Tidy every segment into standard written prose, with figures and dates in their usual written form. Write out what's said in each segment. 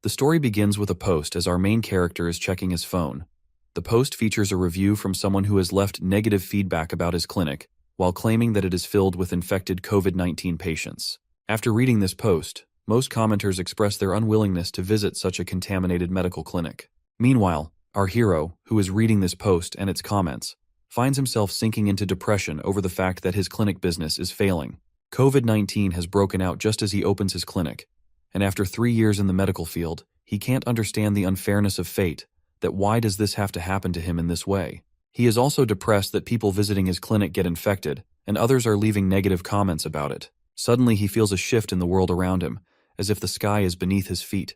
The story begins with a post as our main character is checking his phone. The post features a review from someone who has left negative feedback about his clinic, while claiming that it is filled with infected COVID-19 patients. After reading this post, most commenters express their unwillingness to visit such a contaminated medical clinic. Meanwhile, our hero, who is reading this post and its comments, finds himself sinking into depression over the fact that his clinic business is failing. COVID-19 has broken out just as he opens his clinic, and after 3 years in the medical field, he can't understand the unfairness of fate, that why does this have to happen to him in this way? He is also depressed that people visiting his clinic get infected, and others are leaving negative comments about it. Suddenly he feels a shift in the world around him, as if the sky is beneath his feet.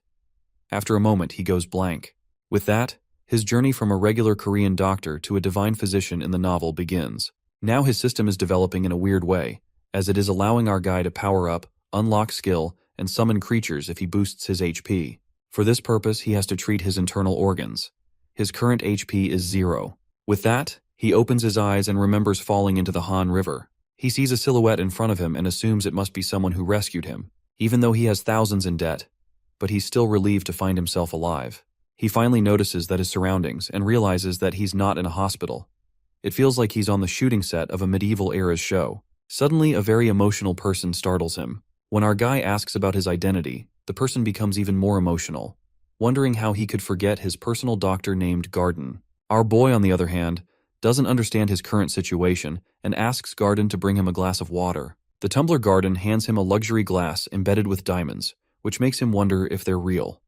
After a moment he goes blank. With that, his journey from a regular Korean doctor to a divine physician in the novel begins. Now his system is developing in a weird way, as it is allowing our guy to power up, unlock skill, and summon creatures if he boosts his HP. For this purpose, he has to treat his internal organs. His current HP is 0. With that, he opens his eyes and remembers falling into the Han River. He sees a silhouette in front of him and assumes it must be someone who rescued him, even though he has thousands in debt. But he's still relieved to find himself alive. He finally notices that his surroundings and realizes that he's not in a hospital. It feels like he's on the shooting set of a medieval era's show. Suddenly, a very emotional person startles him. When our guy asks about his identity, the person becomes even more emotional, wondering how he could forget his personal doctor named Garden. Our boy, on the other hand, doesn't understand his current situation and asks Garden to bring him a glass of water. The tumbler Garden hands him a luxury glass embedded with diamonds, which makes him wonder if they're real.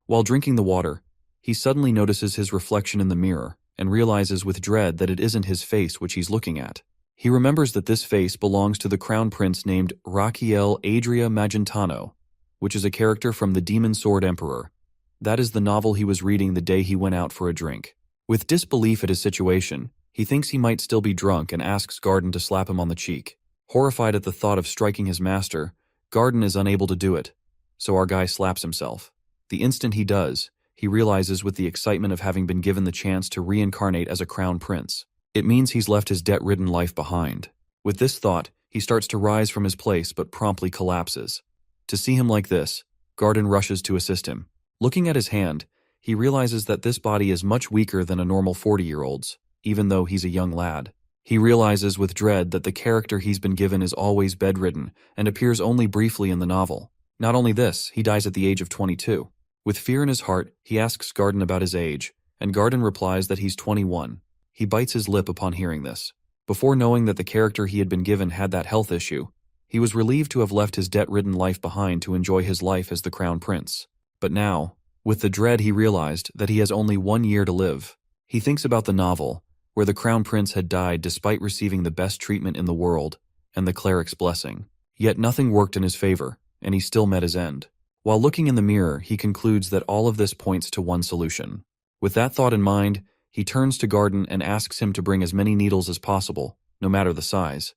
While drinking the water, he suddenly notices his reflection in the mirror and realizes with dread that it isn't his face which he's looking at. He remembers that this face belongs to the crown prince named Raquiel Adria Magentano, which is a character from The Demon Sword Emperor. That is the novel he was reading the day he went out for a drink. With disbelief at his situation, he thinks he might still be drunk and asks Garden to slap him on the cheek. Horrified at the thought of striking his master, Garden is unable to do it, so our guy slaps himself. The instant he does, he realizes with the excitement of having been given the chance to reincarnate as a crown prince. It means he's left his debt-ridden life behind. With this thought, he starts to rise from his place but promptly collapses. To see him like this, Garden rushes to assist him. Looking at his hand, he realizes that this body is much weaker than a normal 40-year-old's, even though he's a young lad. He realizes with dread that the character he's been given is always bedridden and appears only briefly in the novel. Not only this, he dies at the age of 22. With fear in his heart, he asks Garden about his age, and Garden replies that he's 21. He bites his lip upon hearing this. Before knowing that the character he had been given had that health issue, he was relieved to have left his debt-ridden life behind to enjoy his life as the crown prince. But now, with the dread, he realized that he has only 1 year to live. He thinks about the novel, where the crown prince had died despite receiving the best treatment in the world and the cleric's blessing. Yet nothing worked in his favor, and he still met his end. While looking in the mirror, he concludes that all of this points to one solution. With that thought in mind, he turns to Garden and asks him to bring as many needles as possible, no matter the size.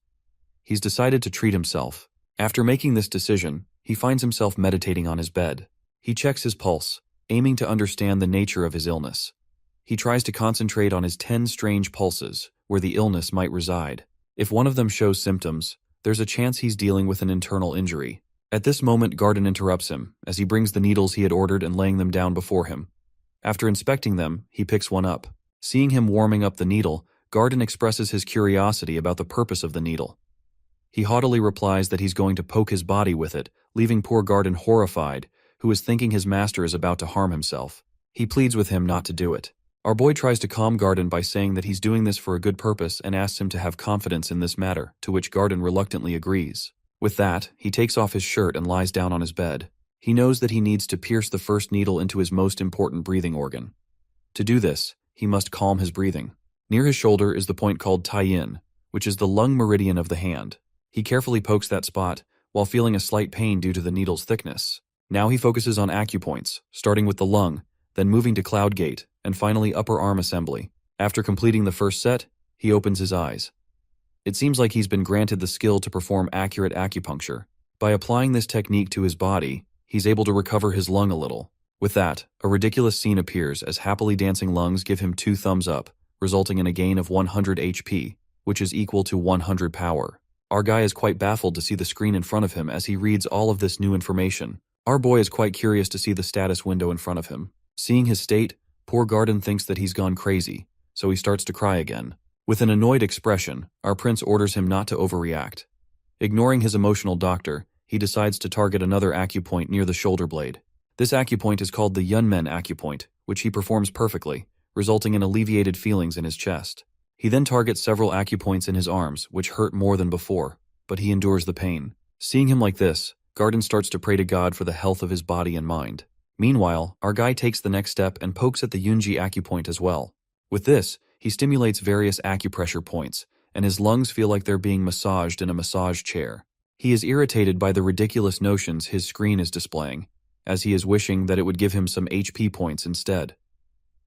He's decided to treat himself. After making this decision, he finds himself meditating on his bed. He checks his pulse, aiming to understand the nature of his illness. He tries to concentrate on his 10 strange pulses, where the illness might reside. If one of them shows symptoms, there's a chance he's dealing with an internal injury. At this moment, Garden interrupts him, as he brings the needles he had ordered and laying them down before him. After inspecting them, he picks one up. Seeing him warming up the needle, Garden expresses his curiosity about the purpose of the needle. He haughtily replies that he's going to poke his body with it, leaving poor Garden horrified, who is thinking his master is about to harm himself. He pleads with him not to do it. Our boy tries to calm Garden by saying that he's doing this for a good purpose and asks him to have confidence in this matter, to which Garden reluctantly agrees. With that, he takes off his shirt and lies down on his bed. He knows that he needs to pierce the first needle into his most important breathing organ. To do this, he must calm his breathing. Near his shoulder is the point called Tai-in, which is the lung meridian of the hand. He carefully pokes that spot, while feeling a slight pain due to the needle's thickness. Now he focuses on acupoints, starting with the lung, then moving to cloud gate, and finally upper arm assembly. After completing the first set, he opens his eyes. It seems like he's been granted the skill to perform accurate acupuncture. By applying this technique to his body, he's able to recover his lung a little. With that, a ridiculous scene appears as happily dancing lungs give him 2 thumbs up, resulting in a gain of 100 HP, which is equal to 100 power. Our guy is quite baffled to see the screen in front of him as he reads all of this new information. Our boy is quite curious to see the status window in front of him. Seeing his state, poor Garden thinks that he's gone crazy, so he starts to cry again. With an annoyed expression, our prince orders him not to overreact. Ignoring his emotional doctor, he decides to target another acupoint near the shoulder blade. This acupoint is called the Yunmen acupoint, which he performs perfectly, resulting in alleviated feelings in his chest. He then targets several acupoints in his arms, which hurt more than before, but he endures the pain. Seeing him like this, Garden starts to pray to God for the health of his body and mind. Meanwhile, our guy takes the next step and pokes at the Yunji acupoint as well. With this, he stimulates various acupressure points, and his lungs feel like they're being massaged in a massage chair. He is irritated by the ridiculous notions his screen is displaying, as he is wishing that it would give him some HP points instead.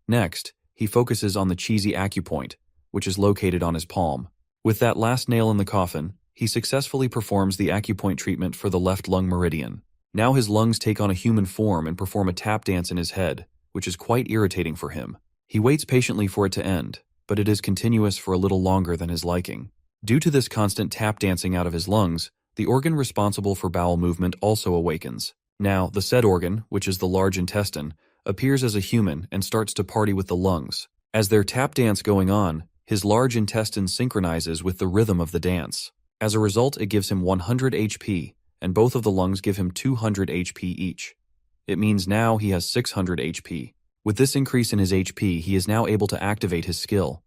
Next, he focuses on the cheesy acupoint, which is located on his palm. With that last nail in the coffin, he successfully performs the acupoint treatment for the left lung meridian. Now his lungs take on a human form and perform a tap dance in his head, which is quite irritating for him. He waits patiently for it to end, but it is continuous for a little longer than his liking. Due to this constant tap dancing out of his lungs, the organ responsible for bowel movement also awakens. Now, the said organ, which is the large intestine, appears as a human and starts to party with the lungs. As their tap dance going on, his large intestine synchronizes with the rhythm of the dance. As a result, it gives him 100 HP, and both of the lungs give him 200 HP each. It means now he has 600 HP. With this increase in his HP, he is now able to activate his skill.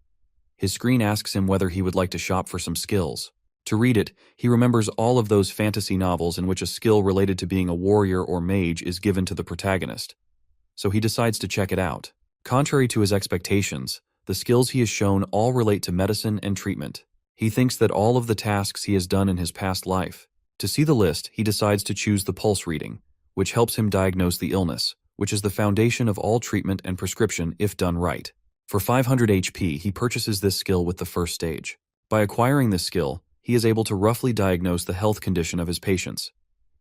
His screen asks him whether he would like to shop for some skills. To read it, he remembers all of those fantasy novels in which a skill related to being a warrior or mage is given to the protagonist. So he decides to check it out. Contrary to his expectations, the skills he is shown all relate to medicine and treatment. He thinks that all of the tasks he has done in his past life. To see the list, he decides to choose the pulse reading, which helps him diagnose the illness, which is the foundation of all treatment and prescription if done right. For 500 HP, he purchases this skill with the first stage. By acquiring this skill, he is able to roughly diagnose the health condition of his patients.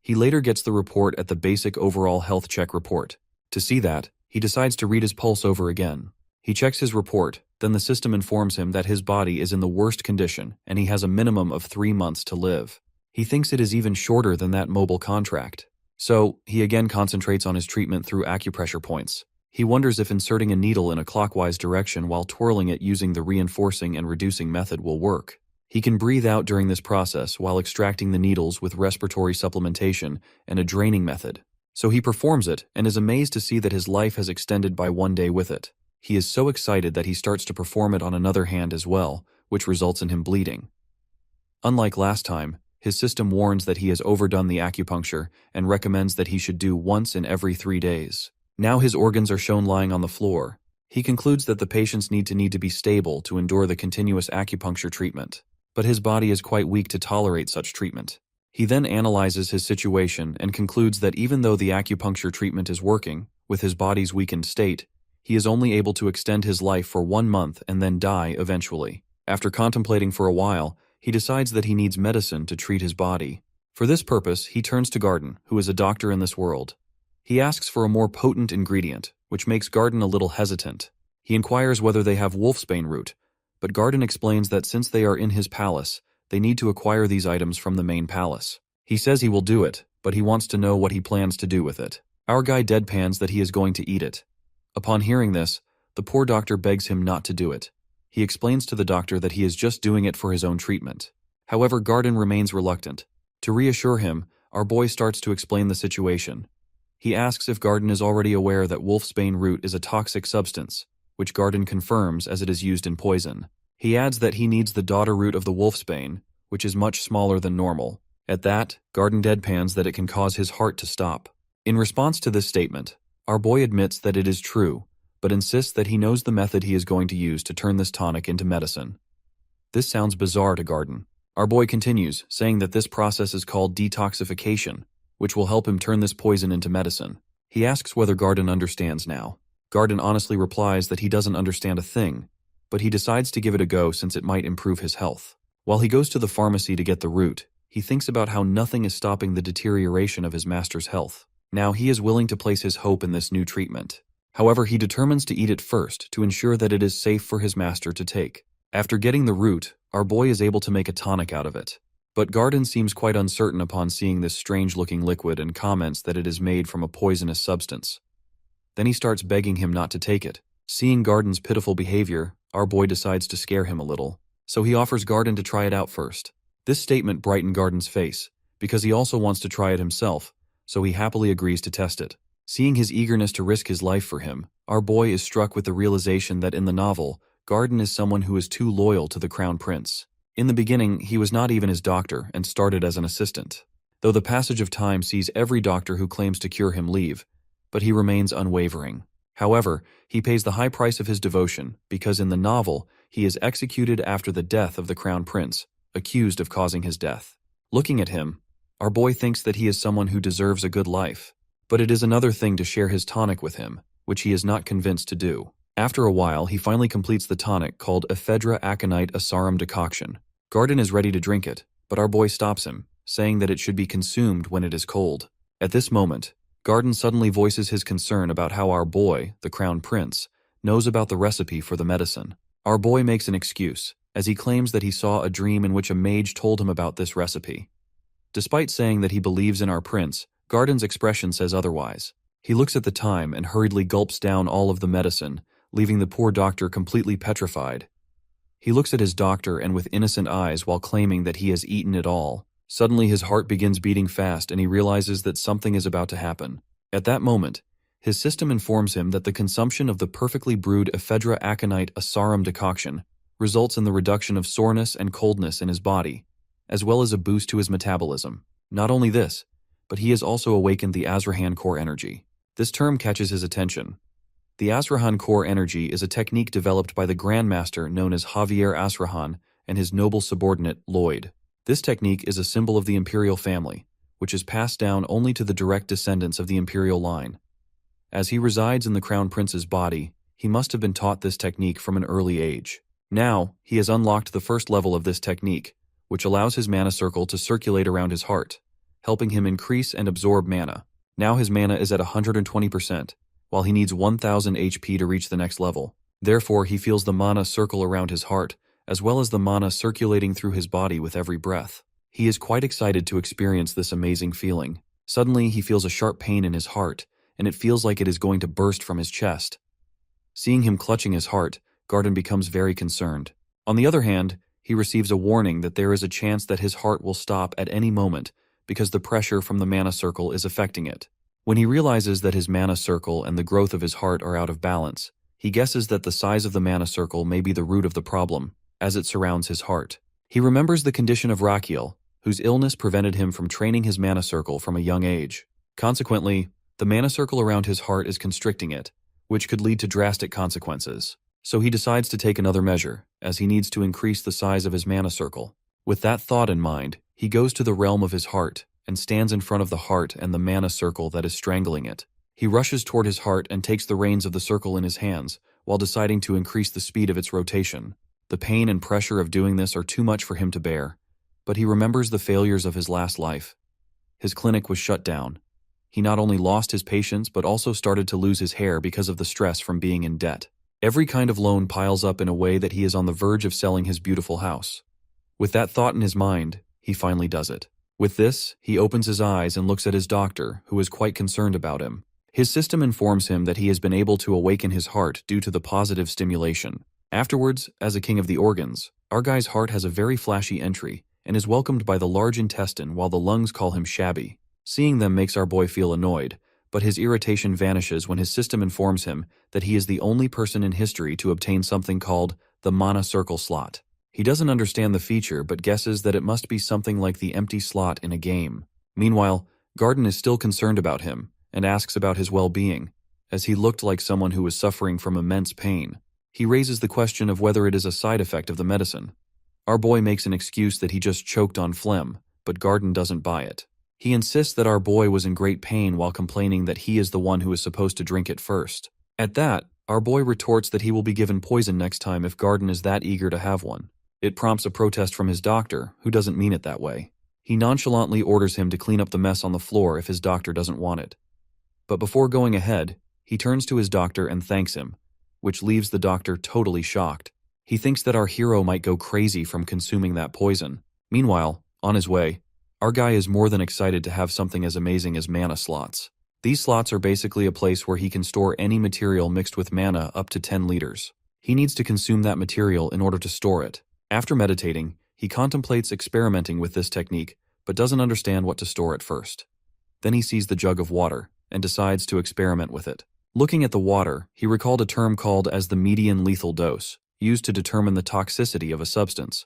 He later gets the report at the basic overall health check report. To see that, he decides to read his pulse over again. He checks his report, then the system informs him that his body is in the worst condition and he has a minimum of 3 months to live. He thinks it is even shorter than that mobile contract. So, he again concentrates on his treatment through acupressure points. He wonders if inserting a needle in a clockwise direction while twirling it using the reinforcing and reducing method will work. He can breathe out during this process while extracting the needles with respiratory supplementation and a draining method. So he performs it and is amazed to see that his life has extended by 1 day with it. He is so excited that he starts to perform it on another hand as well, which results in him bleeding. Unlike last time, his system warns that he has overdone the acupuncture and recommends that he should do once in every 3 days. Now his organs are shown lying on the floor. He concludes that the patients need to be stable to endure the continuous acupuncture treatment. But his body is quite weak to tolerate such treatment. He then analyzes his situation and concludes that even though the acupuncture treatment is working, with his body's weakened state, he is only able to extend his life for 1 month and then die eventually. After contemplating for a while, he decides that he needs medicine to treat his body. For this purpose, he turns to Garden, who is a doctor in this world. He asks for a more potent ingredient, which makes Garden a little hesitant. He inquires whether they have wolfsbane root, but Garden explains that since they are in his palace, they need to acquire these items from the main palace. He says he will do it, but he wants to know what he plans to do with it. Our guy deadpans that he is going to eat it. Upon hearing this, the poor doctor begs him not to do it. He explains to the doctor that he is just doing it for his own treatment. However, Garden remains reluctant. To reassure him, our boy starts to explain the situation. He asks if Garden is already aware that wolfsbane root is a toxic substance, which Garden confirms as it is used in poison. He adds that he needs the daughter root of the wolfsbane, which is much smaller than normal. At that, Garden deadpans that it can cause his heart to stop. In response to this statement, our boy admits that it is true, but insists that he knows the method he is going to use to turn this tonic into medicine. This sounds bizarre to Garden. Our boy continues, saying that this process is called detoxification, which will help him turn this poison into medicine. He asks whether Garden understands now. Garden honestly replies that he doesn't understand a thing, but he decides to give it a go since it might improve his health. While he goes to the pharmacy to get the root, he thinks about how nothing is stopping the deterioration of his master's health. Now he is willing to place his hope in this new treatment. However, he determines to eat it first to ensure that it is safe for his master to take. After getting the root, our boy is able to make a tonic out of it. But Garden seems quite uncertain upon seeing this strange-looking liquid and comments that it is made from a poisonous substance. Then he starts begging him not to take it. Seeing Garden's pitiful behavior, our boy decides to scare him a little, so he offers Garden to try it out first. This statement brightened Garden's face, because he also wants to try it himself, so he happily agrees to test it. Seeing his eagerness to risk his life for him, our boy is struck with the realization that in the novel, Garden is someone who is too loyal to the Crown Prince. In the beginning, he was not even his doctor and started as an assistant. Though the passage of time sees every doctor who claims to cure him leave, but he remains unwavering. However, he pays the high price of his devotion because in the novel, he is executed after the death of the Crown Prince, accused of causing his death. Looking at him, our boy thinks that he is someone who deserves a good life, but it is another thing to share his tonic with him, which he is not convinced to do. After a while, he finally completes the tonic called Ephedra Aconite Asarum Decoction. Garden is ready to drink it, but our boy stops him, saying that it should be consumed when it is cold. At this moment, Garden suddenly voices his concern about how our boy, the Crown Prince, knows about the recipe for the medicine. Our boy makes an excuse, as he claims that he saw a dream in which a mage told him about this recipe. Despite saying that he believes in our prince, Garden's expression says otherwise. He looks at the time and hurriedly gulps down all of the medicine, leaving the poor doctor completely petrified. He looks at his doctor and with innocent eyes while claiming that he has eaten it all. Suddenly his heart begins beating fast and he realizes that something is about to happen. At that moment, his system informs him that the consumption of the perfectly brewed Ephedra Aconite Asarum decoction results in the reduction of soreness and coldness in his body, as well as a boost to his metabolism. Not only this, but he has also awakened the Azrahan core energy. This term catches his attention. The Azrahan core energy is a technique developed by the Grandmaster known as Javier Azrahan and his noble subordinate, Lloyd. This technique is a symbol of the imperial family, which is passed down only to the direct descendants of the imperial line. As he resides in the Crown Prince's body, he must have been taught this technique from an early age. Now, he has unlocked the first level of this technique, which allows his mana circle to circulate around his heart, helping him increase and absorb mana. Now his mana is at 120%, while he needs 1000 HP to reach the next level. Therefore, he feels the mana circle around his heart, as well as the mana circulating through his body with every breath. He is quite excited to experience this amazing feeling. Suddenly, he feels a sharp pain in his heart, and it feels like it is going to burst from his chest. Seeing him clutching his heart, Garden becomes very concerned. On the other hand, he receives a warning that there is a chance that his heart will stop at any moment because the pressure from the mana circle is affecting it. When he realizes that his mana circle and the growth of his heart are out of balance, he guesses that the size of the mana circle may be the root of the problem, as it surrounds his heart. He remembers the condition of Rakiel, whose illness prevented him from training his mana circle from a young age. Consequently, the mana circle around his heart is constricting it, which could lead to drastic consequences. So he decides to take another measure, as he needs to increase the size of his mana circle. With that thought in mind, he goes to the realm of his heart and stands in front of the heart and the mana circle that is strangling it. He rushes toward his heart and takes the reins of the circle in his hands, while deciding to increase the speed of its rotation. The pain and pressure of doing this are too much for him to bear, but he remembers the failures of his last life. His clinic was shut down. He not only lost his patients but also started to lose his hair because of the stress from being in debt. Every kind of loan piles up in a way that he is on the verge of selling his beautiful house. With that thought in his mind, he finally does it. With this, he opens his eyes and looks at his doctor, who is quite concerned about him. His system informs him that he has been able to awaken his heart due to the positive stimulation. Afterwards, as a king of the organs, our guy's heart has a very flashy entry and is welcomed by the large intestine while the lungs call him shabby. Seeing them makes our boy feel annoyed, but his irritation vanishes when his system informs him that he is the only person in history to obtain something called the mana circle slot. He doesn't understand the feature but guesses that it must be something like the empty slot in a game. Meanwhile, Garden is still concerned about him and asks about his well-being, as he looked like someone who was suffering from immense pain. He raises the question of whether it is a side effect of the medicine. Our boy makes an excuse that he just choked on phlegm, but Garden doesn't buy it. He insists that our boy was in great pain while complaining that he is the one who is supposed to drink it first. At that, our boy retorts that he will be given poison next time if Garden is that eager to have one. It prompts a protest from his doctor, who doesn't mean it that way. He nonchalantly orders him to clean up the mess on the floor if his doctor doesn't want it. But before going ahead, he turns to his doctor and thanks him, which leaves the doctor totally shocked. He thinks that our hero might go crazy from consuming that poison. Meanwhile, On his way, our guy is more than excited to have something as amazing as mana slots. These slots are basically a place where he can store any material mixed with mana up to 10 liters. He needs to consume that material in order to store it. After meditating, he contemplates experimenting with this technique, but doesn't understand what to store at first. Then he sees the jug of water, and decides to experiment with it. Looking at the water, he recalled a term called as the median lethal dose, used to determine the toxicity of a substance.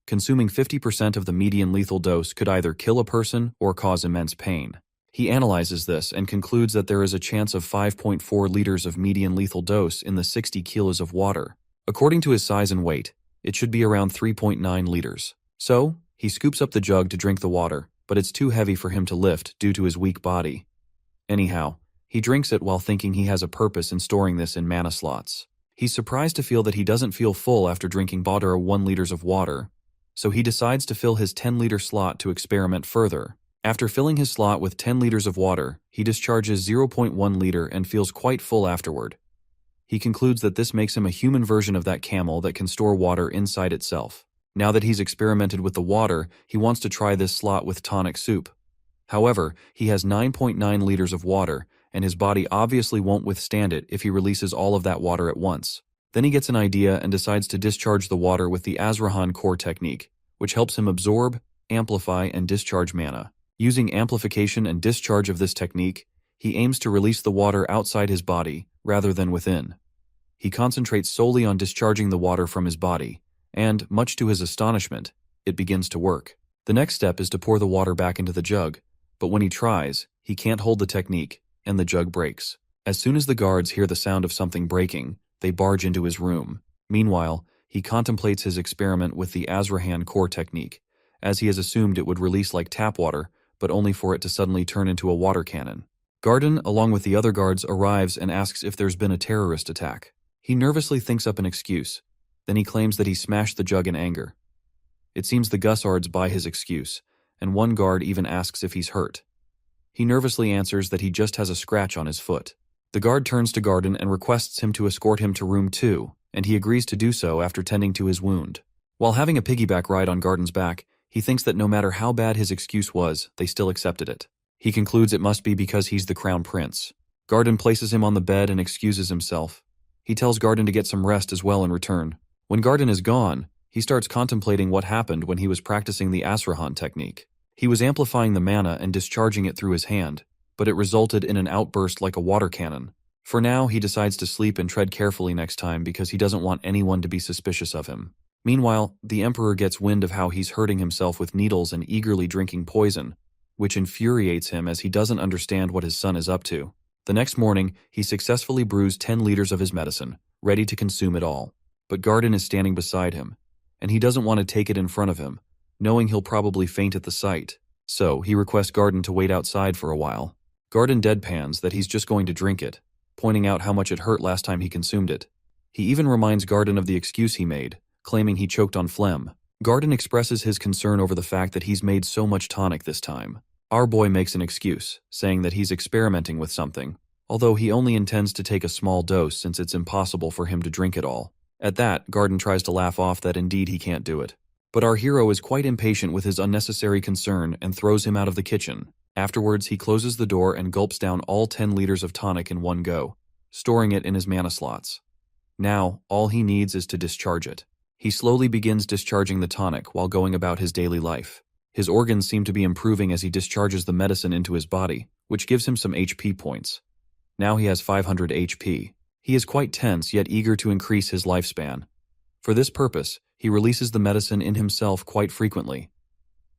Consuming 50% of the median lethal dose could either kill a person or cause immense pain. He analyzes this and concludes that there is a chance of 5.4 liters of median lethal dose in the 60 kilos of water. According to his size and weight, it should be around 3.9 liters. So, he scoops up the jug to drink the water, but it's too heavy for him to lift due to his weak body. Anyhow, he drinks it while thinking he has a purpose in storing this in mana slots. He's surprised to feel that he doesn't feel full after drinking 1 liters of water, so he decides to fill his 10-liter slot to experiment further. After filling his slot with 10 liters of water, he discharges 0.1 liter and feels quite full afterward. He concludes that this makes him a human version of that camel that can store water inside itself. Now that he's experimented with the water, he wants to try this slot with tonic soup. However, he has 9.9 liters of water, and his body obviously won't withstand it if he releases all of that water at once. Then he gets an idea and decides to discharge the water with the Azrahan core technique, which helps him absorb, amplify, and discharge mana. Using amplification and discharge of this technique, he aims to release the water outside his body rather than within. He concentrates solely on discharging the water from his body, and, much to his astonishment, it begins to work. The next step is to pour the water back into the jug, but when he tries, he can't hold the technique, and the jug breaks. As soon as the guards hear the sound of something breaking, they barge into his room. Meanwhile, he contemplates his experiment with the Azrahan core technique, as he has assumed it would release like tap water, but only for it to suddenly turn into a water cannon. Garden, along with the other guards, arrives and asks if there's been a terrorist attack. He nervously thinks up an excuse. Then he claims that he smashed the jug in anger. It seems the Gussards buy his excuse, and one guard even asks if he's hurt. He nervously answers that he just has a scratch on his foot. The guard turns to Garden and requests him to escort him to room 2, and he agrees to do so after tending to his wound. While having a piggyback ride on Garden's back, he thinks that no matter how bad his excuse was, they still accepted it. He concludes it must be because he's the crown prince. Garden places him on the bed and excuses himself. He tells Garden to get some rest as well in return. When Garden is gone, he starts contemplating what happened when he was practicing the Azrahan technique. He was amplifying the mana and discharging it through his hand, but it resulted in an outburst like a water cannon. For now, he decides to sleep and tread carefully next time because he doesn't want anyone to be suspicious of him. Meanwhile, the Emperor gets wind of how he's hurting himself with needles and eagerly drinking poison, which infuriates him as he doesn't understand what his son is up to. The next morning, he successfully brews 10 liters of his medicine, ready to consume it all. But Garden is standing beside him, and he doesn't want to take it in front of him, knowing he'll probably faint at the sight. So, he requests Garden to wait outside for a while. Garden deadpans that he's just going to drink it, pointing out how much it hurt last time he consumed it. He even reminds Garden of the excuse he made, claiming he choked on phlegm. Garden expresses his concern over the fact that he's made so much tonic this time. Our boy makes an excuse, saying that he's experimenting with something, although he only intends to take a small dose since it's impossible for him to drink it all. At that, Garden tries to laugh off that indeed he can't do it. But our hero is quite impatient with his unnecessary concern and throws him out of the kitchen. Afterwards, he closes the door and gulps down all 10 liters of tonic in one go, storing it in his mana slots. Now, all he needs is to discharge it. He slowly begins discharging the tonic while going about his daily life. His organs seem to be improving as he discharges the medicine into his body, which gives him some HP points. Now he has 500 HP. He is quite tense yet eager to increase his lifespan. For this purpose, he releases the medicine in himself quite frequently.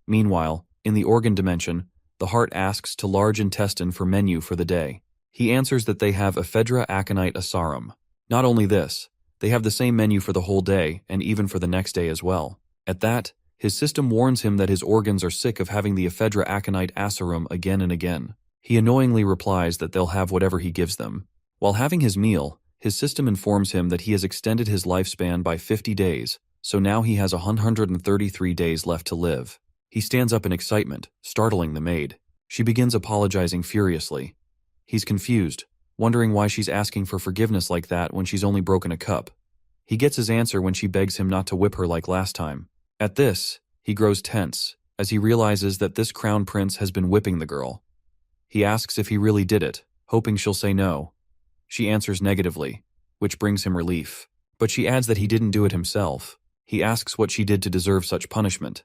Meanwhile, in the organ dimension, the heart asks to large intestine for menu for the day. He answers that they have ephedra aconite asarum. Not only this, they have the same menu for the whole day and even for the next day as well. At that, his system warns him that his organs are sick of having the ephedra aconite asarum again and again. He annoyingly replies that they'll have whatever he gives them. While having his meal, his system informs him that he has extended his lifespan by 50 days, so now he has 133 days left to live. He stands up in excitement, startling the maid. She begins apologizing furiously. He's confused, wondering why she's asking for forgiveness like that when she's only broken a cup. He gets his answer when she begs him not to whip her like last time. At this, he grows tense, as he realizes that this crown prince has been whipping the girl. He asks if he really did it, hoping she'll say no. She answers negatively, which brings him relief. But she adds that he didn't do it himself. He asks what she did to deserve such punishment.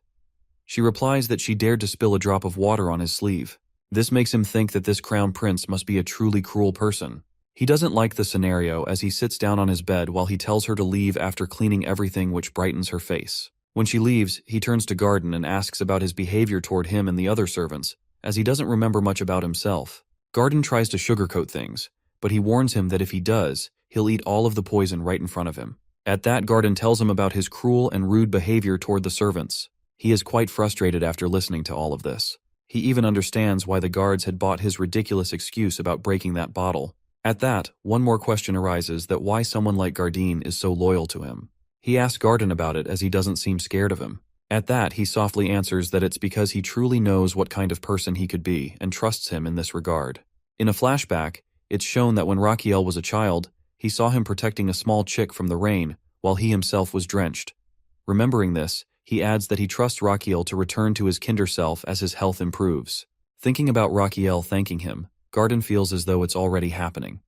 She replies that she dared to spill a drop of water on his sleeve. This makes him think that this crown prince must be a truly cruel person. He doesn't like the scenario as he sits down on his bed while he tells her to leave after cleaning everything which brightens her face. When she leaves, he turns to Garden and asks about his behavior toward him and the other servants, as he doesn't remember much about himself. Garden tries to sugarcoat things, but he warns him that if he does, he'll eat all of the poison right in front of him. At that, Garden tells him about his cruel and rude behavior toward the servants. He is quite frustrated after listening to all of this. He even understands why the guards had bought his ridiculous excuse about breaking that bottle. At that, one more question arises, that why someone like Garden is so loyal to him. He asks Garden about it as he doesn't seem scared of him. At that, he softly answers that it's because he truly knows what kind of person he could be and trusts him in this regard. In a flashback, it's shown that when Raquiel was a child, he saw him protecting a small chick from the rain while he himself was drenched. Remembering this, he adds that he trusts Raquiel to return to his kinder self as his health improves. Thinking about Raquiel thanking him, Garden feels as though it's already happening.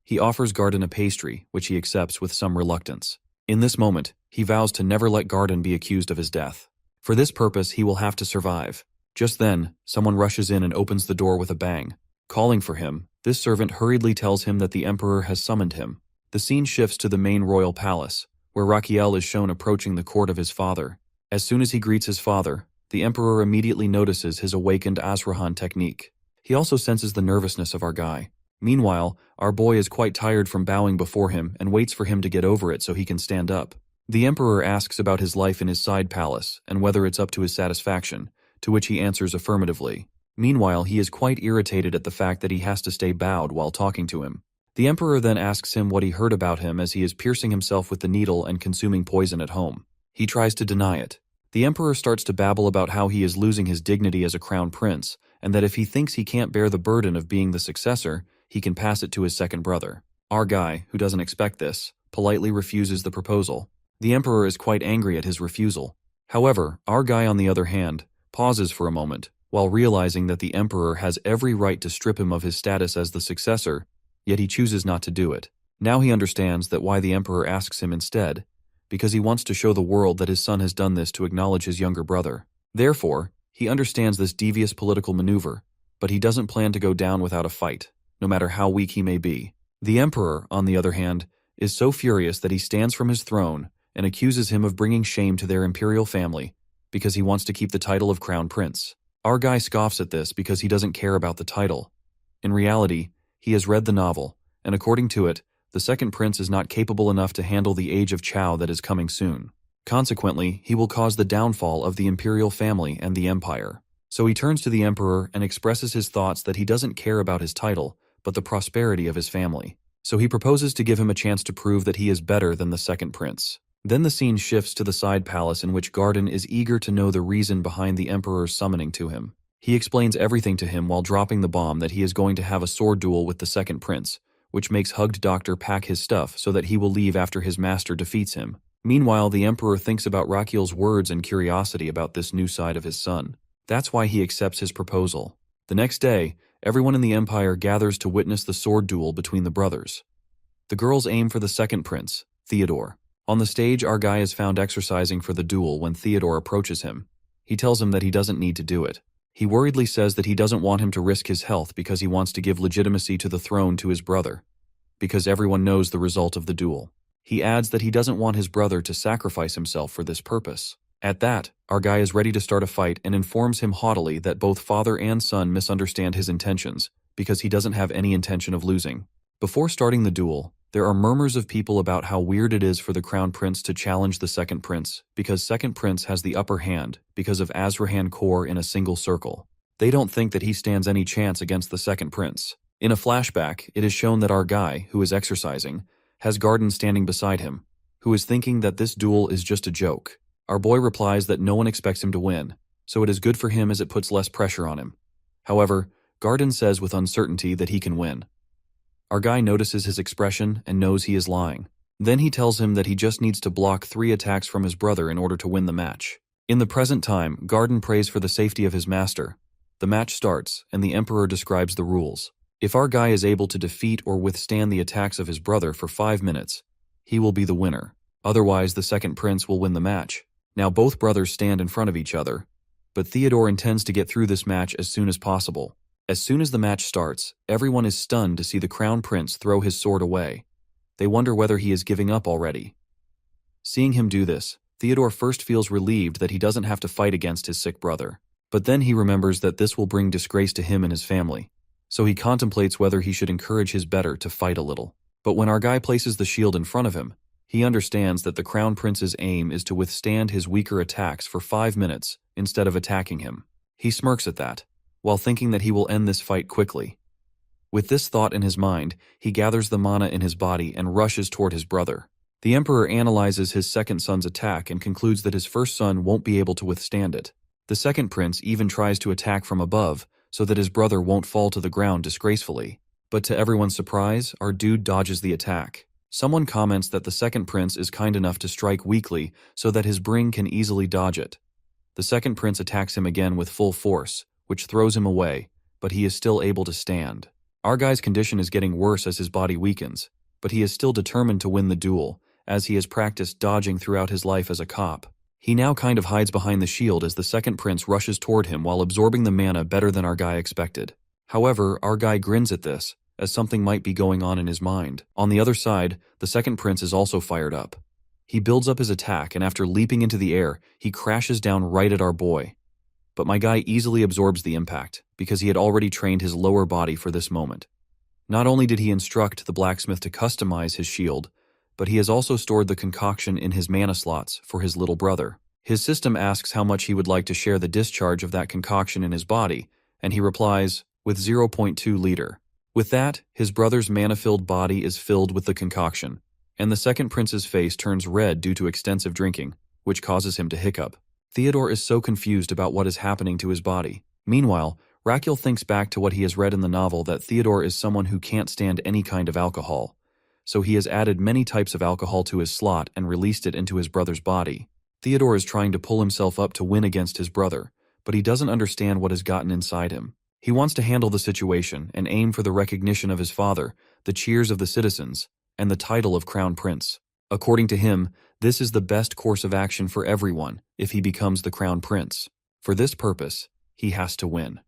He offers Garden a pastry, which he accepts with some reluctance. In this moment, he vows to never let Garden be accused of his death. For this purpose, he will have to survive. Just then, someone rushes in and opens the door with a bang. Calling for him, this servant hurriedly tells him that the Emperor has summoned him. The scene shifts to the main royal palace, where Raquiel is shown approaching the court of his father. As soon as he greets his father, the Emperor immediately notices his awakened Azrahan technique. He also senses the nervousness of our guy. Meanwhile, our boy is quite tired from bowing before him and waits for him to get over it so he can stand up. The Emperor asks about his life in his side palace and whether it's up to his satisfaction, to which he answers affirmatively. Meanwhile, he is quite irritated at the fact that he has to stay bowed while talking to him. The Emperor then asks him what he heard about him as he is piercing himself with the needle and consuming poison at home. He tries to deny it. The Emperor starts to babble about how he is losing his dignity as a crown prince, and that if he thinks he can't bear the burden of being the successor, he can pass it to his second brother. Our guy, who doesn't expect this, politely refuses the proposal. The Emperor is quite angry at his refusal. However, our guy, on the other hand, pauses for a moment, while realizing that the Emperor has every right to strip him of his status as the successor, yet he chooses not to do it. Now he understands that why the Emperor asks him instead, because he wants to show the world that his son has done this to acknowledge his younger brother. Therefore, he understands this devious political maneuver, but he doesn't plan to go down without a fight, no matter how weak he may be. The Emperor, on the other hand, is so furious that he stands from his throne and accuses him of bringing shame to their imperial family because he wants to keep the title of crown prince. Our guy scoffs at this because he doesn't care about the title. In reality, he has read the novel, and according to it, the second prince is not capable enough to handle the age of Chao that is coming soon. Consequently, he will cause the downfall of the imperial family and the empire. So he turns to the Emperor and expresses his thoughts that he doesn't care about his title, but the prosperity of his family. So he proposes to give him a chance to prove that he is better than the second prince. Then the scene shifts to the side palace in which Garden is eager to know the reason behind the Emperor's summoning to him. He explains everything to him while dropping the bomb that he is going to have a sword duel with the second prince, which makes Hugged Doctor pack his stuff so that he will leave after his master defeats him. Meanwhile, the Emperor thinks about Raquiel's words and curiosity about this new side of his son. That's why he accepts his proposal. The next day, everyone in the Empire gathers to witness the sword duel between the brothers. The girls aim for the second prince, Theodore. On the stage, our guy is found exercising for the duel when Theodore approaches him. He tells him that he doesn't need to do it. He worriedly says that he doesn't want him to risk his health because he wants to give legitimacy to the throne to his brother, because everyone knows the result of the duel. He adds that he doesn't want his brother to sacrifice himself for this purpose. At that, our guy is ready to start a fight and informs him haughtily that both father and son misunderstand his intentions because he doesn't have any intention of losing. Before starting the duel, there are murmurs of people about how weird it is for the crown prince to challenge the second prince because second prince has the upper hand because of Azrahan core in a single circle. They don't think that he stands any chance against the second prince. In a flashback, it is shown that our guy, who is exercising, has Garden standing beside him, who is thinking that this duel is just a joke. Our boy replies that no one expects him to win, so it is good for him as it puts less pressure on him. However, Garden says with uncertainty that he can win. Our guy notices his expression and knows he is lying. Then he tells him that he just needs to block 3 attacks from his brother in order to win the match. In the present time, Garden prays for the safety of his master. The match starts, and the Emperor describes the rules. If our guy is able to defeat or withstand the attacks of his brother for 5 minutes, he will be the winner. Otherwise, the second prince will win the match. Now both brothers stand in front of each other, but Theodore intends to get through this match as soon as possible. As soon as the match starts, everyone is stunned to see the crown prince throw his sword away. They wonder whether he is giving up already. Seeing him do this, Theodore first feels relieved that he doesn't have to fight against his sick brother. But then he remembers that this will bring disgrace to him and his family. So he contemplates whether he should encourage his better to fight a little. But when our guy places the shield in front of him, he understands that the crown prince's aim is to withstand his weaker attacks for 5 minutes instead of attacking him. He smirks at that, while thinking that he will end this fight quickly. With this thought in his mind, he gathers the mana in his body and rushes toward his brother. The Emperor analyzes his second son's attack and concludes that his first son won't be able to withstand it. The second prince even tries to attack from above so that his brother won't fall to the ground disgracefully. But to everyone's surprise, our dude dodges the attack. Someone comments that the second prince is kind enough to strike weakly so that his bring can easily dodge it. The second prince attacks him again with full force, which throws him away, but he is still able to stand. Our guy's condition is getting worse as his body weakens, but he is still determined to win the duel, as he has practiced dodging throughout his life as a cop. He now kind of hides behind the shield as the second prince rushes toward him while absorbing the mana better than our guy expected. However, our guy grins at this, as something might be going on in his mind. On the other side, the second prince is also fired up. He builds up his attack, and after leaping into the air, he crashes down right at our boy. But my guy easily absorbs the impact, because he had already trained his lower body for this moment. Not only did he instruct the blacksmith to customize his shield, but he has also stored the concoction in his mana slots for his little brother. His system asks how much he would like to share the discharge of that concoction in his body, and he replies, with 0.2 liter. With that, his brother's mana-filled body is filled with the concoction, and the second prince's face turns red due to extensive drinking, which causes him to hiccup. Theodore is so confused about what is happening to his body. Meanwhile, Raquel thinks back to what he has read in the novel that Theodore is someone who can't stand any kind of alcohol, so he has added many types of alcohol to his slot and released it into his brother's body. Theodore is trying to pull himself up to win against his brother, but he doesn't understand what has gotten inside him. He wants to handle the situation and aim for the recognition of his father, the cheers of the citizens, and the title of Crown Prince. According to him, this is the best course of action for everyone if he becomes the Crown Prince. For this purpose, he has to win.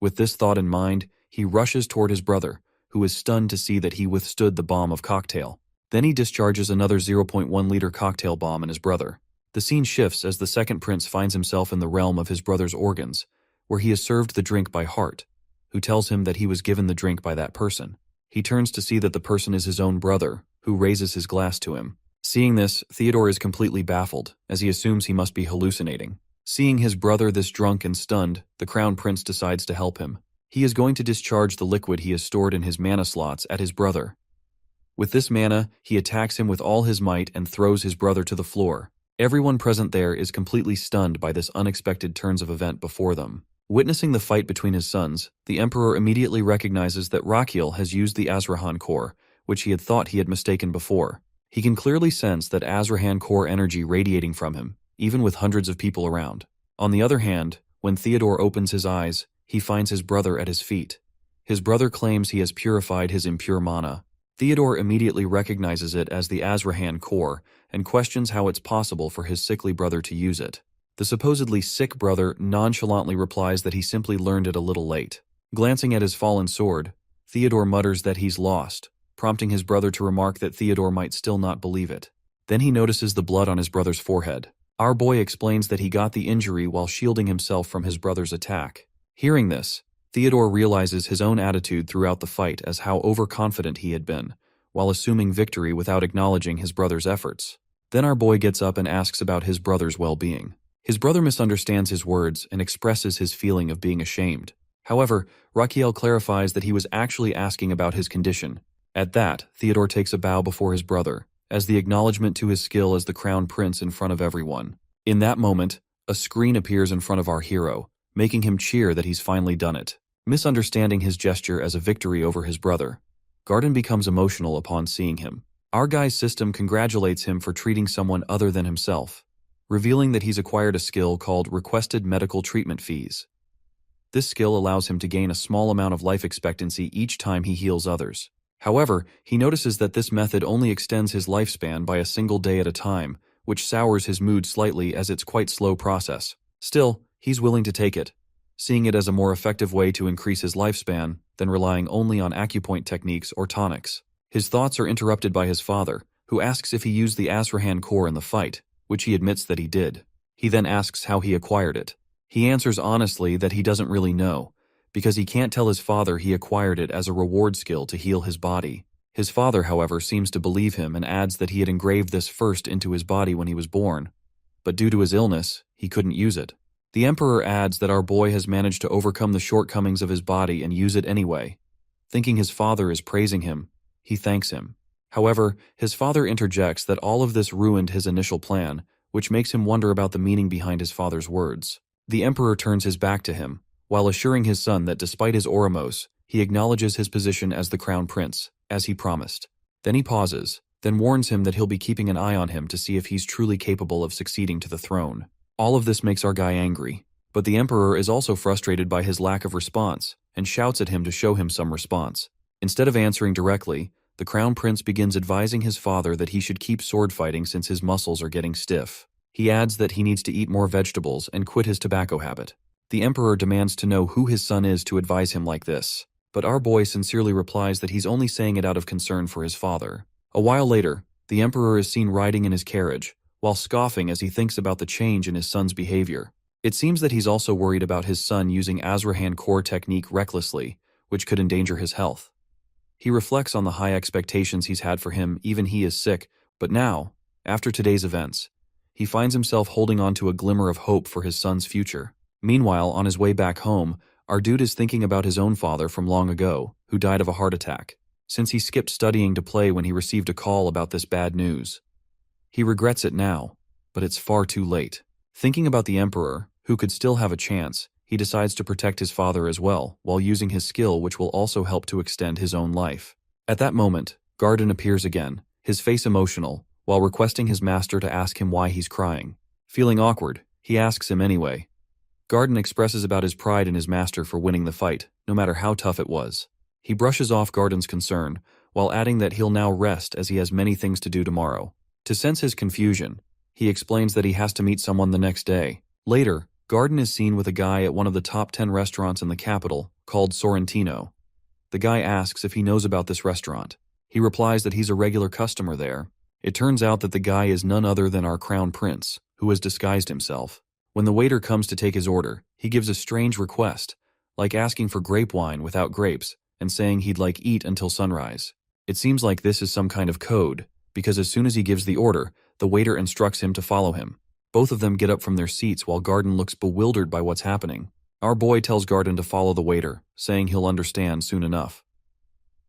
With this thought in mind, he rushes toward his brother, who is stunned to see that he withstood the bomb of cocktail. Then he discharges another 0.1 liter cocktail bomb in his brother. The scene shifts as the second prince finds himself in the realm of his brother's organs, where he is served the drink by Hart, who tells him that he was given the drink by that person. He turns to see that the person is his own brother, who raises his glass to him. Seeing this, Theodore is completely baffled, as he assumes he must be hallucinating. Seeing his brother this drunk and stunned, the crown prince decides to help him. He is going to discharge the liquid he has stored in his mana slots at his brother. With this mana, he attacks him with all his might and throws his brother to the floor. Everyone present there is completely stunned by this unexpected turns of event before them. Witnessing the fight between his sons, the Emperor immediately recognizes that Raquel has used the Azrahan core, which he had thought he had mistaken before. He can clearly sense that Azrahan core energy radiating from him, even with hundreds of people around. On the other hand, when Theodore opens his eyes, he finds his brother at his feet. His brother claims he has purified his impure mana. Theodore immediately recognizes it as the Azrahan core and questions how it's possible for his sickly brother to use it. The supposedly sick brother nonchalantly replies that he simply learned it a little late. Glancing at his fallen sword, Theodore mutters that he's lost, prompting his brother to remark that Theodore might still not believe it. Then he notices the blood on his brother's forehead. Our boy explains that he got the injury while shielding himself from his brother's attack. Hearing this, Theodore realizes his own attitude throughout the fight as how overconfident he had been, while assuming victory without acknowledging his brother's efforts. Then our boy gets up and asks about his brother's well-being. His brother misunderstands his words and expresses his feeling of being ashamed. However, Raquel clarifies that he was actually asking about his condition. At that, Theodore takes a bow before his brother, as the acknowledgement to his skill as the crown prince in front of everyone. In that moment, a screen appears in front of our hero, making him cheer that he's finally done it. Misunderstanding his gesture as a victory over his brother, Garden becomes emotional upon seeing him. Our guy's system congratulates him for treating someone other than himself. revealing that he's acquired a skill called requested medical treatment fees. This skill allows him to gain a small amount of life expectancy each time he heals others. However, he notices that this method only extends his lifespan by a single day at a time, which sours his mood slightly as it's quite slow process. Still, he's willing to take it, seeing it as a more effective way to increase his lifespan than relying only on acupoint techniques or tonics. His thoughts are interrupted by his father, who asks if he used the Azrahan core in the fight, which he admits that he did. He then asks how he acquired it. He answers honestly that he doesn't really know, because he can't tell his father he acquired it as a reward skill to heal his body. His father, however, seems to believe him and adds that he had engraved this first into his body when he was born, but due to his illness, he couldn't use it. The Emperor adds that our boy has managed to overcome the shortcomings of his body and use it anyway. Thinking his father is praising him, he thanks him. However, his father interjects that all of this ruined his initial plan, which makes him wonder about the meaning behind his father's words. The Emperor turns his back to him, while assuring his son that despite his Oramos, he acknowledges his position as the crown prince, as he promised. Then he pauses, then warns him that he'll be keeping an eye on him to see if he's truly capable of succeeding to the throne. All of this makes our guy angry, but the Emperor is also frustrated by his lack of response and shouts at him to show him some response. Instead of answering directly, the crown prince begins advising his father that he should keep sword fighting since his muscles are getting stiff. He adds that he needs to eat more vegetables and quit his tobacco habit. The Emperor demands to know who his son is to advise him like this, but our boy sincerely replies that he's only saying it out of concern for his father. A while later, the Emperor is seen riding in his carriage, while scoffing as he thinks about the change in his son's behavior. It seems that he's also worried about his son using Azrahan core technique recklessly, which could endanger his health. He reflects on the high expectations he's had for him even he is sick, but now, after today's events, he finds himself holding on to a glimmer of hope for his son's future. Meanwhile, on his way back home, our dude is thinking about his own father from long ago, who died of a heart attack, since he skipped studying to play when he received a call about this bad news. He regrets it now, but it's far too late. Thinking about the Emperor, who could still have a chance, he decides to protect his father as well, while using his skill which will also help to extend his own life. At that moment, Garden appears again, his face emotional, while requesting his master to ask him why he's crying. Feeling awkward, he asks him anyway. Garden expresses about his pride in his master for winning the fight, no matter how tough it was. He brushes off Garden's concern, while adding that he'll now rest as he has many things to do tomorrow. To sense his confusion, he explains that he has to meet someone the next day. Later, Garden is seen with a guy at one of the top 10 restaurants in the capital, called Sorrentino. The guy asks if he knows about this restaurant. He replies that he's a regular customer there. It turns out that the guy is none other than our crown prince, who has disguised himself. When the waiter comes to take his order, he gives a strange request, like asking for grape wine without grapes, and saying he'd like eat until sunrise. It seems like this is some kind of code, because as soon as he gives the order, the waiter instructs him to follow him. Both of them get up from their seats while Garden looks bewildered by what's happening. Our boy tells Garden to follow the waiter, saying he'll understand soon enough.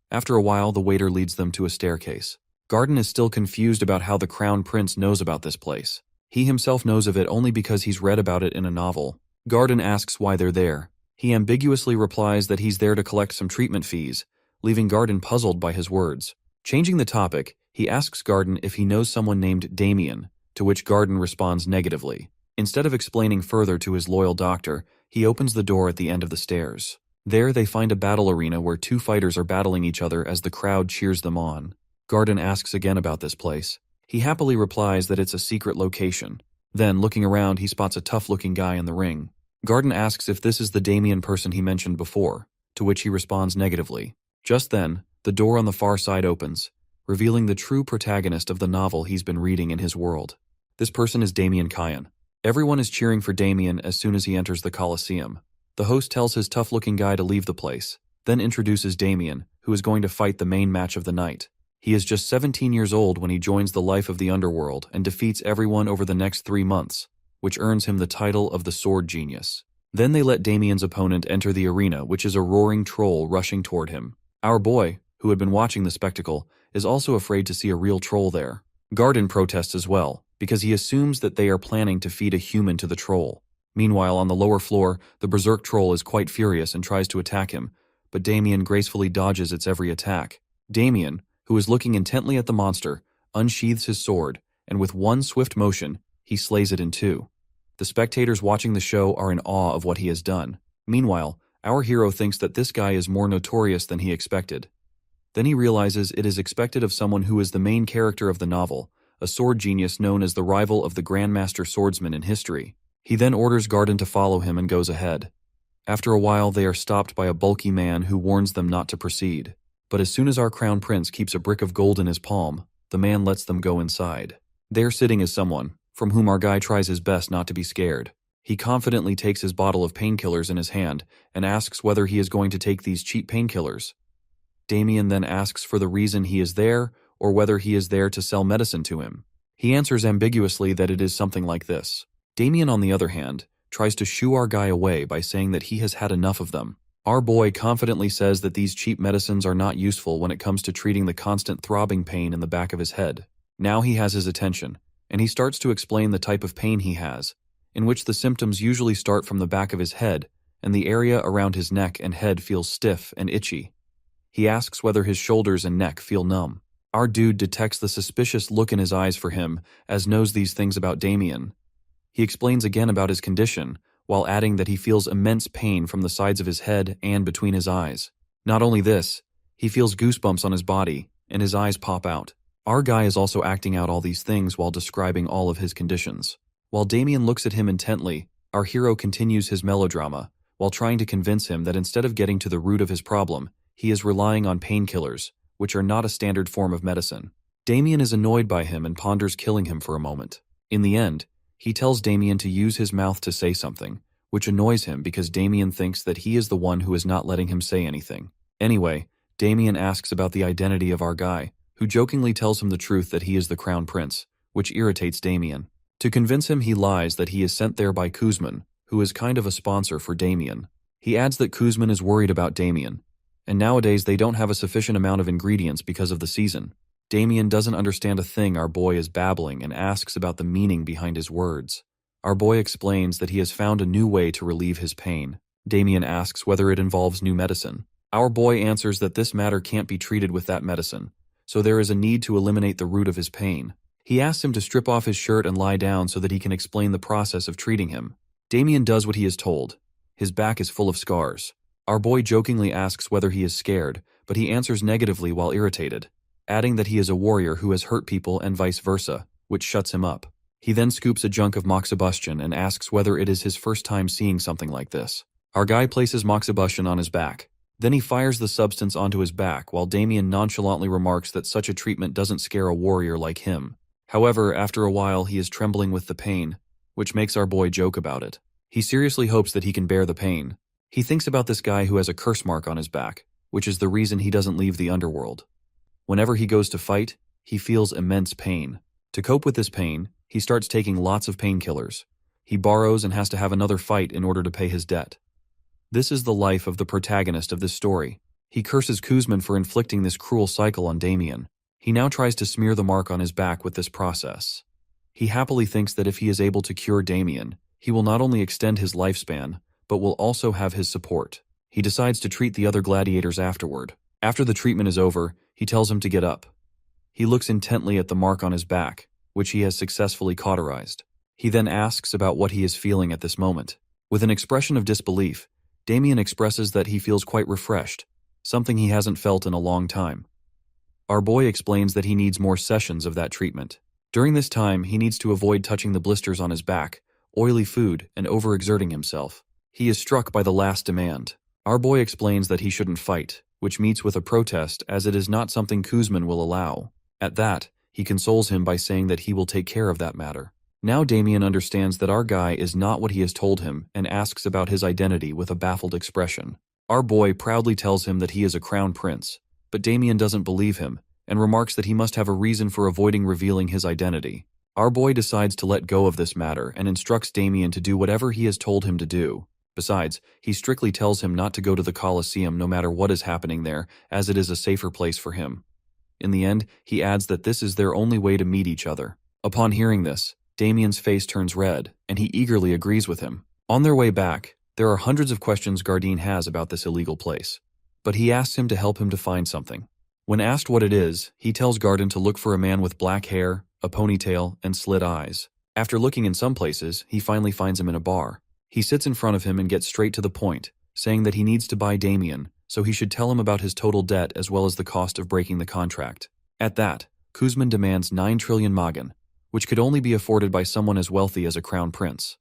After a while, the waiter leads them to a staircase. Garden is still confused about how the crown prince knows about this place. He himself knows of it only because he's read about it in a novel. Garden asks why they're there. He ambiguously replies that he's there to collect some treatment fees, leaving Garden puzzled by his words. Changing the topic, he asks Garden if he knows someone named Damien, to which Garden responds negatively. Instead of explaining further to his loyal doctor, he opens the door at the end of the stairs. There they find a battle arena where two fighters are battling each other as the crowd cheers them on. Garden asks again about this place. He happily replies that it's a secret location. Then, looking around, he spots a tough-looking guy in the ring. Garden asks if this is the Damien person he mentioned before, to which he responds negatively. Just then, the door on the far side opens, revealing the true protagonist of the novel he's been reading in his world. This person is Damien Kyan. Everyone is cheering for Damien as soon as he enters the Colosseum. The host tells his tough-looking guy to leave the place, then introduces Damien, who is going to fight the main match of the night. He is just 17 years old when he joins the life of the underworld and defeats everyone over the next 3 months, which earns him the title of the Sword Genius. Then they let Damien's opponent enter the arena, which is a roaring troll rushing toward him. Our boy, who had been watching the spectacle, is also afraid to see a real troll there. Garden protests as well, because he assumes that they are planning to feed a human to the troll. Meanwhile, on the lower floor, the berserk troll is quite furious and tries to attack him, but Damien gracefully dodges its every attack. Damien, who is looking intently at the monster, unsheathes his sword, and with one swift motion, he slays it in two. The spectators watching the show are in awe of what he has done. Meanwhile, our hero thinks that this guy is more notorious than he expected. Then he realizes it is expected of someone who is the main character of the novel, a sword genius known as the rival of the Grandmaster Swordsman in history. He then orders Garden to follow him and goes ahead. After a while, they are stopped by a bulky man who warns them not to proceed. But as soon as our crown prince keeps a brick of gold in his palm, the man lets them go inside. There sitting is someone, from whom our guy tries his best not to be scared. He confidently takes his bottle of painkillers in his hand and asks whether he is going to take these cheap painkillers. Damien then asks for the reason he is there or whether he is there to sell medicine to him. He answers ambiguously that it is something like this. Damien, on the other hand, tries to shoo our guy away by saying that he has had enough of them. Our boy confidently says that these cheap medicines are not useful when it comes to treating the constant throbbing pain in the back of his head. Now he has his attention, and he starts to explain the type of pain he has, in which the symptoms usually start from the back of his head, and the area around his neck and head feels stiff and itchy. He asks whether his shoulders and neck feel numb. Our dude detects the suspicious look in his eyes for him, as knows these things about Damien. He explains again about his condition, while adding that he feels immense pain from the sides of his head and between his eyes. Not only this, he feels goosebumps on his body, and his eyes pop out. Our guy is also acting out all these things while describing all of his conditions. While Damien looks at him intently, our hero continues his melodrama, while trying to convince him that instead of getting to the root of his problem, he is relying on painkillers, which are not a standard form of medicine. Damien is annoyed by him and ponders killing him for a moment. In the end, he tells Damien to use his mouth to say something, which annoys him because Damien thinks that he is the one who is not letting him say anything. Anyway, Damien asks about the identity of our guy, who jokingly tells him the truth that he is the crown prince, which irritates Damien. To convince him, he lies that he is sent there by Kuzman, who is kind of a sponsor for Damien. He adds that Kuzman is worried about Damien, and nowadays they don't have a sufficient amount of ingredients because of the season. Damien doesn't understand a thing our boy is babbling and asks about the meaning behind his words. Our boy explains that he has found a new way to relieve his pain. Damien asks whether it involves new medicine. Our boy answers that this matter can't be treated with that medicine, so there is a need to eliminate the root of his pain. He asks him to strip off his shirt and lie down so that he can explain the process of treating him. Damien does what he is told. His back is full of scars. Our boy jokingly asks whether he is scared, but he answers negatively while irritated, adding that he is a warrior who has hurt people and vice versa, which shuts him up. He then scoops a junk of moxibustion and asks whether it is his first time seeing something like this. Our guy places moxibustion on his back. Then he fires the substance onto his back while Damien nonchalantly remarks that such a treatment doesn't scare a warrior like him. However, after a while he is trembling with the pain, which makes our boy joke about it. He seriously hopes that he can bear the pain. He thinks about this guy who has a curse mark on his back, which is the reason he doesn't leave the underworld. Whenever he goes to fight, he feels immense pain. To cope with this pain, he starts taking lots of painkillers. He borrows and has to have another fight in order to pay his debt. This is the life of the protagonist of this story. He curses Kuzman for inflicting this cruel cycle on Damien. He now tries to smear the mark on his back with this process. He happily thinks that if he is able to cure Damien, he will not only extend his lifespan, but will also have his support. He decides to treat the other gladiators afterward. After the treatment is over, he tells him to get up. He looks intently at the mark on his back, which he has successfully cauterized. He then asks about what he is feeling at this moment. With an expression of disbelief, Damien expresses that he feels quite refreshed, something he hasn't felt in a long time. Our boy explains that he needs more sessions of that treatment. During this time, he needs to avoid touching the blisters on his back, oily food, and overexerting himself. He is struck by the last demand. Our boy explains that he shouldn't fight, which meets with a protest as it is not something Kuzman will allow. At that, he consoles him by saying that he will take care of that matter. Now Damien understands that our guy is not what he has told him and asks about his identity with a baffled expression. Our boy proudly tells him that he is a crown prince, but Damien doesn't believe him and remarks that he must have a reason for avoiding revealing his identity. Our boy decides to let go of this matter and instructs Damien to do whatever he has told him to do. Besides, he strictly tells him not to go to the Colosseum no matter what is happening there, as it is a safer place for him. In the end, he adds that this is their only way to meet each other. Upon hearing this, Damien's face turns red, and he eagerly agrees with him. On their way back, there are hundreds of questions Garden has about this illegal place, but he asks him to help him to find something. When asked what it is, he tells Garden to look for a man with black hair, a ponytail, and slit eyes. After looking in some places, he finally finds him in a bar. He sits in front of him and gets straight to the point, saying that he needs to buy Damien, so he should tell him about his total debt as well as the cost of breaking the contract. At that, Kuzman demands 9 trillion magan, which could only be afforded by someone as wealthy as a crown prince.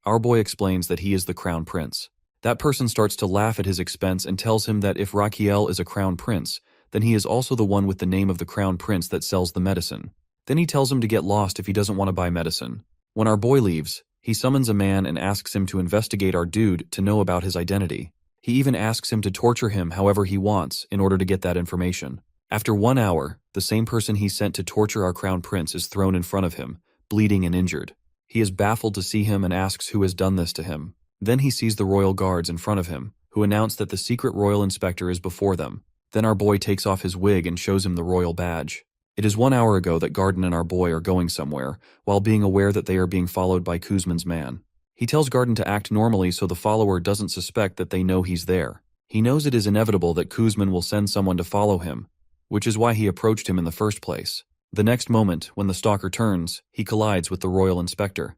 Our boy explains that he is the crown prince. That person starts to laugh at his expense and tells him that if Raquel is a crown prince, then he is also the one with the name of the crown prince that sells the medicine. Then he tells him to get lost if he doesn't want to buy medicine. When our boy leaves, he summons a man and asks him to investigate our dude to know about his identity. He even asks him to torture him however he wants in order to get that information. After 1 hour, the same person he sent to torture our crown prince is thrown in front of him, bleeding and injured. He is baffled to see him and asks who has done this to him. Then he sees the royal guards in front of him, who announce that the secret royal inspector is before them. Then our boy takes off his wig and shows him the royal badge. It is 1 hour ago that Garden and our boy are going somewhere, while being aware that they are being followed by Kuzman's man. He tells Garden to act normally so the follower doesn't suspect that they know he's there. He knows it is inevitable that Kuzman will send someone to follow him, which is why he approached him in the first place. The next moment, when the stalker turns, he collides with the royal inspector.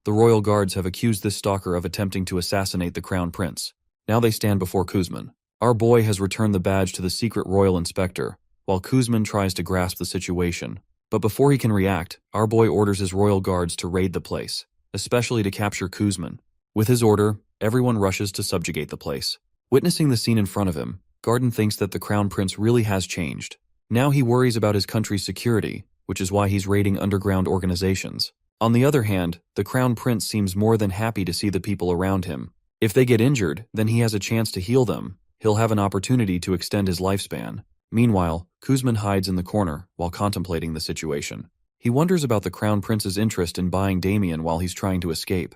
The royal guards have accused this stalker of attempting to assassinate the crown prince. Now they stand before Kuzman. Our boy has returned the badge to the secret royal inspector, while Kuzman tries to grasp the situation. But before he can react, our boy orders his royal guards to raid the place, especially to capture Kuzman. With his order, everyone rushes to subjugate the place. Witnessing the scene in front of him, Garden thinks that the crown prince really has changed. Now he worries about his country's security, which is why he's raiding underground organizations. On the other hand, the crown prince seems more than happy to see the people around him. If they get injured, then he has a chance to heal them. He'll have an opportunity to extend his lifespan. Meanwhile, Kuzman hides in the corner while contemplating the situation. He wonders about the crown prince's interest in buying Damien while he's trying to escape.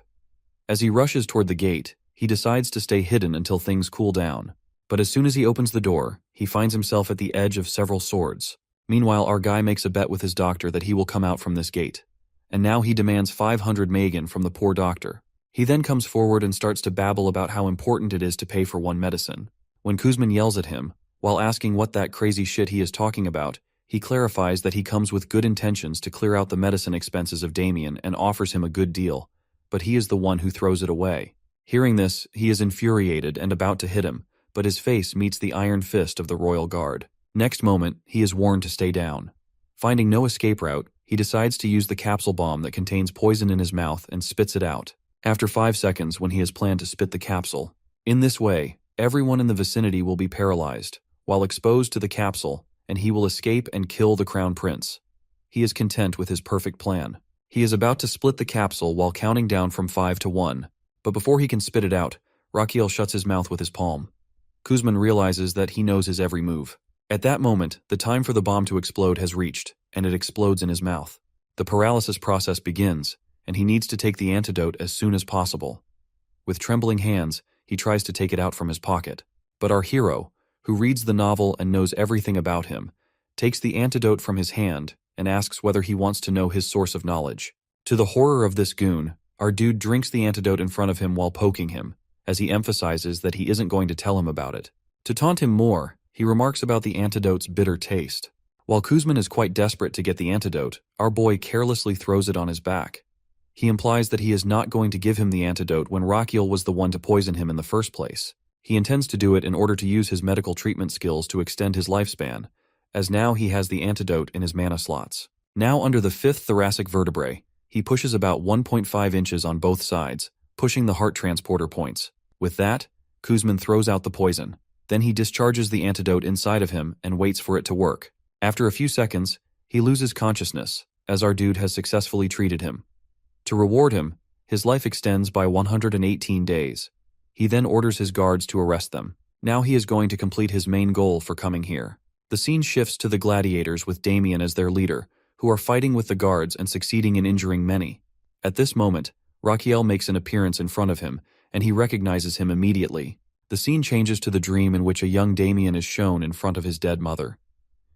As he rushes toward the gate, he decides to stay hidden until things cool down. But as soon as he opens the door, he finds himself at the edge of several swords. Meanwhile, our guy makes a bet with his doctor that he will come out from this gate. And now he demands 500 magan from the poor doctor. He then comes forward and starts to babble about how important it is to pay for one medicine. When Kuzman yells at him, while asking what that crazy shit he is talking about, he clarifies that he comes with good intentions to clear out the medicine expenses of Damien and offers him a good deal, but he is the one who throws it away. Hearing this, he is infuriated and about to hit him, but his face meets the iron fist of the royal guard. Next moment, he is warned to stay down. Finding no escape route, he decides to use the capsule bomb that contains poison in his mouth and spits it out. After 5 seconds when he has planned to spit the capsule. In this way, everyone in the vicinity will be paralyzed, while exposed to the capsule, and he will escape and kill the crown prince. He is content with his perfect plan. He is about to split the capsule while counting down from 5 to 1, but before he can spit it out, Raquel shuts his mouth with his palm. Kuzman realizes that he knows his every move. At that moment, the time for the bomb to explode has reached, and it explodes in his mouth. The paralysis process begins, and he needs to take the antidote as soon as possible. With trembling hands, he tries to take it out from his pocket. But our hero, who reads the novel and knows everything about him, takes the antidote from his hand and asks whether he wants to know his source of knowledge. To the horror of this goon, our dude drinks the antidote in front of him while poking him, as he emphasizes that he isn't going to tell him about it. To taunt him more, he remarks about the antidote's bitter taste. While Kuzman is quite desperate to get the antidote, our boy carelessly throws it on his back. He implies that he is not going to give him the antidote when Raquel was the one to poison him in the first place. He intends to do it in order to use his medical treatment skills to extend his lifespan, as now he has the antidote in his mana slots. Now under the 5th thoracic vertebrae, he pushes about 1.5 inches on both sides, pushing the heart transporter points. With that, Kuzman throws out the poison. Then he discharges the antidote inside of him and waits for it to work. After a few seconds, he loses consciousness, as our dude has successfully treated him. To reward him, his life extends by 118 days. He then orders his guards to arrest them. Now he is going to complete his main goal for coming here. The scene shifts to the gladiators with Damien as their leader, who are fighting with the guards and succeeding in injuring many. At this moment, Raquel makes an appearance in front of him, and he recognizes him immediately. The scene changes to the dream in which a young Damien is shown in front of his dead mother.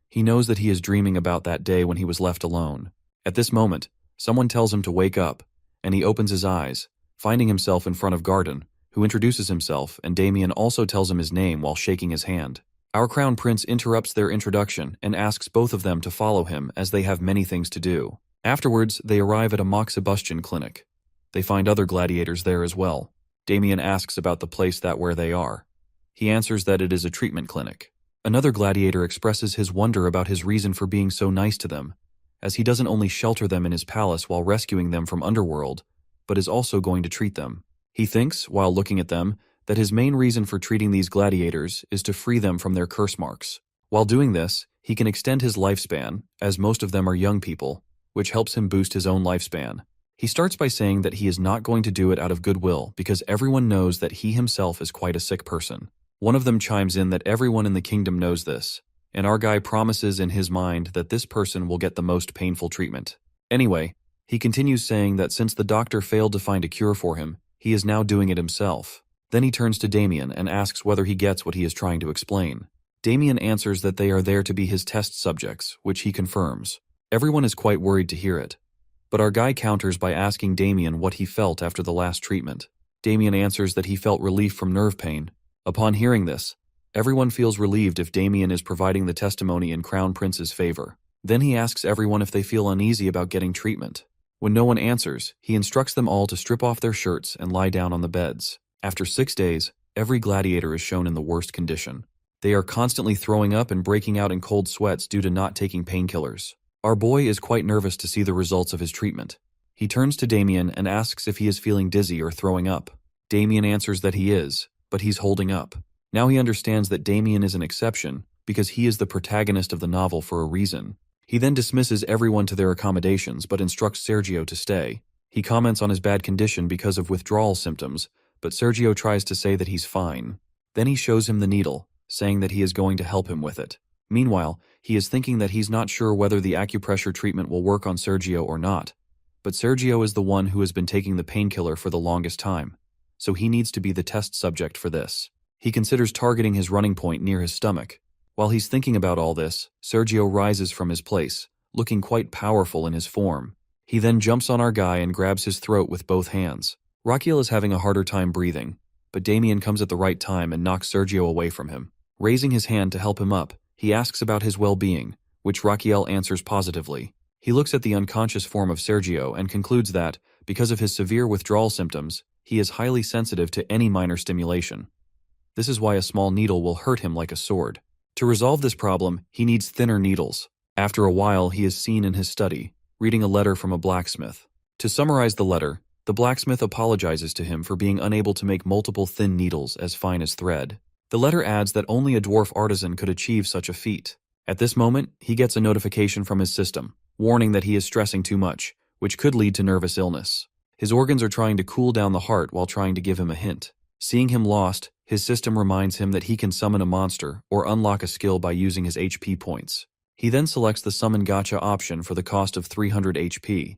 He knows that he is dreaming about that day when he was left alone. At this moment, someone tells him to wake up, and he opens his eyes, finding himself in front of Garden, who introduces himself, and Damien also tells him his name while shaking his hand. Our crown prince interrupts their introduction and asks both of them to follow him as they have many things to do. Afterwards, they arrive at a moxibustion clinic. They find other gladiators there as well. Damien asks about the place where they are. He answers that it is a treatment clinic. Another gladiator expresses his wonder about his reason for being so nice to them, as he doesn't only shelter them in his palace while rescuing them from underworld, but is also going to treat them. He thinks, while looking at them, that his main reason for treating these gladiators is to free them from their curse marks. While doing this, he can extend his lifespan, as most of them are young people, which helps him boost his own lifespan. He starts by saying that he is not going to do it out of goodwill because everyone knows that he himself is quite a sick person. One of them chimes in that everyone in the kingdom knows this, and our guy promises in his mind that this person will get the most painful treatment. Anyway, he continues saying that since the doctor failed to find a cure for him, he is now doing it himself. Then he turns to Damien and asks whether he gets what he is trying to explain. Damien answers that they are there to be his test subjects, which he confirms. Everyone is quite worried to hear it. But our guy counters by asking Damien what he felt after the last treatment. Damien answers that he felt relief from nerve pain. Upon hearing this, everyone feels relieved if Damien is providing the testimony in Crown Prince's favor. Then he asks everyone if they feel uneasy about getting treatment. When no one answers, he instructs them all to strip off their shirts and lie down on the beds. After 6 days, every gladiator is shown in the worst condition. They are constantly throwing up and breaking out in cold sweats due to not taking painkillers. Our boy is quite nervous to see the results of his treatment. He turns to Damien and asks if he is feeling dizzy or throwing up. Damien answers that he is, but he's holding up. Now he understands that Damien is an exception because he is the protagonist of the novel for a reason. He then dismisses everyone to their accommodations but instructs Sergio to stay. He comments on his bad condition because of withdrawal symptoms, but Sergio tries to say that he's fine. Then he shows him the needle, saying that he is going to help him with it. Meanwhile, he is thinking that he's not sure whether the acupressure treatment will work on Sergio or not. But Sergio is the one who has been taking the painkiller for the longest time, so he needs to be the test subject for this. He considers targeting his running point near his stomach. While he's thinking about all this, Sergio rises from his place, looking quite powerful in his form. He then jumps on our guy and grabs his throat with both hands. Raquiel is having a harder time breathing, but Damien comes at the right time and knocks Sergio away from him. Raising his hand to help him up, he asks about his well-being, which Raquiel answers positively. He looks at the unconscious form of Sergio and concludes that, because of his severe withdrawal symptoms, he is highly sensitive to any minor stimulation. This is why a small needle will hurt him like a sword. To resolve this problem, he needs thinner needles. After a while, he is seen in his study, reading a letter from a blacksmith. To summarize the letter, the blacksmith apologizes to him for being unable to make multiple thin needles as fine as thread. The letter adds that only a dwarf artisan could achieve such a feat. At this moment, he gets a notification from his system, warning that he is stressing too much, which could lead to nervous illness. His organs are trying to cool down the heart while trying to give him a hint. Seeing him lost, his system reminds him that he can summon a monster or unlock a skill by using his HP points. He then selects the summon gacha option for the cost of 300 HP.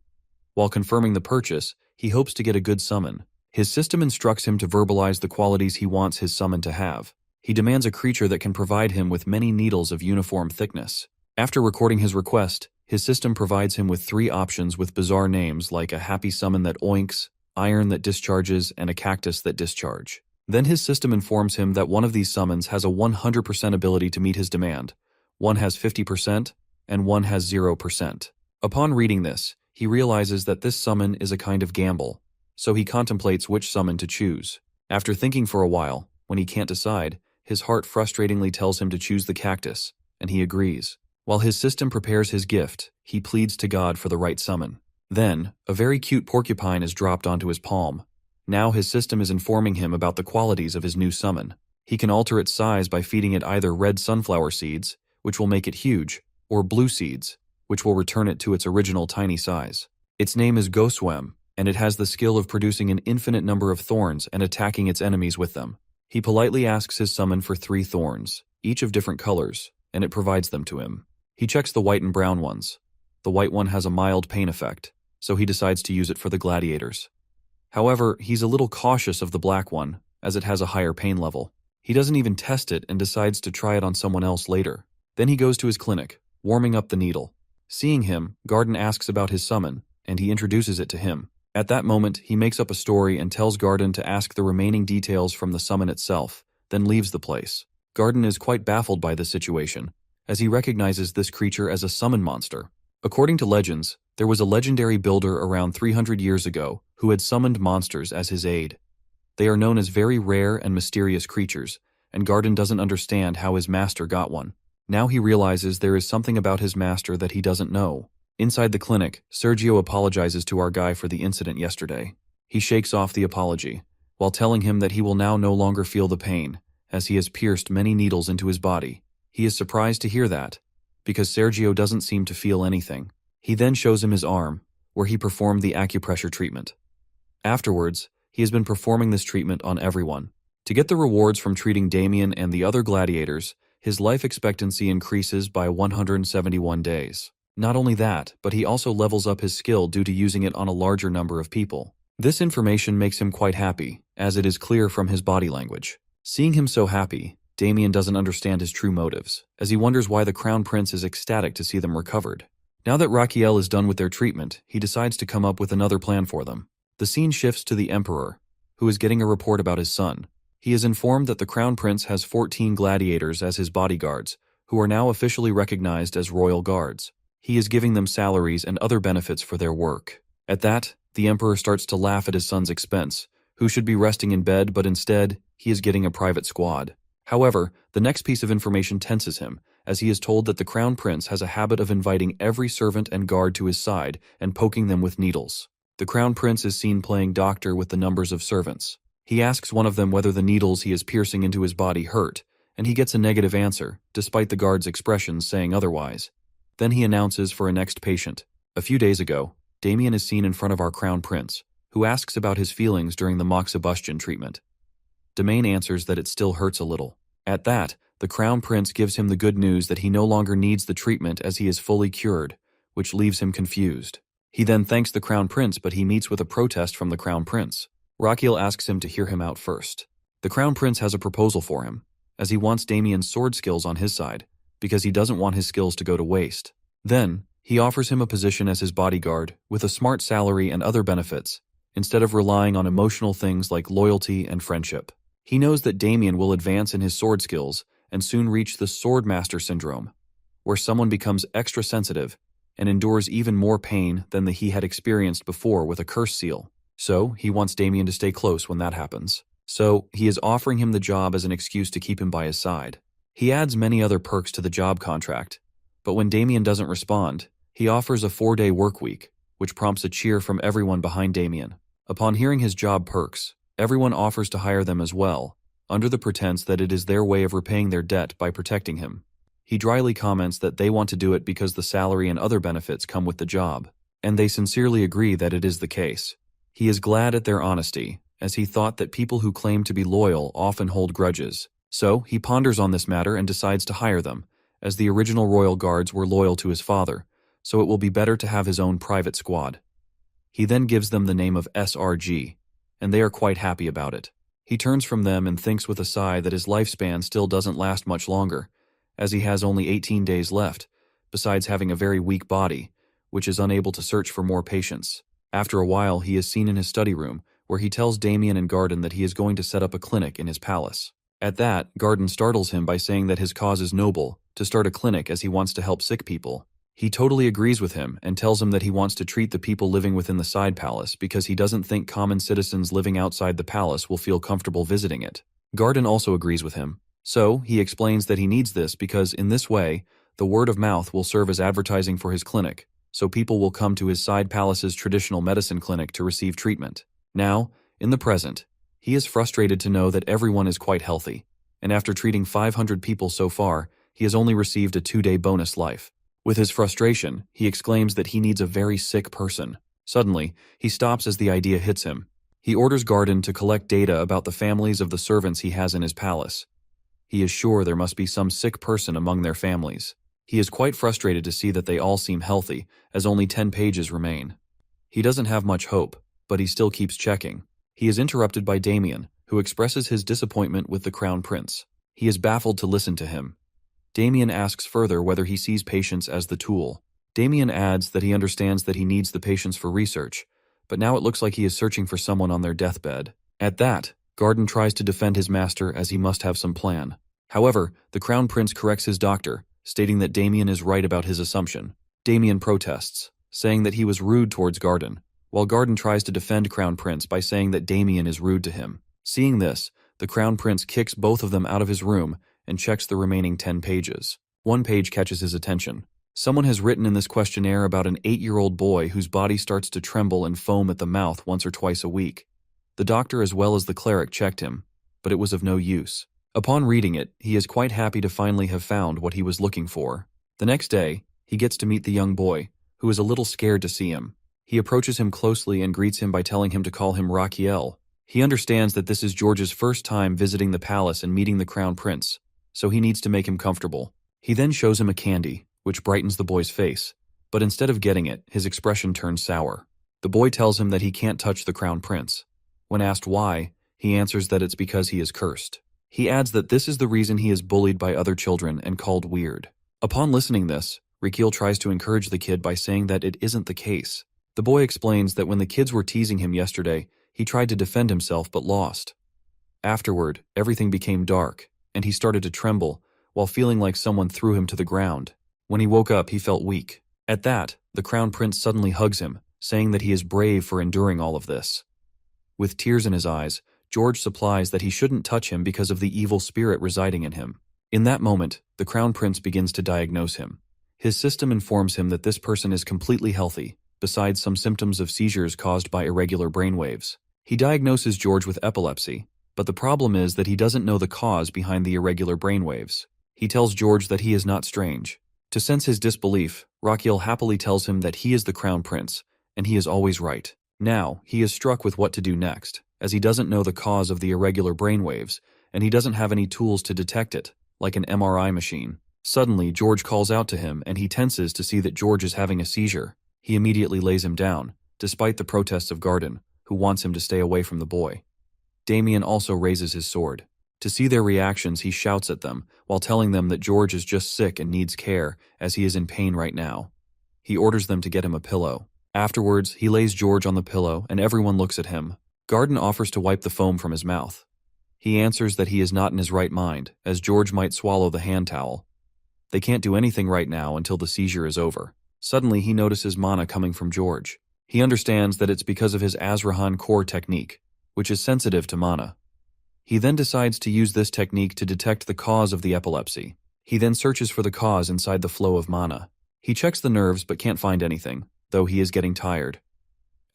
While confirming the purchase, he hopes to get a good summon. His system instructs him to verbalize the qualities he wants his summon to have. He demands a creature that can provide him with many needles of uniform thickness. After recording his request, his system provides him with 3 options with bizarre names like a happy summon that oinks, iron that discharges, and a cactus that discharge. Then his system informs him that one of these summons has a 100% ability to meet his demand, one has 50%, and one has 0%. Upon reading this, he realizes that this summon is a kind of gamble, so he contemplates which summon to choose. After thinking for a while, when he can't decide, his heart frustratingly tells him to choose the cactus, and he agrees. While his system prepares his gift, he pleads to God for the right summon. Then, a very cute porcupine is dropped onto his palm. Now his system is informing him about the qualities of his new summon. He can alter its size by feeding it either red sunflower seeds, which will make it huge, or blue seeds, which will return it to its original tiny size. Its name is Goswem, and it has the skill of producing an infinite number of thorns and attacking its enemies with them. He politely asks his summon for 3 thorns, each of different colors, and it provides them to him. He checks the white and brown ones. The white one has a mild pain effect, so he decides to use it for the gladiators. However, he's a little cautious of the black one, as it has a higher pain level. He doesn't even test it and decides to try it on someone else later. Then he goes to his clinic, warming up the needle. Seeing him, Garden asks about his summon, and he introduces it to him. At that moment, he makes up a story and tells Garden to ask the remaining details from the summon itself, then leaves the place. Garden is quite baffled by this situation, as he recognizes this creature as a summon monster. According to legends, There was a legendary builder around 300 years ago who had summoned monsters as his aid. They are known as very rare and mysterious creatures, and Garden doesn't understand how his master got one. Now he realizes there is something about his master that he doesn't know. Inside the clinic, Sergio apologizes to our guy for the incident yesterday. He shakes off the apology, while telling him that he will now no longer feel the pain, as he has pierced many needles into his body. He is surprised to hear that, because Sergio doesn't seem to feel anything. He then shows him his arm, where he performed the acupressure treatment. Afterwards, he has been performing this treatment on everyone. To get the rewards from treating Damien and the other gladiators, his life expectancy increases by 171 days. Not only that, but he also levels up his skill due to using it on a larger number of people. This information makes him quite happy, as it is clear from his body language. Seeing him so happy, Damien doesn't understand his true motives, as he wonders why the Crown Prince is ecstatic to see them recovered. Now that Raquel is done with their treatment, he decides to come up with another plan for them. The scene shifts to the Emperor, who is getting a report about his son. He is informed that the Crown Prince has 14 gladiators as his bodyguards, who are now officially recognized as royal guards. He is giving them salaries and other benefits for their work. At that, the Emperor starts to laugh at his son's expense, who should be resting in bed, but instead, he is getting a private squad. However, the next piece of information tenses him, as he is told that the Crown Prince has a habit of inviting every servant and guard to his side and poking them with needles. The Crown Prince is seen playing doctor with the numbers of servants. He asks one of them whether the needles he is piercing into his body hurt, and he gets a negative answer, despite the guard's expressions saying otherwise. Then he announces for a next patient. A few days ago, Damien is seen in front of our Crown Prince, who asks about his feelings during the moxibustion treatment. Damien answers that it still hurts a little. At that, the Crown Prince gives him the good news that he no longer needs the treatment as he is fully cured, which leaves him confused. He then thanks the Crown Prince, but he meets with a protest from the Crown Prince. Raquel asks him to hear him out first. The Crown Prince has a proposal for him, as he wants Damien's sword skills on his side, because he doesn't want his skills to go to waste. Then, he offers him a position as his bodyguard, with a smart salary and other benefits, instead of relying on emotional things like loyalty and friendship. He knows that Damien will advance in his sword skills and soon reach the Sword Master syndrome, where someone becomes extra sensitive and endures even more pain than he had experienced before with a curse seal. So, he wants Damien to stay close when that happens. So, he is offering him the job as an excuse to keep him by his side. He adds many other perks to the job contract, but when Damien doesn't respond, he offers a 4-day work week, which prompts a cheer from everyone behind Damien. Upon hearing his job perks, everyone offers to hire them as well, under the pretense that it is their way of repaying their debt by protecting him. He dryly comments that they want to do it because the salary and other benefits come with the job, and they sincerely agree that it is the case. He is glad at their honesty, as he thought that people who claim to be loyal often hold grudges. So, he ponders on this matter and decides to hire them, as the original royal guards were loyal to his father, so it will be better to have his own private squad. He then gives them the name of SRG, and they are quite happy about it. He turns from them and thinks with a sigh that his lifespan still doesn't last much longer, as he has only 18 days left, besides having a very weak body, which is unable to search for more patients. After a while, he is seen in his study room, where he tells Damien and Garden that he is going to set up a clinic in his palace. At that, Garden startles him by saying that his cause is noble, to start a clinic as he wants to help sick people. He totally agrees with him and tells him that he wants to treat the people living within the side palace because he doesn't think common citizens living outside the palace will feel comfortable visiting it. Garden also agrees with him. So, he explains that he needs this because in this way, the word of mouth will serve as advertising for his clinic, so people will come to his side palace's traditional medicine clinic to receive treatment. Now, in the present, he is frustrated to know that everyone is quite healthy, and after treating 500 people so far, he has only received a 2-day bonus life. With his frustration, he exclaims that he needs a very sick person. Suddenly, he stops as the idea hits him. He orders Garden to collect data about the families of the servants he has in his palace. He is sure there must be some sick person among their families. He is quite frustrated to see that they all seem healthy, as only 10 pages remain. He doesn't have much hope, but he still keeps checking. He is interrupted by Damien, who expresses his disappointment with the Crown Prince. He is baffled to listen to him. Damien asks further whether he sees patients as the tool. Damien adds that he understands that he needs the patients for research, but now it looks like he is searching for someone on their deathbed. At that, Garden tries to defend his master as he must have some plan. However, the Crown Prince corrects his doctor, stating that Damien is right about his assumption. Damien protests, saying that he was rude towards Garden, while Garden tries to defend Crown Prince by saying that Damien is rude to him. Seeing this, the Crown Prince kicks both of them out of his room and checks the remaining 10 pages. One page catches his attention. Someone has written in this questionnaire about an 8-year-old boy whose body starts to tremble and foam at the mouth once or twice a week. The doctor as well as the cleric checked him, but it was of no use. Upon reading it, he is quite happy to finally have found what he was looking for. The next day, he gets to meet the young boy, who is a little scared to see him. He approaches him closely and greets him by telling him to call him Raquiel. He understands that this is George's first time visiting the palace and meeting the Crown Prince, so he needs to make him comfortable. He then shows him a candy, which brightens the boy's face, but instead of getting it, his expression turns sour. The boy tells him that he can't touch the Crown Prince. When asked why, he answers that it's because he is cursed. He adds that this is the reason he is bullied by other children and called weird. Upon listening this, Raquiel tries to encourage the kid by saying that it isn't the case. The boy explains that when the kids were teasing him yesterday, he tried to defend himself but lost. Afterward, everything became dark, and he started to tremble, while feeling like someone threw him to the ground. When he woke up, he felt weak. At that, the Crown Prince suddenly hugs him, saying that he is brave for enduring all of this. With tears in his eyes, George supplies that he shouldn't touch him because of the evil spirit residing in him. In that moment, the Crown Prince begins to diagnose him. His system informs him that this person is completely healthy, besides some symptoms of seizures caused by irregular brainwaves. He diagnoses George with epilepsy, but the problem is that he doesn't know the cause behind the irregular brainwaves. He tells George that he is not strange. To sense his disbelief, Raquiel happily tells him that he is the Crown Prince, and he is always right. Now, he is struck with what to do next, as he doesn't know the cause of the irregular brainwaves, and he doesn't have any tools to detect it, like an MRI machine. Suddenly, George calls out to him, and he tenses to see that George is having a seizure. He immediately lays him down, despite the protests of Garden, who wants him to stay away from the boy. Damien also raises his sword. To see their reactions, he shouts at them, while telling them that George is just sick and needs care, as he is in pain right now. He orders them to get him a pillow. Afterwards, he lays George on the pillow, and everyone looks at him. Garden offers to wipe the foam from his mouth. He answers that he is not in his right mind, as George might swallow the hand towel. They can't do anything right now until the seizure is over. Suddenly, he notices mana coming from George. He understands that it's because of his Azrahan core technique, which is sensitive to mana. He then decides to use this technique to detect the cause of the epilepsy. He then searches for the cause inside the flow of mana. He checks the nerves but can't find anything, though he is getting tired.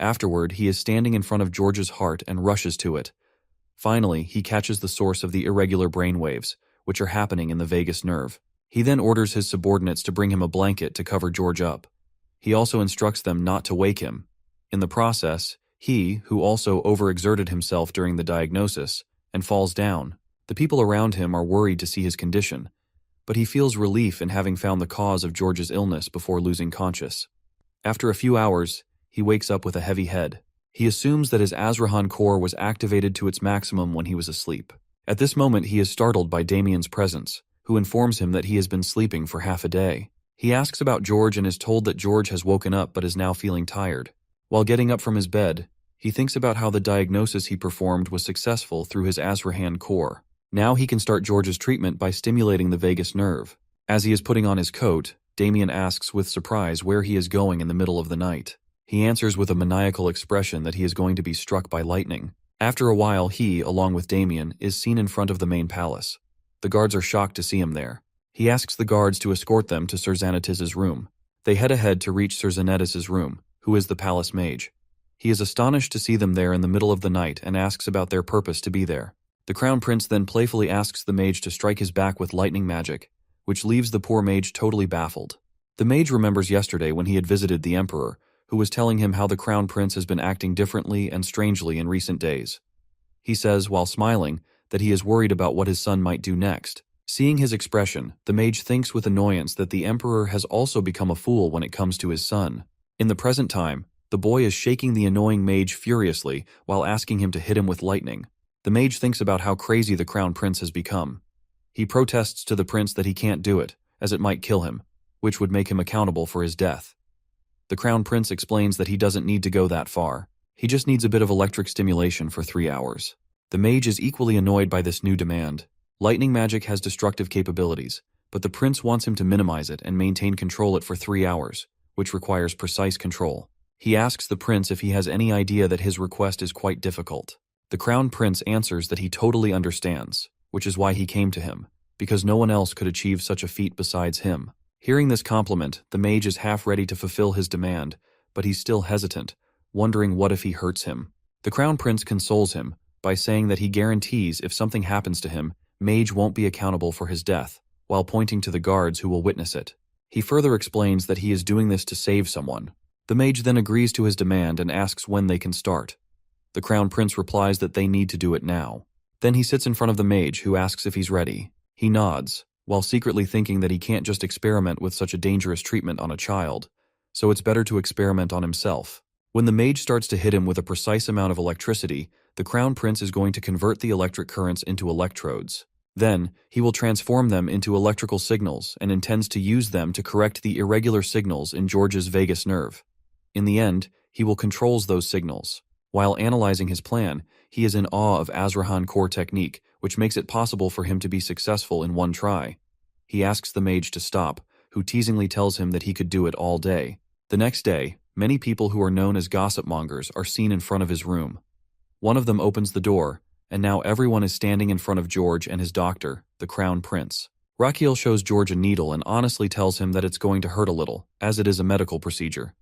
Afterward, he is standing in front of George's heart and rushes to it. Finally, he catches the source of the irregular brain waves, which are happening in the vagus nerve. He then orders his subordinates to bring him a blanket to cover George up. He also instructs them not to wake him. In the process, he, who also overexerted himself during the diagnosis, and falls down. The people around him are worried to see his condition, but he feels relief in having found the cause of George's illness before losing conscious. After a few hours, he wakes up with a heavy head. He assumes that his Azrahan core was activated to its maximum when he was asleep. At this moment, he is startled by Damien's presence, who informs him that he has been sleeping for half a day. He asks about George and is told that George has woken up but is now feeling tired. While getting up from his bed, he thinks about how the diagnosis he performed was successful through his Azrahan core. Now he can start George's treatment by stimulating the vagus nerve. As he is putting on his coat, Damien asks with surprise where he is going in the middle of the night. He answers with a maniacal expression that he is going to be struck by lightning. After a while, he, along with Damien, is seen in front of the main palace. The guards are shocked to see him there. He asks the guards to escort them to Sir Xanatis's room. They head ahead to reach Sir Xanatis's room, who is the palace mage. He is astonished to see them there in the middle of the night and asks about their purpose to be there. The Crown Prince then playfully asks the mage to strike his back with lightning magic, which leaves the poor mage totally baffled. The mage remembers yesterday when he had visited the Emperor, who was telling him how the Crown Prince has been acting differently and strangely in recent days. He says, while smiling, that he is worried about what his son might do next. Seeing his expression, the mage thinks with annoyance that the Emperor has also become a fool when it comes to his son. In the present time, the boy is shaking the annoying mage furiously while asking him to hit him with lightning. The mage thinks about how crazy the Crown Prince has become. He protests to the prince that he can't do it, as it might kill him, which would make him accountable for his death. The Crown Prince explains that he doesn't need to go that far. He just needs a bit of electric stimulation for 3 hours. The mage is equally annoyed by this new demand. Lightning magic has destructive capabilities, but the prince wants him to minimize it and maintain control it for 3 hours, which requires precise control. He asks the prince if he has any idea that his request is quite difficult. The crown prince answers that he totally understands, which is why he came to him, because no one else could achieve such a feat besides him. Hearing this compliment, the mage is half ready to fulfill his demand, but he's still hesitant, wondering what if he hurts him. The crown prince consoles him by saying that he guarantees if something happens to him, Mage won't be accountable for his death, while pointing to the guards who will witness it. He further explains that he is doing this to save someone. The mage then agrees to his demand and asks when they can start. The crown prince replies that they need to do it now. Then he sits in front of the mage, who asks if he's ready. He nods, while secretly thinking that he can't just experiment with such a dangerous treatment on a child, so it's better to experiment on himself. When the mage starts to hit him with a precise amount of electricity, the crown prince is going to convert the electric currents into electrodes. Then, he will transform them into electrical signals and intends to use them to correct the irregular signals in George's vagus nerve. In the end, he will control those signals. While analyzing his plan, he is in awe of Azrahan core technique, which makes it possible for him to be successful in one try. He asks the mage to stop, who teasingly tells him that he could do it all day. The next day, many people who are known as gossip mongers are seen in front of his room. One of them opens the door, and now everyone is standing in front of George and his doctor, the crown prince. Rakiel shows George a needle and honestly tells him that it's going to hurt a little, as it is a medical procedure.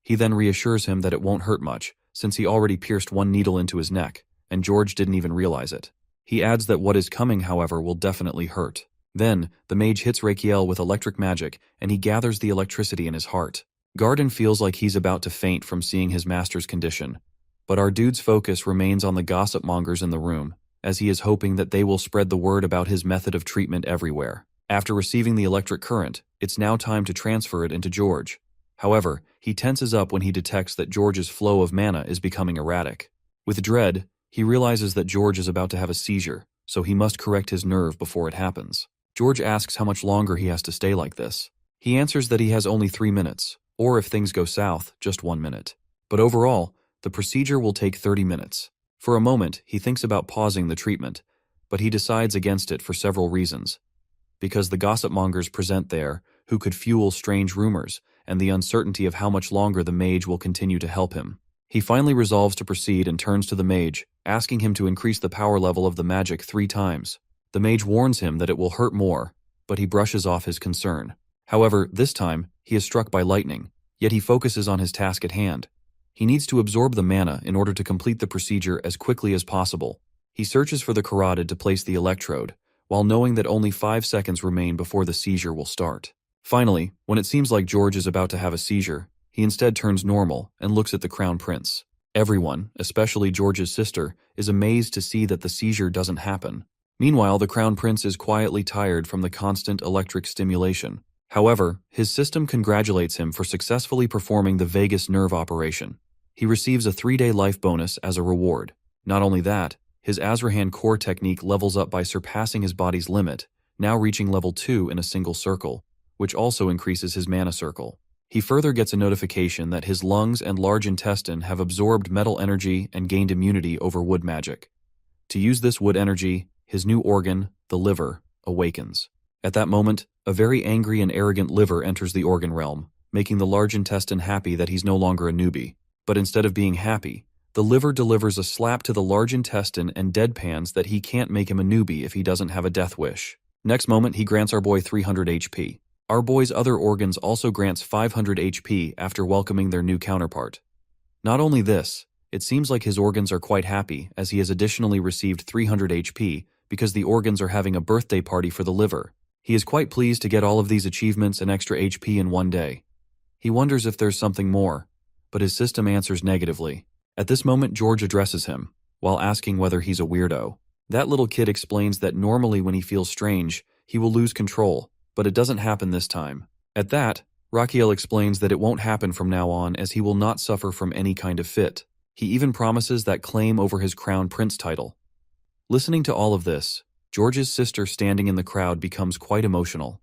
He then reassures him that it won't hurt much, since he already pierced one needle into his neck, and George didn't even realize it. He adds that what is coming, however, will definitely hurt. Then, the mage hits Rakiel with electric magic, and he gathers the electricity in his heart. Garden feels like he's about to faint from seeing his master's condition, but our dude's focus remains on the gossip mongers in the room, as he is hoping that they will spread the word about his method of treatment everywhere. After receiving the electric current, it's now time to transfer it into George. However, he tenses up when he detects that George's flow of mana is becoming erratic. With dread, he realizes that George is about to have a seizure, so he must correct his nerve before it happens. George asks how much longer he has to stay like this. He answers that he has only 3 minutes, or if things go south, just 1 minute. But overall, the procedure will take 30 minutes. For a moment, he thinks about pausing the treatment, but he decides against it for several reasons. Because the gossip mongers present there, who could fuel strange rumors, and the uncertainty of how much longer the mage will continue to help him. He finally resolves to proceed and turns to the mage, asking him to increase the power level of the magic 3 times. The mage warns him that it will hurt more, but he brushes off his concern. However, this time, he is struck by lightning, yet he focuses on his task at hand. He needs to absorb the mana in order to complete the procedure as quickly as possible. He searches for the carotid to place the electrode, while knowing that only 5 seconds remain before the seizure will start. Finally, when it seems like George is about to have a seizure, he instead turns normal and looks at the crown prince. Everyone, especially George's sister, is amazed to see that the seizure doesn't happen. Meanwhile, the crown prince is quietly tired from the constant electric stimulation. However, his system congratulates him for successfully performing the vagus nerve operation. He receives a 3-day life bonus as a reward. Not only that, his Azrahan core technique levels up by surpassing his body's limit, now reaching level 2 in a single circle, which also increases his mana circle. He further gets a notification that his lungs and large intestine have absorbed metal energy and gained immunity over wood magic. To use this wood energy, his new organ, the liver, awakens. At that moment, a very angry and arrogant liver enters the organ realm, making the large intestine happy that he's no longer a newbie. But instead of being happy, the liver delivers a slap to the large intestine and deadpans that he can't make him a newbie if he doesn't have a death wish. Next moment, he grants our boy 300 HP. Our boy's other organs also grants 500 HP after welcoming their new counterpart. Not only this, it seems like his organs are quite happy as he has additionally received 300 HP because the organs are having a birthday party for the liver. He is quite pleased to get all of these achievements and extra HP in one day. He wonders if there's something more, but his system answers negatively. At this moment, George addresses him, while asking whether he's a weirdo. That little kid explains that normally when he feels strange, he will lose control, but it doesn't happen this time. At that, Rakiel explains that it won't happen from now on as he will not suffer from any kind of fit. He even promises that claim over his crown prince title. Listening to all of this, George's sister standing in the crowd becomes quite emotional.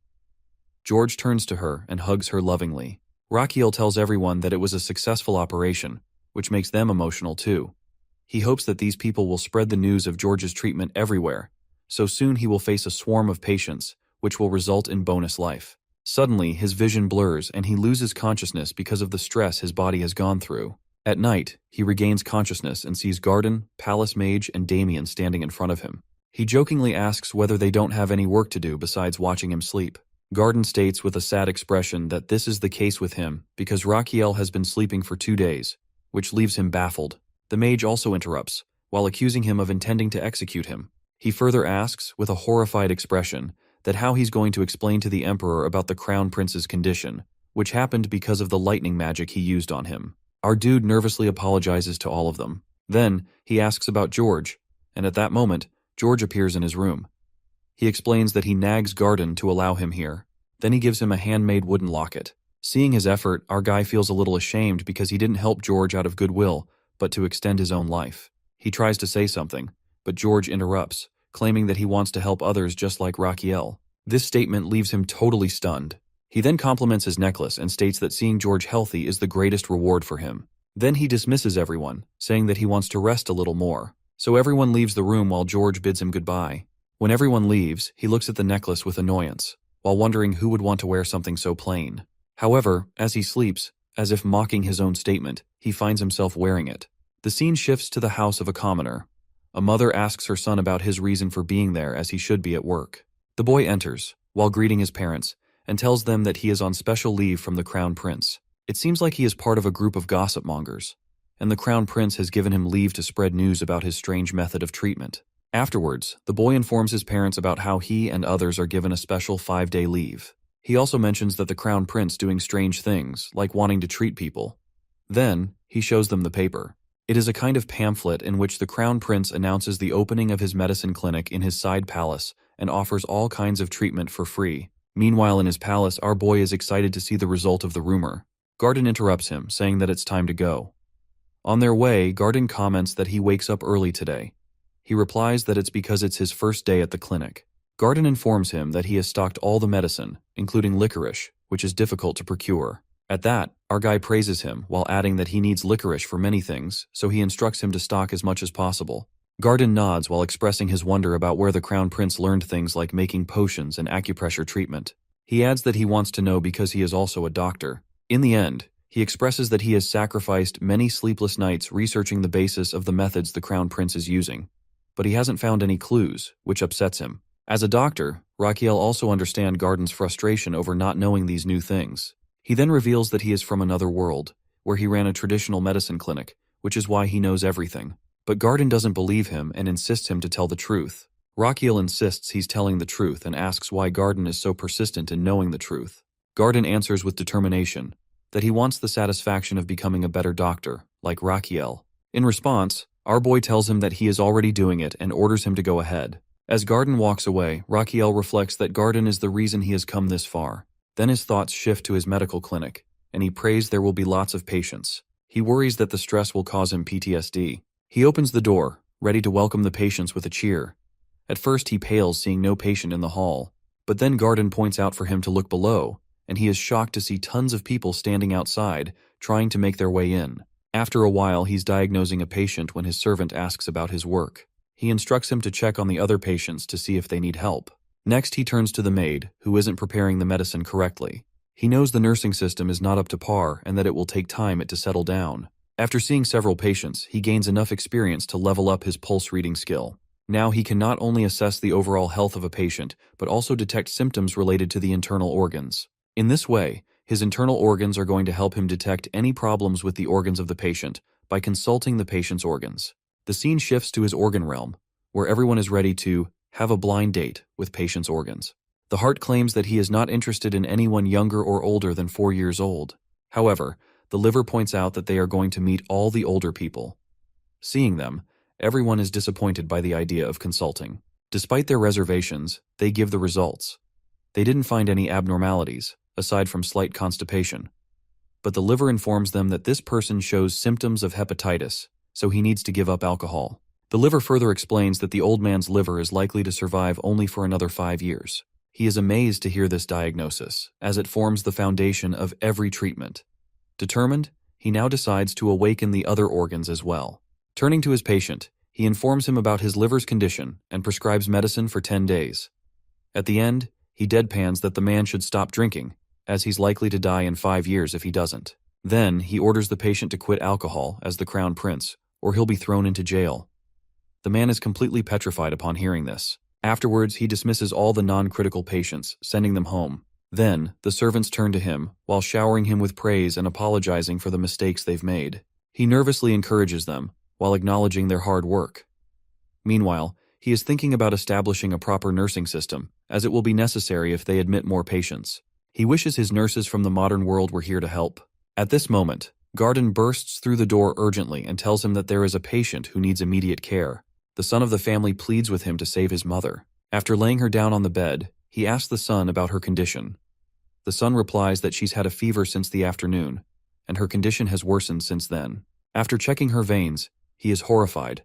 George turns to her and hugs her lovingly. Rakiel tells everyone that it was a successful operation, which makes them emotional too. He hopes that these people will spread the news of George's treatment everywhere, so soon he will face a swarm of patients, which will result in bonus life. Suddenly, his vision blurs and he loses consciousness because of the stress his body has gone through. At night, he regains consciousness and sees Garden, Palace Mage, and Damien standing in front of him. He jokingly asks whether they don't have any work to do besides watching him sleep. Garden states with a sad expression that this is the case with him because Raquel has been sleeping for 2 days, which leaves him baffled. The mage also interrupts, while accusing him of intending to execute him. He further asks, with a horrified expression, that how he's going to explain to the Emperor about the Crown Prince's condition, which happened because of the lightning magic he used on him. Our dude nervously apologizes to all of them. Then, he asks about George, and at that moment, George appears in his room. He explains that he nags Garden to allow him here. Then he gives him a handmade wooden locket. Seeing his effort, our guy feels a little ashamed because he didn't help George out of goodwill, but to extend his own life. He tries to say something, but George interrupts, claiming that he wants to help others just like Raquel. This statement leaves him totally stunned. He then compliments his necklace and states that seeing George healthy is the greatest reward for him. Then he dismisses everyone, saying that he wants to rest a little more. So everyone leaves the room while George bids him goodbye. When everyone leaves, he looks at the necklace with annoyance, while wondering who would want to wear something so plain. However, as he sleeps, as if mocking his own statement, he finds himself wearing it. The scene shifts to the house of a commoner. A mother asks her son about his reason for being there as he should be at work. The boy enters, while greeting his parents, and tells them that he is on special leave from the Crown Prince. It seems like he is part of a group of gossip mongers, and the Crown Prince has given him leave to spread news about his strange method of treatment. Afterwards, the boy informs his parents about how he and others are given a special 5-day leave. He also mentions that the Crown Prince doing strange things, like wanting to treat people. Then, he shows them the paper. It is a kind of pamphlet in which the Crown Prince announces the opening of his medicine clinic in his side palace and offers all kinds of treatment for free. Meanwhile, in his palace, our boy is excited to see the result of the rumor. Garden interrupts him, saying that it's time to go. On their way, Garden comments that he wakes up early today. He replies that it's because it's his first day at the clinic. Garden informs him that he has stocked all the medicine, including licorice, which is difficult to procure. At that, our guy praises him, while adding that he needs licorice for many things, so he instructs him to stock as much as possible. Garden nods while expressing his wonder about where the Crown Prince learned things like making potions and acupressure treatment. He adds that he wants to know because he is also a doctor. In the end, he expresses that he has sacrificed many sleepless nights researching the basis of the methods the Crown Prince is using, but he hasn't found any clues, which upsets him. As a doctor, Raquel also understands Garden's frustration over not knowing these new things. He then reveals that he is from another world, where he ran a traditional medicine clinic, which is why he knows everything. But Garden doesn't believe him and insists him to tell the truth. Raquel insists he's telling the truth and asks why Garden is so persistent in knowing the truth. Garden answers with determination that he wants the satisfaction of becoming a better doctor, like Raquel. In response, our boy tells him that he is already doing it and orders him to go ahead. As Garden walks away, Raquel reflects that Garden is the reason he has come this far. Then his thoughts shift to his medical clinic, and he prays there will be lots of patients. He worries that the stress will cause him PTSD. He opens the door, ready to welcome the patients with a cheer. At first he pales seeing no patient in the hall, but then Garden points out for him to look below, and he is shocked to see tons of people standing outside, trying to make their way in. After a while, he's diagnosing a patient when his servant asks about his work. He instructs him to check on the other patients to see if they need help. Next, he turns to the maid, who isn't preparing the medicine correctly. He knows the nursing system is not up to par and that it will take time to settle down. After seeing several patients, he gains enough experience to level up his pulse reading skill. Now he can not only assess the overall health of a patient, but also detect symptoms related to the internal organs. In this way, his internal organs are going to help him detect any problems with the organs of the patient by consulting the patient's organs. The scene shifts to his organ realm, where everyone is ready to have a blind date with patient's organs. The heart claims that he is not interested in anyone younger or older than 4 years old. However, the liver points out that they are going to meet all the older people. Seeing them, everyone is disappointed by the idea of consulting. Despite their reservations, they give the results. They didn't find any abnormalities, aside from slight constipation. But the liver informs them that this person shows symptoms of hepatitis, so he needs to give up alcohol. The liver further explains that the old man's liver is likely to survive only for another 5 years. He is amazed to hear this diagnosis, as it forms the foundation of every treatment. Determined, he now decides to awaken the other organs as well. Turning to his patient, he informs him about his liver's condition and prescribes medicine for 10 days. At the end, He deadpans that the man should stop drinking, as he's likely to die in 5 years if he doesn't. Then, he orders the patient to quit alcohol as the crown prince, or he'll be thrown into jail. The man is completely petrified upon hearing this. Afterwards, he dismisses all the non-critical patients, sending them home. Then, the servants turn to him, while showering him with praise and apologizing for the mistakes they've made. He nervously encourages them, while acknowledging their hard work. Meanwhile, he is thinking about establishing a proper nursing system, as it will be necessary if they admit more patients. He wishes his nurses from the modern world were here to help. At this moment, Garden bursts through the door urgently and tells him that there is a patient who needs immediate care. The son of the family pleads with him to save his mother. After laying her down on the bed, he asks the son about her condition. The son replies that she's had a fever since the afternoon, and her condition has worsened since then. After checking her veins, he is horrified,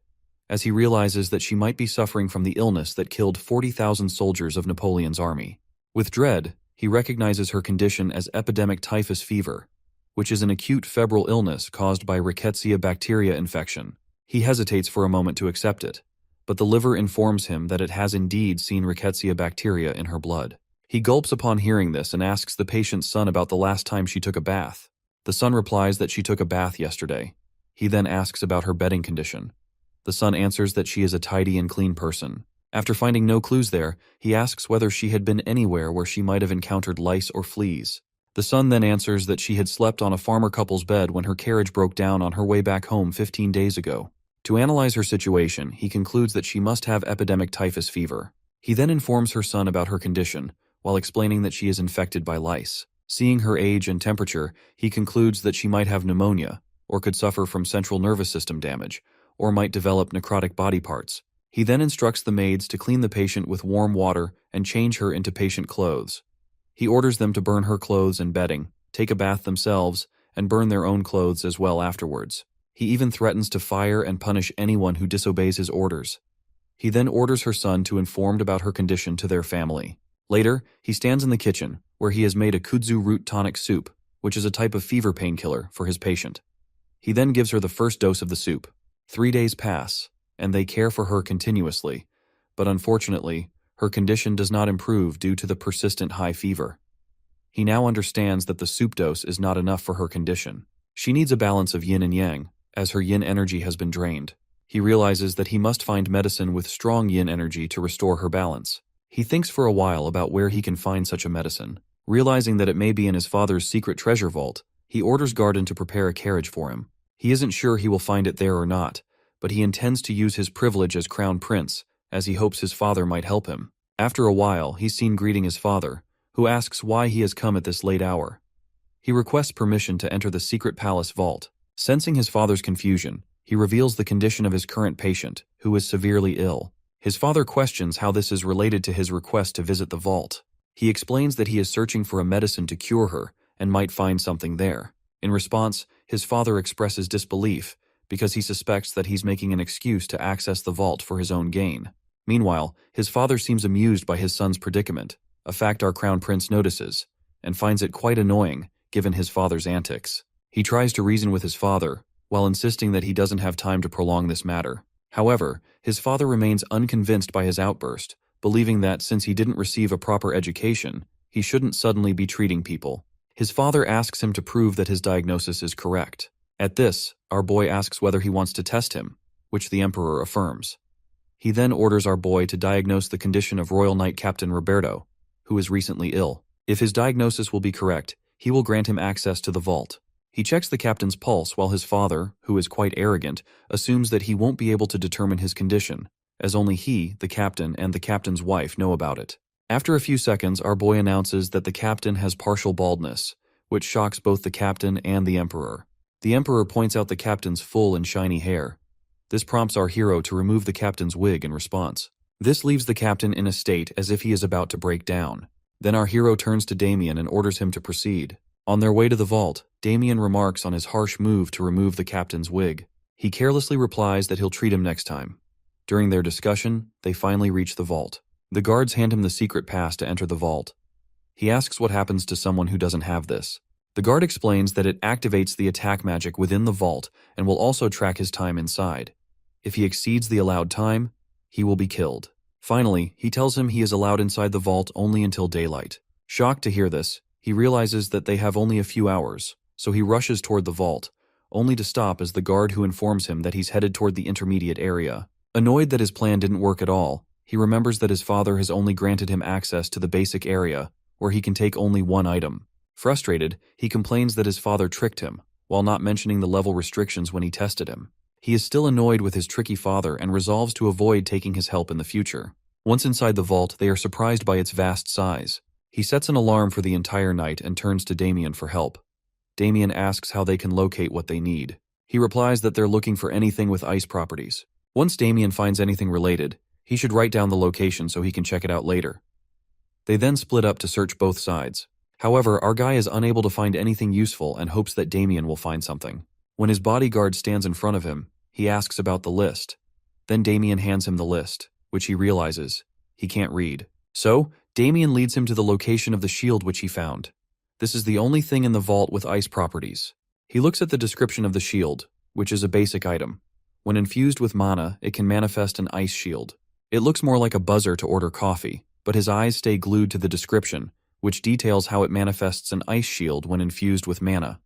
as he realizes that she might be suffering from the illness that killed 40,000 soldiers of Napoleon's army. With dread, he recognizes her condition as epidemic typhus fever, which is an acute febrile illness caused by Rickettsia bacteria infection. He hesitates for a moment to accept it, but the liver informs him that it has indeed seen Rickettsia bacteria in her blood. He gulps upon hearing this and asks the patient's son about the last time she took a bath. The son replies that she took a bath yesterday. He then asks about her bedding condition. The son answers that she is a tidy and clean person. After finding no clues there, he asks whether she had been anywhere where she might have encountered lice or fleas. The son then answers that she had slept on a farmer couple's bed when her carriage broke down on her way back home 15 days ago. To analyze her situation, he concludes that she must have epidemic typhus fever. He then informs her son about her condition, while explaining that she is infected by lice. Seeing her age and temperature, he concludes that she might have pneumonia, or could suffer from central nervous system damage, or might develop necrotic body parts. He then instructs the maids to clean the patient with warm water and change her into patient clothes. He orders them to burn her clothes and bedding, take a bath themselves, and burn their own clothes as well afterwards. He even threatens to fire and punish anyone who disobeys his orders. He then orders her son to inform about her condition to their family. Later, he stands in the kitchen, where he has made a kudzu root tonic soup, which is a type of fever painkiller, for his patient. He then gives her the first dose of the soup. 3 days pass, and they care for her continuously, but unfortunately, her condition does not improve due to the persistent high fever. He now understands that the soup dose is not enough for her condition. She needs a balance of yin and yang, as her yin energy has been drained. He realizes that he must find medicine with strong yin energy to restore her balance. He thinks for a while about where he can find such a medicine. Realizing that it may be in his father's secret treasure vault, he orders Garden to prepare a carriage for him. He isn't sure he will find it there or not, but he intends to use his privilege as crown prince, as he hopes his father might help him. After a while, he's seen greeting his father, who asks why he has come at this late hour. He requests permission to enter the secret palace vault. Sensing his father's confusion, he reveals the condition of his current patient, who is severely ill. His father questions how this is related to his request to visit the vault. He explains that he is searching for a medicine to cure her and might find something there. In response, his father expresses disbelief because he suspects that he's making an excuse to access the vault for his own gain. Meanwhile, his father seems amused by his son's predicament, a fact our crown prince notices, and finds it quite annoying given his father's antics. He tries to reason with his father, while insisting that he doesn't have time to prolong this matter. However, his father remains unconvinced by his outburst, believing that since he didn't receive a proper education, he shouldn't suddenly be treating people. His father asks him to prove that his diagnosis is correct. At this, our boy asks whether he wants to test him, which the emperor affirms. He then orders our boy to diagnose the condition of Royal Knight Captain Roberto, who is recently ill. If his diagnosis will be correct, he will grant him access to the vault. He checks the captain's pulse while his father, who is quite arrogant, assumes that he won't be able to determine his condition, as only he, the captain, and the captain's wife know about it. After a few seconds, our boy announces that the captain has partial baldness, which shocks both the captain and the emperor. The emperor points out the captain's full and shiny hair. This prompts our hero to remove the captain's wig in response. This leaves the captain in a state as if he is about to break down. Then our hero turns to Damien and orders him to proceed. On their way to the vault, Damien remarks on his harsh move to remove the captain's wig. He carelessly replies that he'll treat him next time. During their discussion, they finally reach the vault. The guards hand him the secret pass to enter the vault. He asks what happens to someone who doesn't have this. The guard explains that it activates the attack magic within the vault and will also track his time inside. If he exceeds the allowed time, he will be killed. Finally, he tells him he is allowed inside the vault only until daylight. Shocked to hear this, he realizes that they have only a few hours, so he rushes toward the vault, only to stop as the guard who informs him that he's headed toward the intermediate area. Annoyed that his plan didn't work at all, he remembers that his father has only granted him access to the basic area, where he can take only one item. Frustrated, he complains that his father tricked him, while not mentioning the level restrictions when he tested him. He is still annoyed with his tricky father and resolves to avoid taking his help in the future. Once inside the vault, they are surprised by its vast size. He sets an alarm for the entire night and turns to Damien for help. Damien asks how they can locate what they need. He replies that they're looking for anything with ice properties. Once Damien finds anything related, he should write down the location so he can check it out later. They then split up to search both sides. However, our guy is unable to find anything useful and hopes that Damien will find something. When his bodyguard stands in front of him, he asks about the list. Then Damien hands him the list, which he realizes he can't read. So, Damien leads him to the location of the shield which he found. This is the only thing in the vault with ice properties. He looks at the description of the shield, which is a basic item. When infused with mana, it can manifest an ice shield. It looks more like a buzzer to order coffee, but his eyes stay glued to the description, which details how it manifests an ice shield when infused with mana.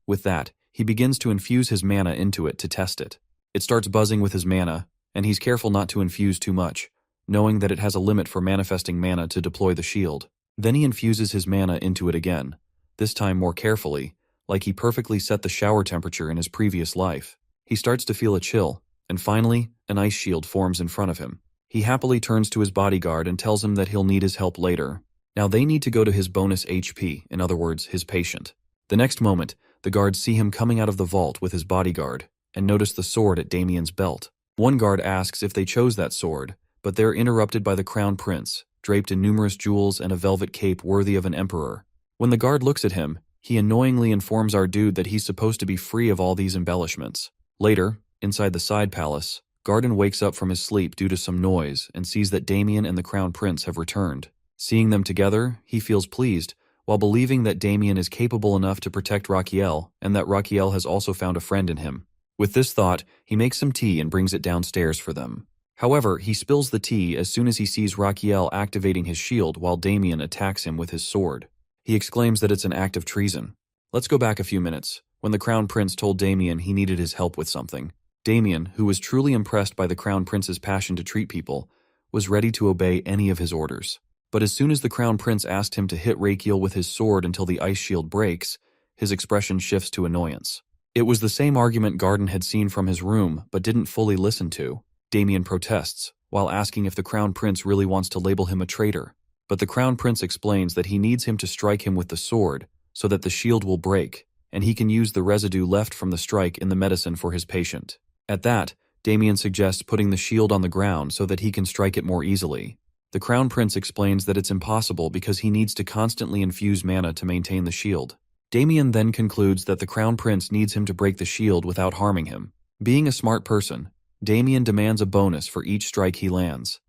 With that, he begins to infuse his mana into it to test it. It starts buzzing with his mana, and he's careful not to infuse too much, knowing that it has a limit for manifesting mana to deploy the shield. Then he infuses his mana into it again, this time more carefully, like he perfectly set the shower temperature in his previous life. He starts to feel a chill, and finally, an ice shield forms in front of him. He happily turns to his bodyguard and tells him that he'll need his help later. Now they need to go to his bonus HP, in other words, his patient. The next moment, the guards see him coming out of the vault with his bodyguard, and notice the sword at Damien's belt. One guard asks if they chose that sword, but they're interrupted by the crown prince, draped in numerous jewels and a velvet cape worthy of an emperor. When the guard looks at him, he annoyingly informs our dude that he's supposed to be free of all these embellishments. Later, inside the side palace, Garden wakes up from his sleep due to some noise and sees that Damien and the crown prince have returned. Seeing them together, he feels pleased, while believing that Damien is capable enough to protect Raquiel and that Raquiel has also found a friend in him. With this thought, he makes some tea and brings it downstairs for them. However, he spills the tea as soon as he sees Raquiel activating his shield while Damien attacks him with his sword. He exclaims that it's an act of treason. Let's go back a few minutes, when the crown prince told Damien he needed his help with something. Damien, who was truly impressed by the crown prince's passion to treat people, was ready to obey any of his orders. But as soon as the crown prince asked him to hit Raquiel with his sword until the ice shield breaks, his expression shifts to annoyance. It was the same argument Garden had seen from his room but didn't fully listen to. Damien protests, while asking if the crown prince really wants to label him a traitor. But the crown prince explains that he needs him to strike him with the sword so that the shield will break, and he can use the residue left from the strike in the medicine for his patient. At that, Damien suggests putting the shield on the ground so that he can strike it more easily. The crown prince explains that it's impossible because he needs to constantly infuse mana to maintain the shield. Damien then concludes that the crown prince needs him to break the shield without harming him. Being a smart person, Damien demands a bonus for each strike he lands,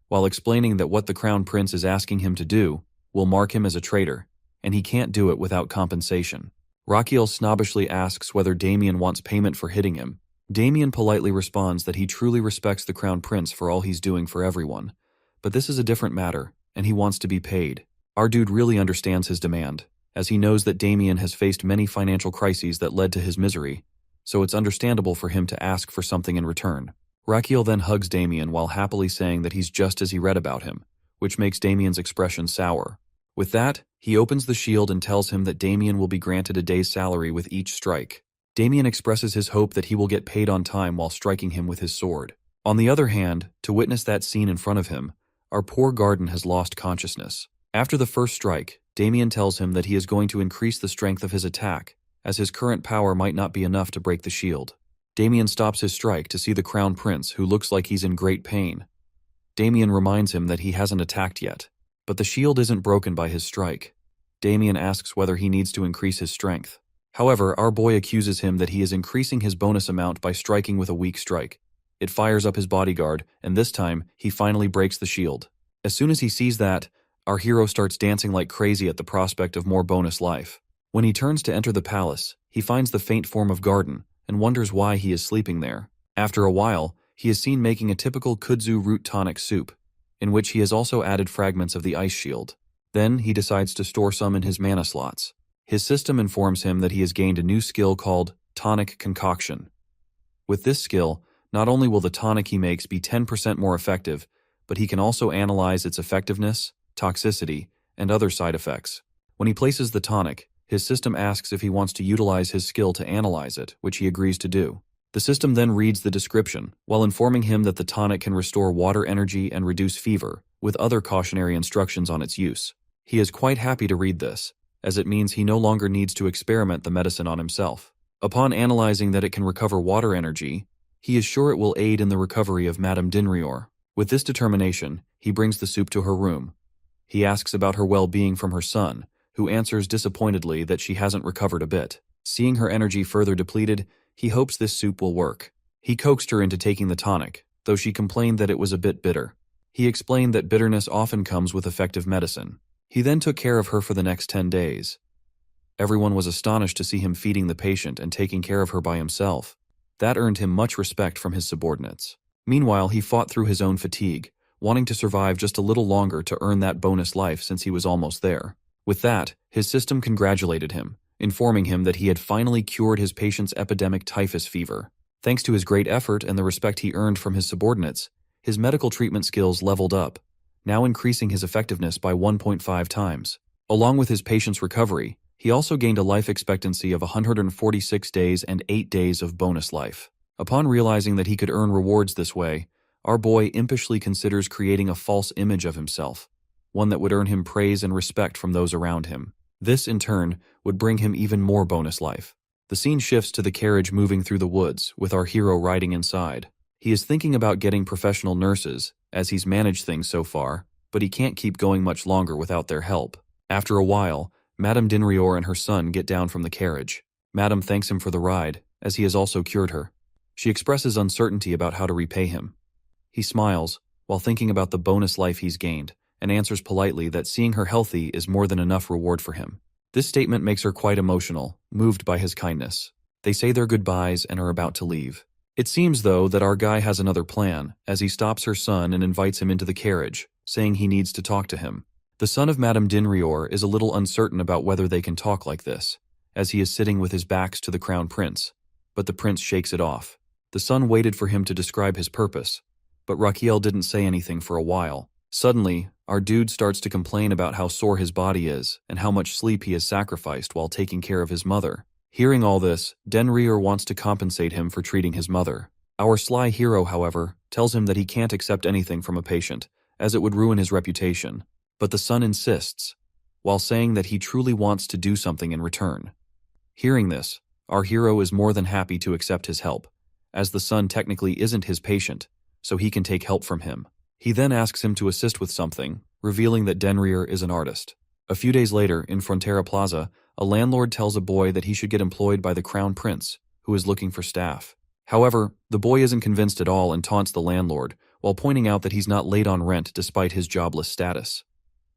while explaining that what the crown prince is asking him to do will mark him as a traitor, and he can't do it without compensation. Raquiel snobbishly asks whether Damien wants payment for hitting him. Damien politely responds that he truly respects the crown prince for all he's doing for everyone, but this is a different matter, and he wants to be paid. Our dude really understands his demand, as he knows that Damien has faced many financial crises that led to his misery, so it's understandable for him to ask for something in return. Raquiel then hugs Damien while happily saying that he's just as he read about him, which makes Damien's expression sour. With that, he opens the shield and tells him that Damien will be granted a day's salary with each strike. Damien expresses his hope that he will get paid on time while striking him with his sword. On the other hand, to witness that scene in front of him, our poor Garden has lost consciousness. After the first strike, Damien tells him that he is going to increase the strength of his attack, as his current power might not be enough to break the shield. Damien stops his strike to see the crown prince, who looks like he's in great pain. Damien reminds him that he hasn't attacked yet, but the shield isn't broken by his strike. Damien asks whether he needs to increase his strength. However, our boy accuses him that he is increasing his bonus amount by striking with a weak strike. It fires up his bodyguard, and this time, he finally breaks the shield. As soon as he sees that, our hero starts dancing like crazy at the prospect of more bonus life. When he turns to enter the palace, he finds the faint form of Garden, and wonders why he is sleeping there. After a while, he is seen making a typical kudzu root tonic soup. in which he has also added fragments of the ice shield. Then he decides to store some in his mana slots. His system informs him that he has gained a new skill called Tonic Concoction. With this skill, not only will the tonic he makes be 10% more effective, but he can also analyze its effectiveness, toxicity, and other side effects. When he places the tonic, his system asks if he wants to utilize his skill to analyze it, which he agrees to do. The system then reads the description, while informing him that the tonic can restore water energy and reduce fever, with other cautionary instructions on its use. He is quite happy to read this, as it means he no longer needs to experiment the medicine on himself. Upon analyzing that it can recover water energy, he is sure it will aid in the recovery of Madame Dinrior. With this determination, he brings the soup to her room. He asks about her well-being from her son, who answers disappointedly that she hasn't recovered a bit. Seeing her energy further depleted, he hopes this soup will work. He coaxed her into taking the tonic, though she complained that it was a bit bitter. He explained that bitterness often comes with effective medicine. He then took care of her for the next 10 days. Everyone was astonished to see him feeding the patient and taking care of her by himself. That earned him much respect from his subordinates. Meanwhile, he fought through his own fatigue, wanting to survive just a little longer to earn that bonus life since he was almost there. With that, his system congratulated him, informing him that he had finally cured his patient's epidemic typhus fever. Thanks to his great effort and the respect he earned from his subordinates, his medical treatment skills leveled up, now increasing his effectiveness by 1.5 times. Along with his patient's recovery, he also gained a life expectancy of 146 days and 8 days of bonus life. Upon realizing that he could earn rewards this way, our boy impishly considers creating a false image of himself, one that would earn him praise and respect from those around him. This, in turn, would bring him even more bonus life. The scene shifts to the carriage moving through the woods, with our hero riding inside. He is thinking about getting professional nurses, as he's managed things so far, but he can't keep going much longer without their help. After a while, Madame Dinrior and her son get down from the carriage. Madame thanks him for the ride, as he has also cured her. She expresses uncertainty about how to repay him. He smiles, while thinking about the bonus life he's gained, and answers politely that seeing her healthy is more than enough reward for him. This statement makes her quite emotional, moved by his kindness. They say their goodbyes and are about to leave. It seems, though, that our guy has another plan, as he stops her son and invites him into the carriage, saying he needs to talk to him. The son of Madame Dinrior is a little uncertain about whether they can talk like this, as he is sitting with his backs to the crown prince, but the prince shakes it off. The son waited for him to describe his purpose, but Raquiel didn't say anything for a while. Suddenly, our dude starts to complain about how sore his body is and how much sleep he has sacrificed while taking care of his mother. Hearing all this, Dinrior wants to compensate him for treating his mother. Our sly hero, however, tells him that he can't accept anything from a patient, as it would ruin his reputation. But the son insists, while saying that he truly wants to do something in return. Hearing this, our hero is more than happy to accept his help, as the son technically isn't his patient, so he can take help from him. He then asks him to assist with something, revealing that Dinrior is an artist. A few days later, in Frontera Plaza, a landlord tells a boy that he should get employed by the crown prince, who is looking for staff. However, the boy isn't convinced at all and taunts the landlord, while pointing out that he's not late on rent despite his jobless status.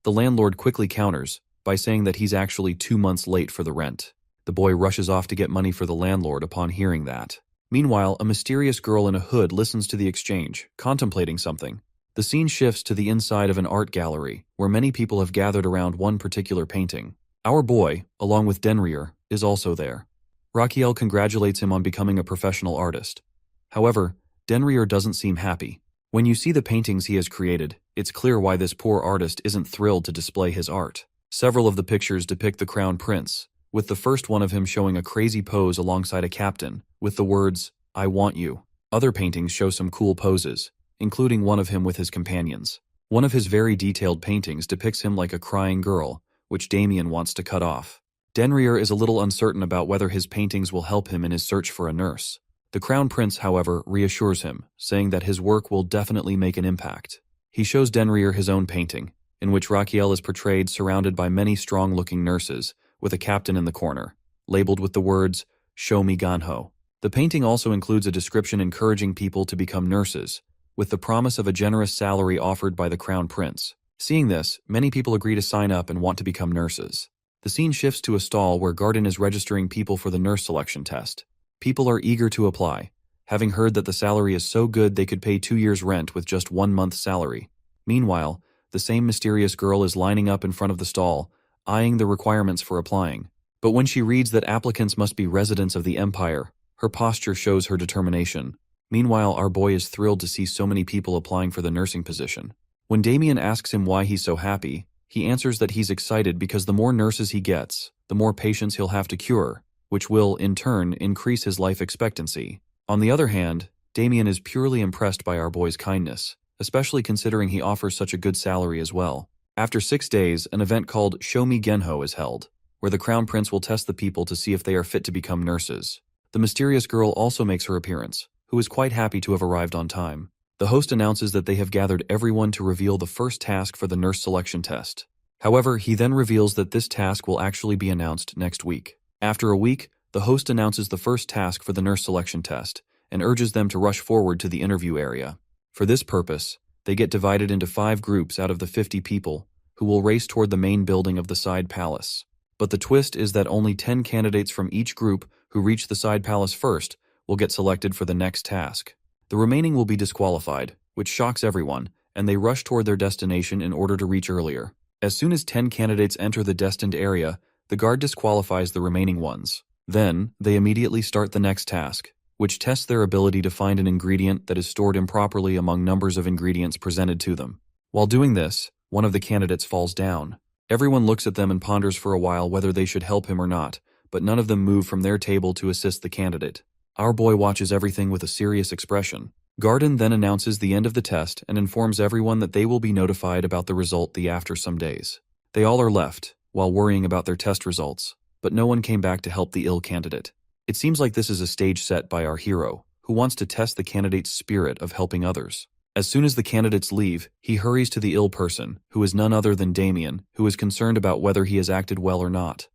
The landlord quickly counters by saying that he's actually 2 months late for the rent. The boy rushes off to get money for the landlord upon hearing that. Meanwhile, a mysterious girl in a hood listens to the exchange, contemplating something. The scene shifts to the inside of an art gallery, where many people have gathered around one particular painting. Our boy, along with Dinrior, is also there. Raquiel congratulates him on becoming a professional artist. However, Dinrior doesn't seem happy. When you see the paintings he has created, it's clear why this poor artist isn't thrilled to display his art. Several of the pictures depict the crown prince, with the first one of him showing a crazy pose alongside a captain, with the words, "I want you." Other paintings show some cool poses, including one of him with his companions. One of his very detailed paintings depicts him like a crying girl, which Damien wants to cut off. Dinrior is a little uncertain about whether his paintings will help him in his search for a nurse. The crown prince, however, reassures him, saying that his work will definitely make an impact. He shows Dinrior his own painting, in which Raquiel is portrayed surrounded by many strong-looking nurses, with a captain in the corner, labeled with the words, "Show me Ganho." The painting also includes a description encouraging people to become nurses, with the promise of a generous salary offered by the crown prince. Seeing this, many people agree to sign up and want to become nurses. The scene shifts to a stall where Garden is registering people for the nurse selection test. People are eager to apply, having heard that the salary is so good they could pay 2 years' rent with just 1 month's salary. Meanwhile, the same mysterious girl is lining up in front of the stall, eyeing the requirements for applying. But when she reads that applicants must be residents of the Empire, her posture shows her determination. Meanwhile, our boy is thrilled to see so many people applying for the nursing position. When Damien asks him why he's so happy, he answers that he's excited because the more nurses he gets, the more patients he'll have to cure, which will, in turn, increase his life expectancy. On the other hand, Damien is purely impressed by our boy's kindness, especially considering he offers such a good salary as well. After 6 days, an event called Show Me Genho is held, where the Crown Prince will test the people to see if they are fit to become nurses. The mysterious girl also makes her appearance, who is quite happy to have arrived on time. The host announces that they have gathered everyone to reveal the first task for the nurse selection test. However, he then reveals that this task will actually be announced next week. After a week, the host announces the first task for the nurse selection test and urges them to rush forward to the interview area. For this purpose, they get divided into 5 groups out of the 50 people who will race toward the main building of the side palace. But the twist is that only 10 candidates from each group who reach the side palace first will get selected for the next task. The remaining will be disqualified, which shocks everyone, and they rush toward their destination in order to reach earlier. As soon as 10 candidates enter the destined area, the guard disqualifies the remaining ones. Then, they immediately start the next task, which tests their ability to find an ingredient that is stored improperly among numbers of ingredients presented to them. While doing this, one of the candidates falls down. Everyone looks at them and ponders for a while whether they should help him or not, but none of them move from their table to assist the candidate. Our boy watches everything with a serious expression. Garden then announces the end of the test and informs everyone that they will be notified about the result after some days. They all are left, while worrying about their test results, but no one came back to help the ill candidate. It seems like this is a stage set by our hero, who wants to test the candidate's spirit of helping others. As soon as the candidates leave, he hurries to the ill person, who is none other than Damien, who is concerned about whether he has acted well or not.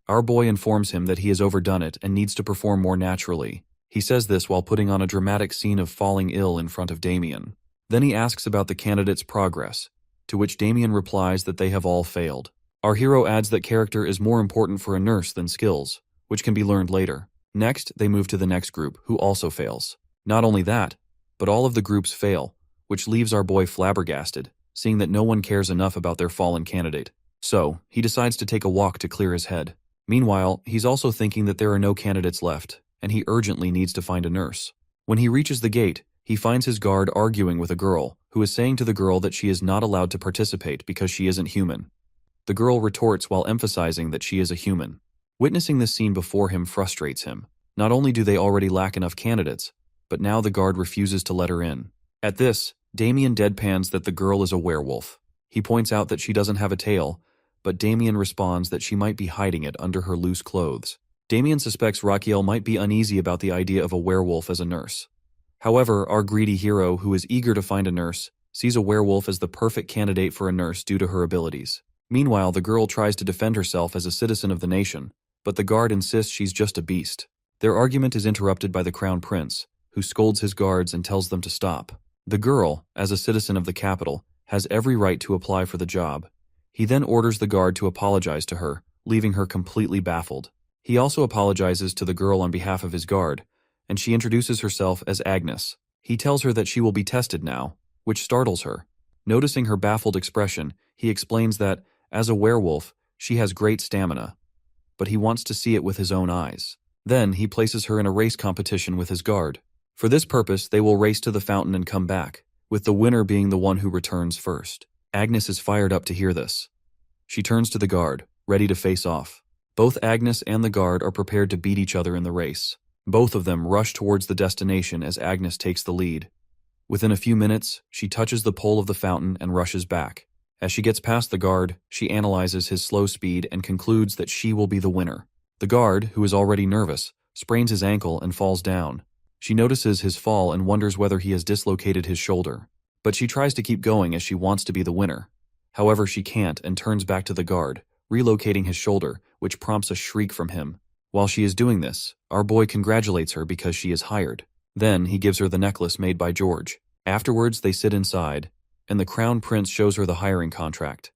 Our boy informs him that he has overdone it and needs to perform more naturally. He says this while putting on a dramatic scene of falling ill in front of Damien. Then he asks about the candidate's progress, to which Damien replies that they have all failed. Our hero adds that character is more important for a nurse than skills, which can be learned later. Next, they move to the next group, who also fails. Not only that, but all of the groups fail, which leaves our boy flabbergasted, seeing that no one cares enough about their fallen candidate. So, he decides to take a walk to clear his head. Meanwhile, he's also thinking that there are no candidates left, and he urgently needs to find a nurse. When he reaches the gate, he finds his guard arguing with a girl, who is saying to the girl that she is not allowed to participate because she isn't human. The girl retorts while emphasizing that she is a human. Witnessing this scene before him frustrates him. Not only do they already lack enough candidates, but now the guard refuses to let her in. At this, Damien deadpans that the girl is a werewolf. He points out that she doesn't have a tail, but Damien responds that she might be hiding it under her loose clothes. Damien suspects Raquel might be uneasy about the idea of a werewolf as a nurse. However, our greedy hero, who is eager to find a nurse, sees a werewolf as the perfect candidate for a nurse due to her abilities. Meanwhile, the girl tries to defend herself as a citizen of the nation, but the guard insists she's just a beast. Their argument is interrupted by the Crown Prince, who scolds his guards and tells them to stop. The girl, as a citizen of the capital, has every right to apply for the job. He then orders the guard to apologize to her, leaving her completely baffled. He also apologizes to the girl on behalf of his guard, and she introduces herself as Agnes. He tells her that she will be tested now, which startles her. Noticing her baffled expression, he explains that, as a werewolf, she has great stamina, but he wants to see it with his own eyes. Then he places her in a race competition with his guard. For this purpose, they will race to the fountain and come back, with the winner being the one who returns first. Agnes is fired up to hear this. She turns to the guard, ready to face off. Both Agnes and the guard are prepared to beat each other in the race. Both of them rush towards the destination as Agnes takes the lead. Within a few minutes, she touches the pole of the fountain and rushes back. As she gets past the guard, she analyzes his slow speed and concludes that she will be the winner. The guard, who is already nervous, sprains his ankle and falls down. She notices his fall and wonders whether he has dislocated his shoulder. But she tries to keep going as she wants to be the winner. However, she can't and turns back to the guard, relocating his shoulder, which prompts a shriek from him. While she is doing this, our boy congratulates her because she is hired. Then he gives her the necklace made by George. Afterwards, they sit inside, and the Crown Prince shows her the hiring contract.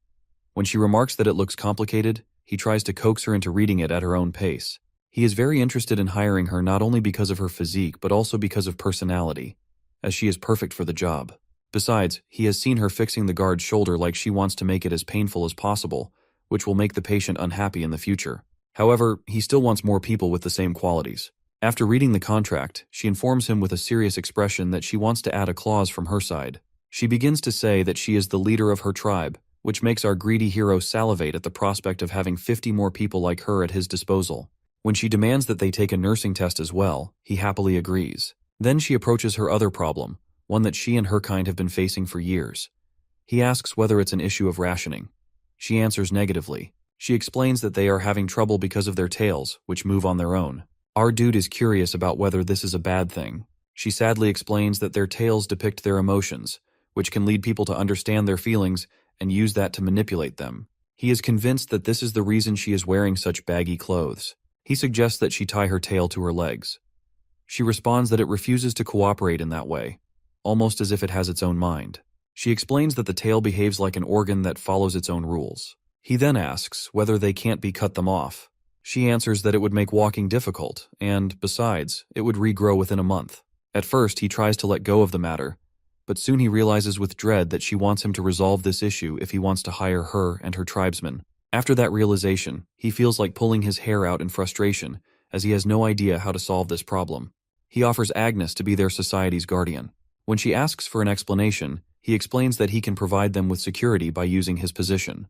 When she remarks that it looks complicated, he tries to coax her into reading it at her own pace. He is very interested in hiring her not only because of her physique but also because of personality, as she is perfect for the job. Besides, he has seen her fixing the guard's shoulder like she wants to make it as painful as possible, which will make the patient unhappy in the future. However, he still wants more people with the same qualities. After reading the contract, she informs him with a serious expression that she wants to add a clause from her side. She begins to say that she is the leader of her tribe, which makes our greedy hero salivate at the prospect of having 50 more people like her at his disposal. When she demands that they take a nursing test as well, he happily agrees. Then she approaches her other problem, one that she and her kind have been facing for years. He asks whether it's an issue of rationing. She answers negatively. She explains that they are having trouble because of their tails, which move on their own. Our dude is curious about whether this is a bad thing. She sadly explains that their tails depict their emotions, which can lead people to understand their feelings and use that to manipulate them. He is convinced that this is the reason she is wearing such baggy clothes. He suggests that she tie her tail to her legs. She responds that it refuses to cooperate in that way, almost as if it has its own mind. She explains that the tail behaves like an organ that follows its own rules. He then asks whether they can't be cut them off. She answers that it would make walking difficult, and, besides, it would regrow within a month. At first, he tries to let go of the matter, but soon he realizes with dread that she wants him to resolve this issue if he wants to hire her and her tribesmen. After that realization, he feels like pulling his hair out in frustration, as he has no idea how to solve this problem. He offers Agnes to be their society's guardian. When she asks for an explanation, he explains that he can provide them with security by using his position.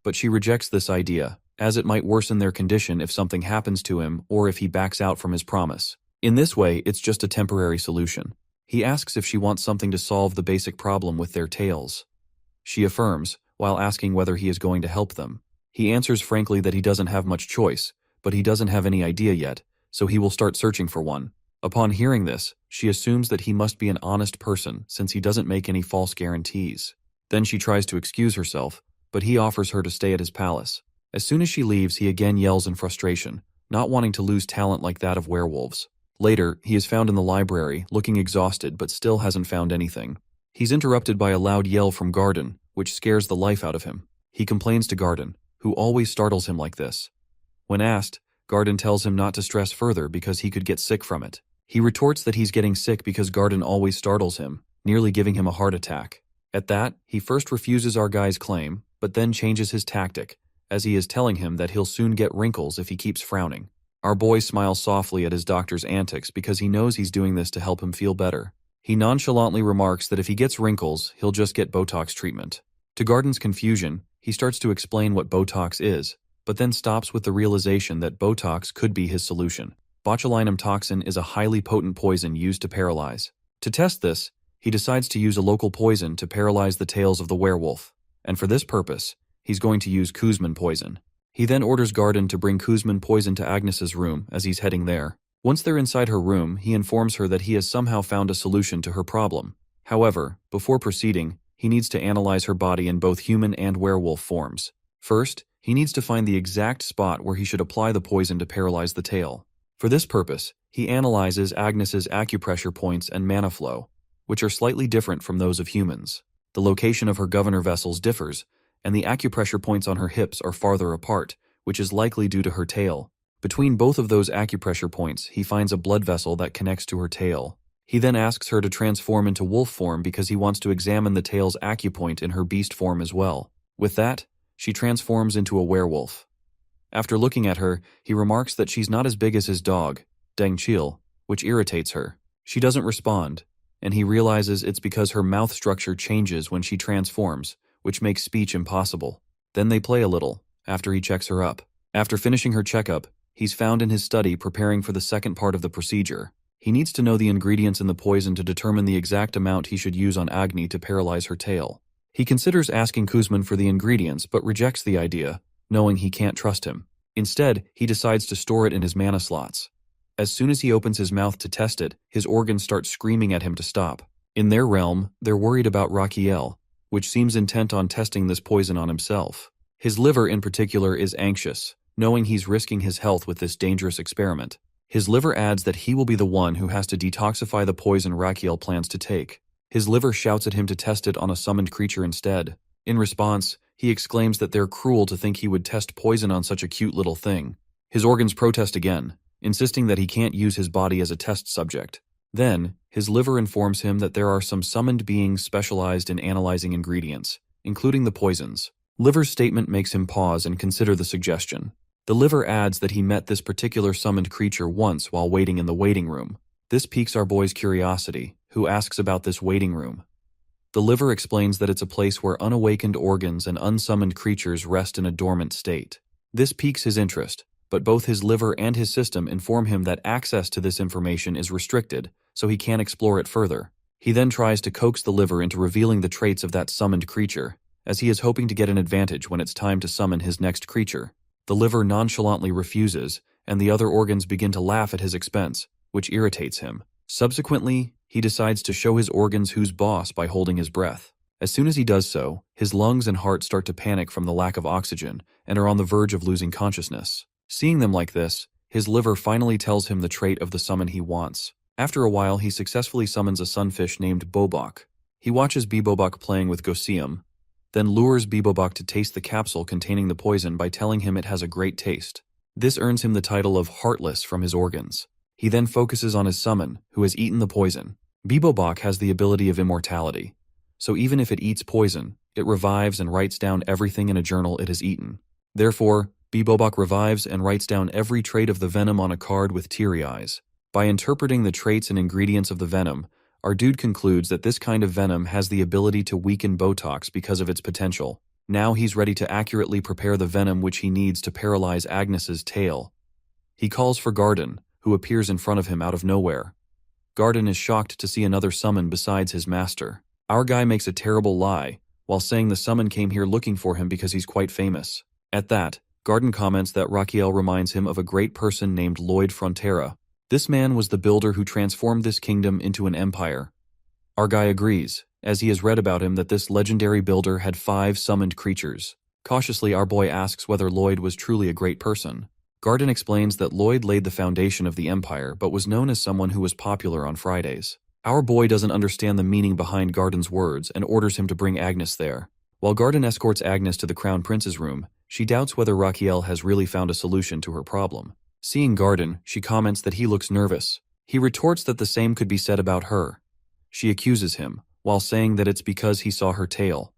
But she rejects this idea, as it might worsen their condition if something happens to him or if he backs out from his promise. In this way, it's just a temporary solution. He asks if she wants something to solve the basic problem with their tails. She affirms, while asking whether he is going to help them. He answers frankly that he doesn't have much choice, but he doesn't have any idea yet, so he will start searching for one. Upon hearing this, she assumes that he must be an honest person since he doesn't make any false guarantees. Then she tries to excuse herself, but he offers her to stay at his palace. As soon as she leaves, he again yells in frustration, not wanting to lose talent like that of werewolves. Later, he is found in the library, looking exhausted but still hasn't found anything. He's interrupted by a loud yell from Garden, which scares the life out of him. He complains to Garden, who always startles him like this. When asked, Garden tells him not to stress further because he could get sick from it. He retorts that he's getting sick because Garden always startles him, nearly giving him a heart attack. At that, he first refuses our guy's claim, but then changes his tactic, as he is telling him that he'll soon get wrinkles if he keeps frowning. Our boy smiles softly at his doctor's antics because he knows he's doing this to help him feel better. He nonchalantly remarks that if he gets wrinkles, he'll just get Botox treatment. To Garden's confusion, he starts to explain what Botox is, but then stops with the realization that Botox could be his solution. Botulinum toxin is a highly potent poison used to paralyze. To test this, he decides to use a local poison to paralyze the tails of the werewolf, and for this purpose, he's going to use Kuzman poison. He then orders Garden to bring Kuzman poison to Agnes's room as he's heading there. Once they're inside her room, he informs her that he has somehow found a solution to her problem. However, before proceeding, he needs to analyze her body in both human and werewolf forms. First, he needs to find the exact spot where he should apply the poison to paralyze the tail. For this purpose, he analyzes Agnes's acupressure points and mana flow, which are slightly different from those of humans. The location of her governor vessels differs, and the acupressure points on her hips are farther apart, which is likely due to her tail. Between both of those acupressure points, he finds a blood vessel that connects to her tail. He then asks her to transform into wolf form because he wants to examine the tail's acupoint in her beast form as well. With that, she transforms into a werewolf. After looking at her, he remarks that she's not as big as his dog, Deng Chil, which irritates her. She doesn't respond, and he realizes it's because her mouth structure changes when she transforms, which makes speech impossible. Then they play a little, after he checks her up. After finishing her checkup, he's found in his study preparing for the second part of the procedure. He needs to know the ingredients in the poison to determine the exact amount he should use on Agni to paralyze her tail. He considers asking Kuzman for the ingredients but rejects the idea, knowing he can't trust him. Instead, he decides to store it in his mana slots. As soon as he opens his mouth to test it, his organs start screaming at him to stop. In their realm, they're worried about Raquiel, which seems intent on testing this poison on himself. His liver in particular is anxious, knowing he's risking his health with this dangerous experiment. His liver adds that he will be the one who has to detoxify the poison Raquiel plans to take. His liver shouts at him to test it on a summoned creature instead. In response, he exclaims that they're cruel to think he would test poison on such a cute little thing. His organs protest again, insisting that he can't use his body as a test subject. Then, his liver informs him that there are some summoned beings specialized in analyzing ingredients, including the poisons. Liver's statement makes him pause and consider the suggestion. The liver adds that he met this particular summoned creature once while waiting in the waiting room. This piques our boy's curiosity, who asks about this waiting room. The liver explains that it's a place where unawakened organs and unsummoned creatures rest in a dormant state. This piques his interest, but both his liver and his system inform him that access to this information is restricted, so he can't explore it further. He then tries to coax the liver into revealing the traits of that summoned creature, as he is hoping to get an advantage when it's time to summon his next creature. The liver nonchalantly refuses, and the other organs begin to laugh at his expense, which irritates him. Subsequently, he decides to show his organs who's boss by holding his breath. As soon as he does so, his lungs and heart start to panic from the lack of oxygen and are on the verge of losing consciousness. Seeing them like this, his liver finally tells him the trait of the summon he wants. After a while, he successfully summons a sunfish named Bobok. He watches Bebobok playing with Gosium, then lures Bebobok to taste the capsule containing the poison by telling him it has a great taste. This earns him the title of Heartless from his organs. He then focuses on his summon, who has eaten the poison. Bebobok has the ability of immortality, so even if it eats poison, it revives and writes down everything in a journal it has eaten. Therefore, Bebobok revives and writes down every trait of the venom on a card with teary eyes. By interpreting the traits and ingredients of the venom, our dude concludes that this kind of venom has the ability to weaken Botox because of its potential. Now he's ready to accurately prepare the venom which he needs to paralyze Agnes's tail. He calls for Garden, who appears in front of him out of nowhere. Garden is shocked to see another summon besides his master. Our guy makes a terrible lie, while saying the summon came here looking for him because he's quite famous. At that, Garden comments that Raquiel reminds him of a great person named Lloyd Frontera. This man was the builder who transformed this kingdom into an empire. Our guy agrees, as he has read about him that this legendary builder had 5 summoned creatures. Cautiously, our boy asks whether Lloyd was truly a great person. Garden explains that Lloyd laid the foundation of the empire but was known as someone who was popular on Fridays. Our boy doesn't understand the meaning behind Garden's words and orders him to bring Agnes there. While Garden escorts Agnes to the Crown Prince's room, she doubts whether Raquiel has really found a solution to her problem. Seeing Garden, she comments that he looks nervous. He retorts that the same could be said about her. She accuses him, while saying that it's because he saw her tail.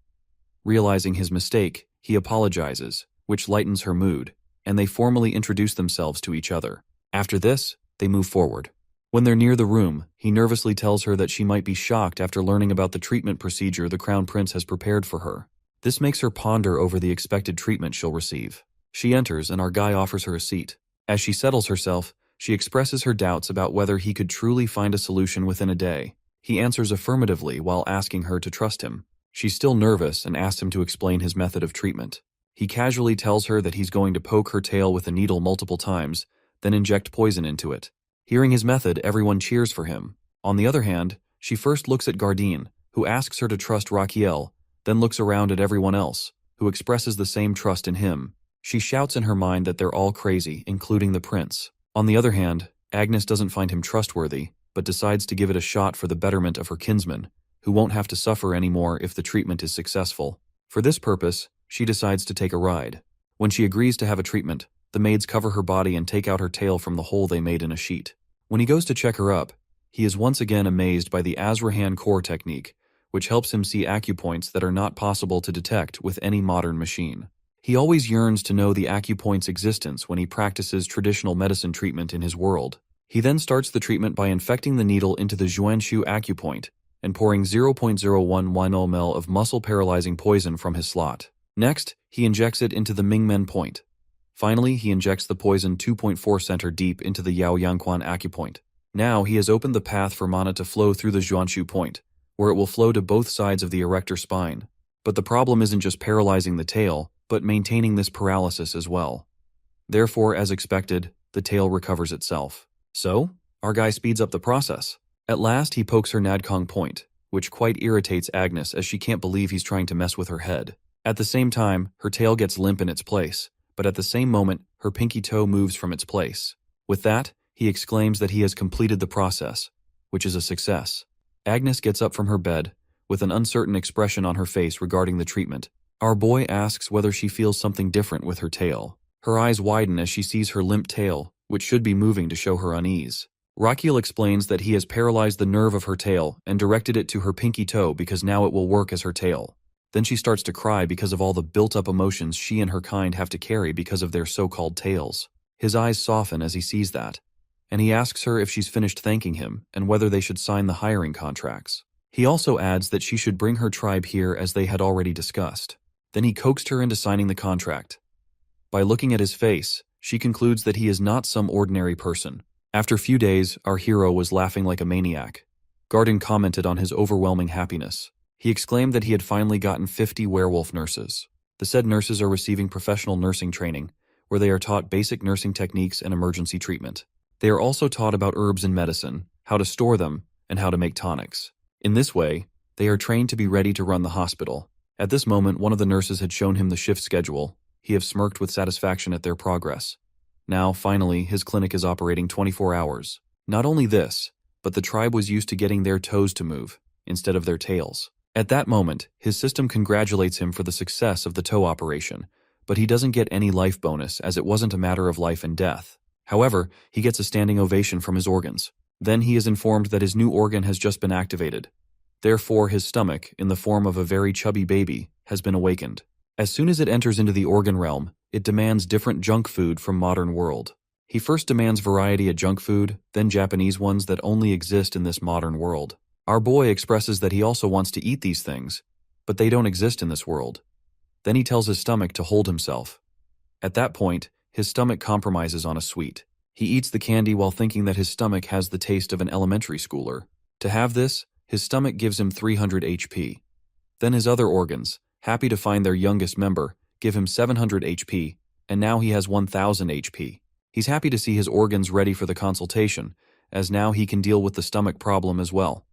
Realizing his mistake, he apologizes, which lightens her mood, and they formally introduce themselves to each other. After this, they move forward. When they're near the room, he nervously tells her that she might be shocked after learning about the treatment procedure the Crown Prince has prepared for her. This makes her ponder over the expected treatment she'll receive. She enters and our guy offers her a seat. As she settles herself, she expresses her doubts about whether he could truly find a solution within a day. He answers affirmatively while asking her to trust him. She's still nervous and asks him to explain his method of treatment. He casually tells her that he's going to poke her tail with a needle multiple times, then inject poison into it. Hearing his method, everyone cheers for him. On the other hand, she first looks at Gardine, who asks her to trust Raquiel, then looks around at everyone else, who expresses the same trust in him. She shouts in her mind that they're all crazy, including the prince. On the other hand, Agnes doesn't find him trustworthy, but decides to give it a shot for the betterment of her kinsman, who won't have to suffer anymore if the treatment is successful. For this purpose, she decides to take a ride. When she agrees to have a treatment, the maids cover her body and take out her tail from the hole they made in a sheet. When he goes to check her up, he is once again amazed by the Azrahan core technique, which helps him see acupoints that are not possible to detect with any modern machine. He always yearns to know the acupoint's existence when he practices traditional medicine treatment in his world. He then starts the treatment by infecting the needle into the Xuanshu acupoint and pouring 0.01 ml of muscle-paralyzing poison from his slot. Next, he injects it into the Mingmen point. Finally, he injects the poison 2.4 center deep into the Yao Yangquan acupoint. Now, he has opened the path for mana to flow through the Xuanshu point, where it will flow to both sides of the erector spine. But the problem isn't just paralyzing the tail, but maintaining this paralysis as well. Therefore, as expected, the tail recovers itself. So, our guy speeds up the process. At last, he pokes her Nadkong point, which quite irritates Agnes as she can't believe he's trying to mess with her head. At the same time, her tail gets limp in its place, but at the same moment, her pinky toe moves from its place. With that, he exclaims that he has completed the process, which is a success. Agnes gets up from her bed, with an uncertain expression on her face regarding the treatment. Our boy asks whether she feels something different with her tail. Her eyes widen as she sees her limp tail, which should be moving to show her unease. Rakiel explains that he has paralyzed the nerve of her tail and directed it to her pinky toe because now it will work as her tail. Then she starts to cry because of all the built-up emotions she and her kind have to carry because of their so-called tails. His eyes soften as he sees that, and he asks her if she's finished thanking him and whether they should sign the hiring contracts. He also adds that she should bring her tribe here as they had already discussed. Then he coaxed her into signing the contract. By looking at his face, she concludes that he is not some ordinary person. After a few days, our hero was laughing like a maniac. Garden commented on his overwhelming happiness. He exclaimed that he had finally gotten 50 werewolf nurses. The said nurses are receiving professional nursing training, where they are taught basic nursing techniques and emergency treatment. They are also taught about herbs and medicine, how to store them, and how to make tonics. In this way, they are trained to be ready to run the hospital. At this moment, one of the nurses had shown him the shift schedule. He have smirked with satisfaction at their progress. Now, finally, his clinic is operating 24 hours. Not only this, but the tribe was used to getting their toes to move, instead of their tails. At that moment, his system congratulates him for the success of the toe operation, but he doesn't get any life bonus as it wasn't a matter of life and death. However, he gets a standing ovation from his organs. Then he is informed that his new organ has just been activated. Therefore, his stomach, in the form of a very chubby baby, has been awakened. As soon as it enters into the organ realm, it demands different junk food from modern world. He first demands variety of junk food, then Japanese ones that only exist in this modern world. Our boy expresses that he also wants to eat these things, but they don't exist in this world. Then he tells his stomach to hold himself. At that point, his stomach compromises on a sweet. He eats the candy while thinking that his stomach has the taste of an elementary schooler. To have this, his stomach gives him 300 HP. Then his other organs, happy to find their youngest member, give him 700 HP, and now he has 1000 HP. He's happy to see his organs ready for the consultation, as now he can deal with the stomach problem as well.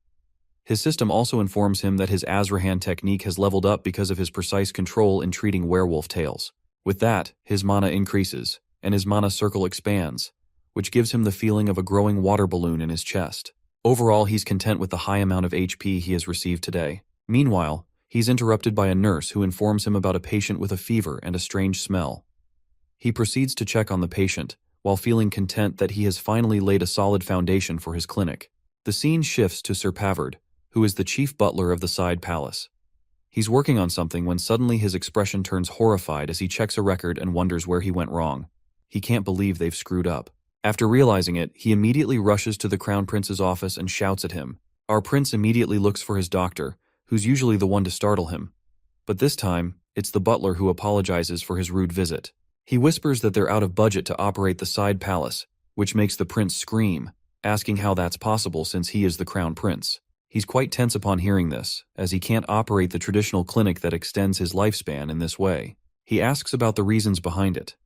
His system also informs him that his Azrahan technique has leveled up because of his precise control in treating werewolf tails. With that, his mana increases, and his mana circle expands, which gives him the feeling of a growing water balloon in his chest. Overall, he's content with the high amount of HP he has received today. Meanwhile, he's interrupted by a nurse who informs him about a patient with a fever and a strange smell. He proceeds to check on the patient, while feeling content that he has finally laid a solid foundation for his clinic. The scene shifts to Sir Pavard, who is the chief butler of the side palace. He's working on something when suddenly his expression turns horrified as he checks a record and wonders where he went wrong. He can't believe they've screwed up. After realizing it, he immediately rushes to the Crown Prince's office and shouts at him. Our prince immediately looks for his doctor, who's usually the one to startle him. But this time, it's the butler who apologizes for his rude visit. He whispers that they're out of budget to operate the side palace, which makes the prince scream, asking how that's possible since he is the Crown Prince. He's quite tense upon hearing this, as he can't operate the traditional clinic that extends his lifespan in this way. He asks about the reasons behind it.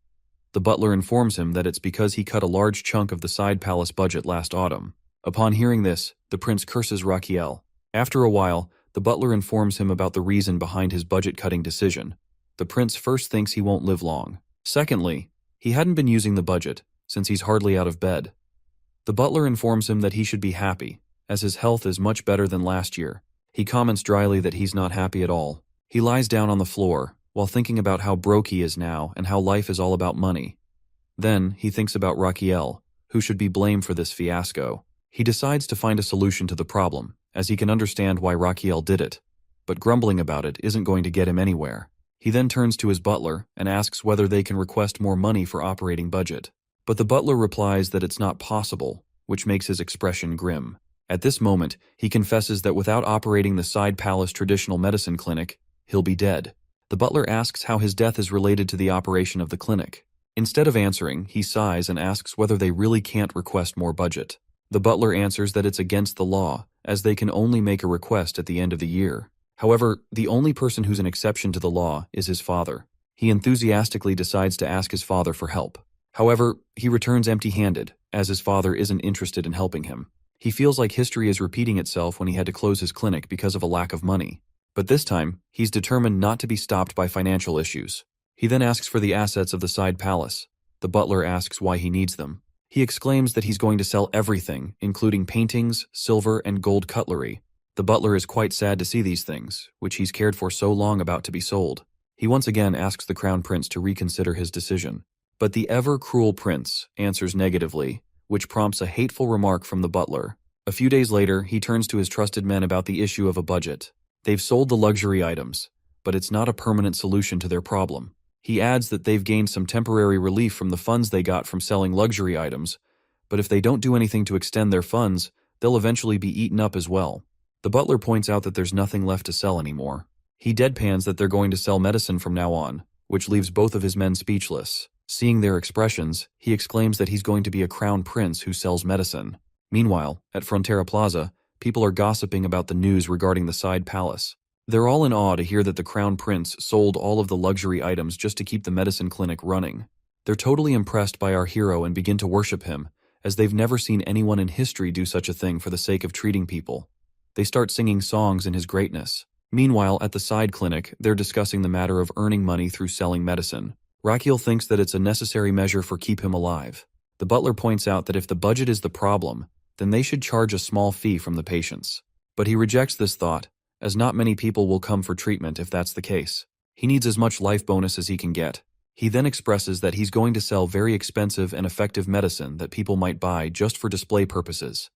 The butler informs him that it's because he cut a large chunk of the side palace budget last autumn. Upon hearing this, the prince curses Rakiel. After a while, the butler informs him about the reason behind his budget-cutting decision. The prince first thinks he won't live long. Secondly, he hadn't been using the budget, since he's hardly out of bed. The butler informs him that he should be happy, as his health is much better than last year. He comments dryly that he's not happy at all. He lies down on the floor, while thinking about how broke he is now and how life is all about money. Then, he thinks about Rakiel, who should be blamed for this fiasco. He decides to find a solution to the problem, as he can understand why Rakiel did it. But grumbling about it isn't going to get him anywhere. He then turns to his butler and asks whether they can request more money for operating budget. But the butler replies that it's not possible, which makes his expression grim. At this moment, he confesses that without operating the side palace traditional medicine clinic, he'll be dead. The butler asks how his death is related to the operation of the clinic. Instead of answering, he sighs and asks whether they really can't request more budget. The butler answers that it's against the law, as they can only make a request at the end of the year. However, the only person who's an exception to the law is his father. He enthusiastically decides to ask his father for help. However, he returns empty-handed, as his father isn't interested in helping him. He feels like history is repeating itself when he had to close his clinic because of a lack of money. But this time, he's determined not to be stopped by financial issues. He then asks for the assets of the side palace. The butler asks why he needs them. He exclaims that he's going to sell everything, including paintings, silver, and gold cutlery. The butler is quite sad to see these things, which he's cared for so long about to be sold. He once again asks the crown prince to reconsider his decision. But the ever-cruel prince answers negatively, which prompts a hateful remark from the butler. A few days later, he turns to his trusted men about the issue of a budget. They've sold the luxury items, but it's not a permanent solution to their problem. He adds that they've gained some temporary relief from the funds they got from selling luxury items, but if they don't do anything to extend their funds, they'll eventually be eaten up as well. The butler points out that there's nothing left to sell anymore. He deadpans that they're going to sell medicine from now on, which leaves both of his men speechless. Seeing their expressions, he exclaims that he's going to be a crown prince who sells medicine. Meanwhile, at Frontera Plaza, people are gossiping about the news regarding the side palace. They're all in awe to hear that the crown prince sold all of the luxury items just to keep the medicine clinic running. They're totally impressed by our hero and begin to worship him, as they've never seen anyone in history do such a thing for the sake of treating people. They start singing songs in his greatness. Meanwhile, at the side clinic, they're discussing the matter of earning money through selling medicine. Raquel thinks that it's a necessary measure for keep him alive. The butler points out that if the budget is the problem, then they should charge a small fee from the patients. But he rejects this thought, as not many people will come for treatment if that's the case. He needs as much life bonus as he can get. He then expresses that he's going to sell very expensive and effective medicine that people might buy just for display purposes.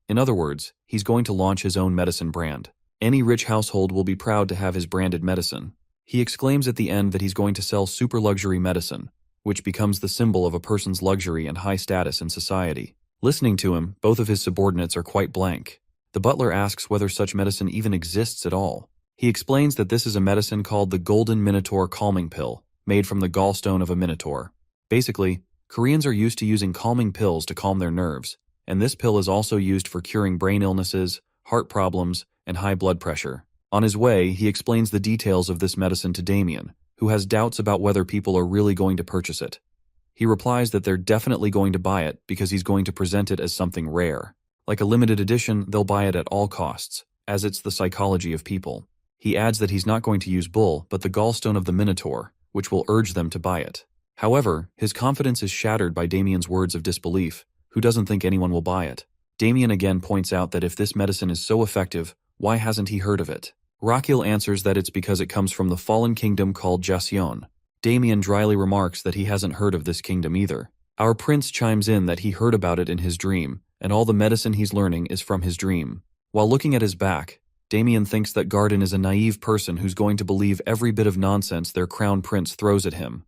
In other words, he's going to launch his own medicine brand. Any rich household will be proud to have his branded medicine. He exclaims at the end that he's going to sell super luxury medicine, which becomes the symbol of a person's luxury and high status in society. Listening to him, both of his subordinates are quite blank. The butler asks whether such medicine even exists at all. He explains that this is a medicine called the Golden Minotaur Calming Pill, made from the gallstone of a minotaur. Basically, Koreans are used to using calming pills to calm their nerves, and this pill is also used for curing brain illnesses, heart problems, and high blood pressure. On his way, he explains the details of this medicine to Damien, who has doubts about whether people are really going to purchase it. He replies that they're definitely going to buy it because he's going to present it as something rare. Like a limited edition, they'll buy it at all costs, as it's the psychology of people. He adds that he's not going to use bull, but the gallstone of the minotaur, which will urge them to buy it. However, his confidence is shattered by Damien's words of disbelief, who doesn't think anyone will buy it. Damien again points out that if this medicine is so effective, why hasn't he heard of it? Raquel answers that it's because it comes from the fallen kingdom called Jasion. Damien dryly remarks that he hasn't heard of this kingdom either. Our prince chimes in that he heard about it in his dream, and all the medicine he's learning is from his dream. While looking at his back, Damien thinks that Garden is a naive person who's going to believe every bit of nonsense their crown prince throws at him.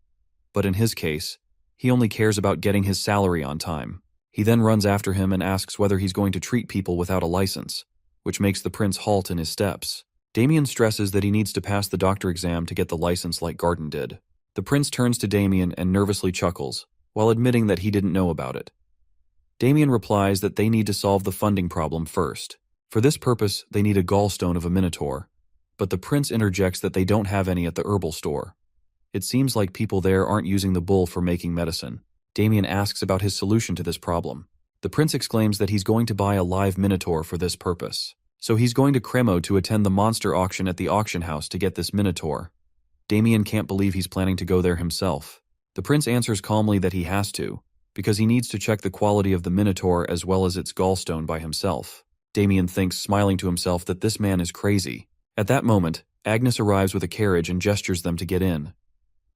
But in his case, he only cares about getting his salary on time. He then runs after him and asks whether he's going to treat people without a license, which makes the prince halt in his steps. Damien stresses that he needs to pass the doctor exam to get the license like Garden did. The prince turns to Damien and nervously chuckles, while admitting that he didn't know about it. Damien replies that they need to solve the funding problem first. For this purpose, they need a gallstone of a minotaur, but the prince interjects that they don't have any at the herbal store. It seems like people there aren't using the bull for making medicine. Damien asks about his solution to this problem. The prince exclaims that he's going to buy a live minotaur for this purpose. So he's going to Cremo to attend the monster auction at the auction house to get this minotaur. Damien can't believe he's planning to go there himself. The prince answers calmly that he has to, because he needs to check the quality of the minotaur as well as its gallstone by himself. Damien thinks, smiling to himself, that this man is crazy. At that moment, Agnes arrives with a carriage and gestures them to get in.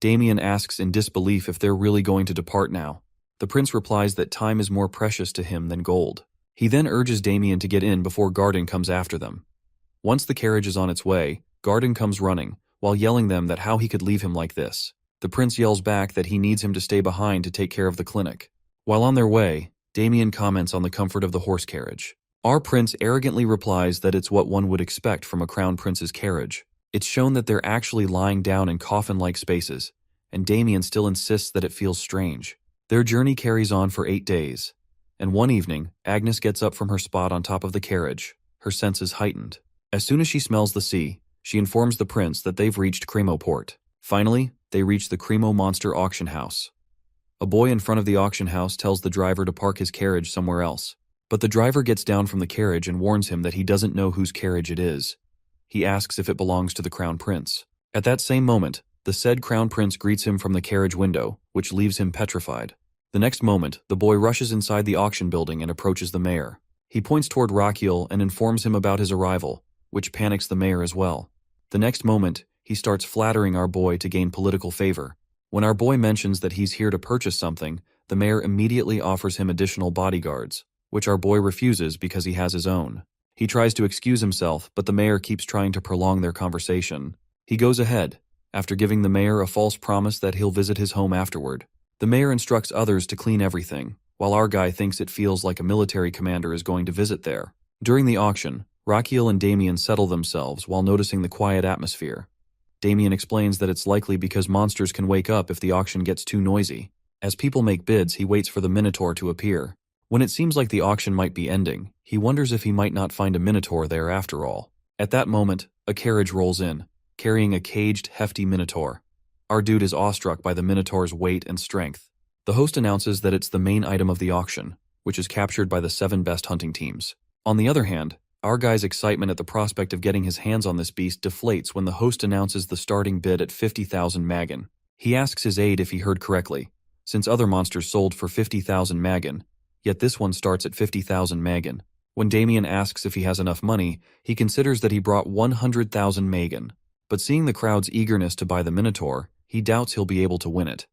Damien asks in disbelief if they're really going to depart now. The prince replies that time is more precious to him than gold. He then urges Damien to get in before Garden comes after them. Once the carriage is on its way, Garden comes running, while yelling them that how he could leave him like this. The prince yells back that he needs him to stay behind to take care of the clinic. While on their way, Damien comments on the comfort of the horse carriage. Our prince arrogantly replies that it's what one would expect from a crown prince's carriage. It's shown that they're actually lying down in coffin-like spaces, and Damien still insists that it feels strange. Their journey carries on for 8 days, and one evening, Agnes gets up from her spot on top of the carriage, her senses heightened. As soon as she smells the sea, she informs the prince that they've reached Cremo port. Finally, they reach the Cremo Monster auction house. A boy in front of the auction house tells the driver to park his carriage somewhere else, but the driver gets down from the carriage and warns him that he doesn't know whose carriage it is. He asks if it belongs to the crown prince. At that same moment, the said crown prince greets him from the carriage window, which leaves him petrified. The next moment, the boy rushes inside the auction building and approaches the mayor. He points toward Raquel and informs him about his arrival, which panics the mayor as well. The next moment, he starts flattering our boy to gain political favor. When our boy mentions that he's here to purchase something, the mayor immediately offers him additional bodyguards, which our boy refuses because he has his own. He tries to excuse himself, but the mayor keeps trying to prolong their conversation. He goes ahead, after giving the mayor a false promise that he'll visit his home afterward. The mayor instructs others to clean everything, while our guy thinks it feels like a military commander is going to visit there. During the auction, Raquiel and Damien settle themselves while noticing the quiet atmosphere. Damien explains that it's likely because monsters can wake up if the auction gets too noisy. As people make bids, he waits for the Minotaur to appear. When it seems like the auction might be ending, he wonders if he might not find a Minotaur there after all. At that moment, a carriage rolls in, carrying a caged, hefty Minotaur. Our dude is awestruck by the Minotaur's weight and strength. The host announces that it's the main item of the auction, which is captured by the 7 best hunting teams. On the other hand, our guy's excitement at the prospect of getting his hands on this beast deflates when the host announces the starting bid at 50,000 magan. He asks his aide if he heard correctly, since other monsters sold for 50,000 magan, yet this one starts at 50,000 magan. When Damien asks if he has enough money, he considers that he brought 100,000 magan. But seeing the crowd's eagerness to buy the Minotaur, he doubts he'll be able to win it.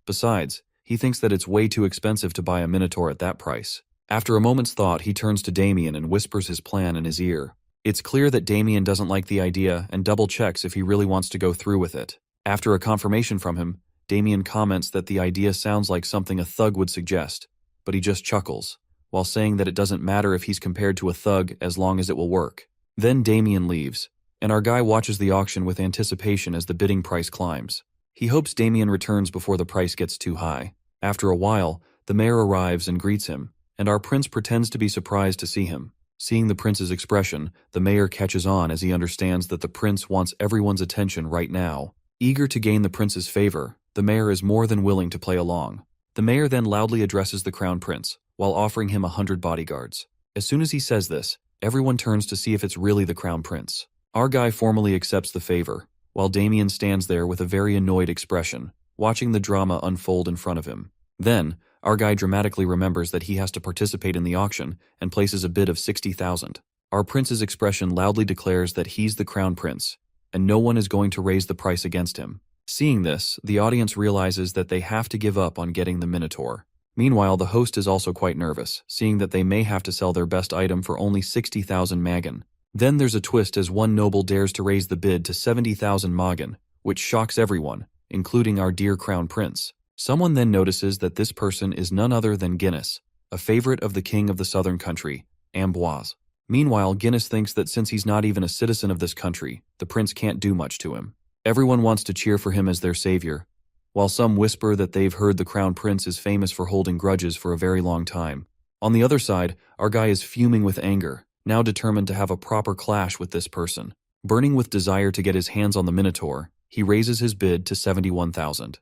Besides, he thinks that it's way too expensive to buy a Minotaur at that price. After a moment's thought, he turns to Damien and whispers his plan in his ear. It's clear that Damien doesn't like the idea and double-checks if he really wants to go through with it. After a confirmation from him, Damien comments that the idea sounds like something a thug would suggest, but he just chuckles, while saying that it doesn't matter if he's compared to a thug as long as it will work. Then Damien leaves, and our guy watches the auction with anticipation as the bidding price climbs. He hopes Damien returns before the price gets too high. After a while, the mayor arrives and greets him, and our prince pretends to be surprised to see him. Seeing the prince's expression, the mayor catches on as he understands that the prince wants everyone's attention right now. Eager to gain the prince's favor, the mayor is more than willing to play along. The mayor then loudly addresses the crown prince, while offering him 100 bodyguards. As soon as he says this, everyone turns to see if it's really the crown prince. Our guy formally accepts the favor, while Damien stands there with a very annoyed expression, watching the drama unfold in front of him. Then, our guy dramatically remembers that he has to participate in the auction and places a bid of 60,000. Our prince's expression loudly declares that he's the crown prince, and no one is going to raise the price against him. Seeing this, the audience realizes that they have to give up on getting the Minotaur. Meanwhile, the host is also quite nervous, seeing that they may have to sell their best item for only 60,000 magan. Then there's a twist as one noble dares to raise the bid to 70,000 magan, which shocks everyone, including our dear crown prince. Someone then notices that this person is none other than Guinness, a favorite of the king of the southern country, Amboise. Meanwhile, Guinness thinks that since he's not even a citizen of this country, the prince can't do much to him. Everyone wants to cheer for him as their savior, while some whisper that they've heard the crown prince is famous for holding grudges for a very long time. On the other side, our guy is fuming with anger, now determined to have a proper clash with this person. Burning with desire to get his hands on the Minotaur, he raises his bid to 71,000.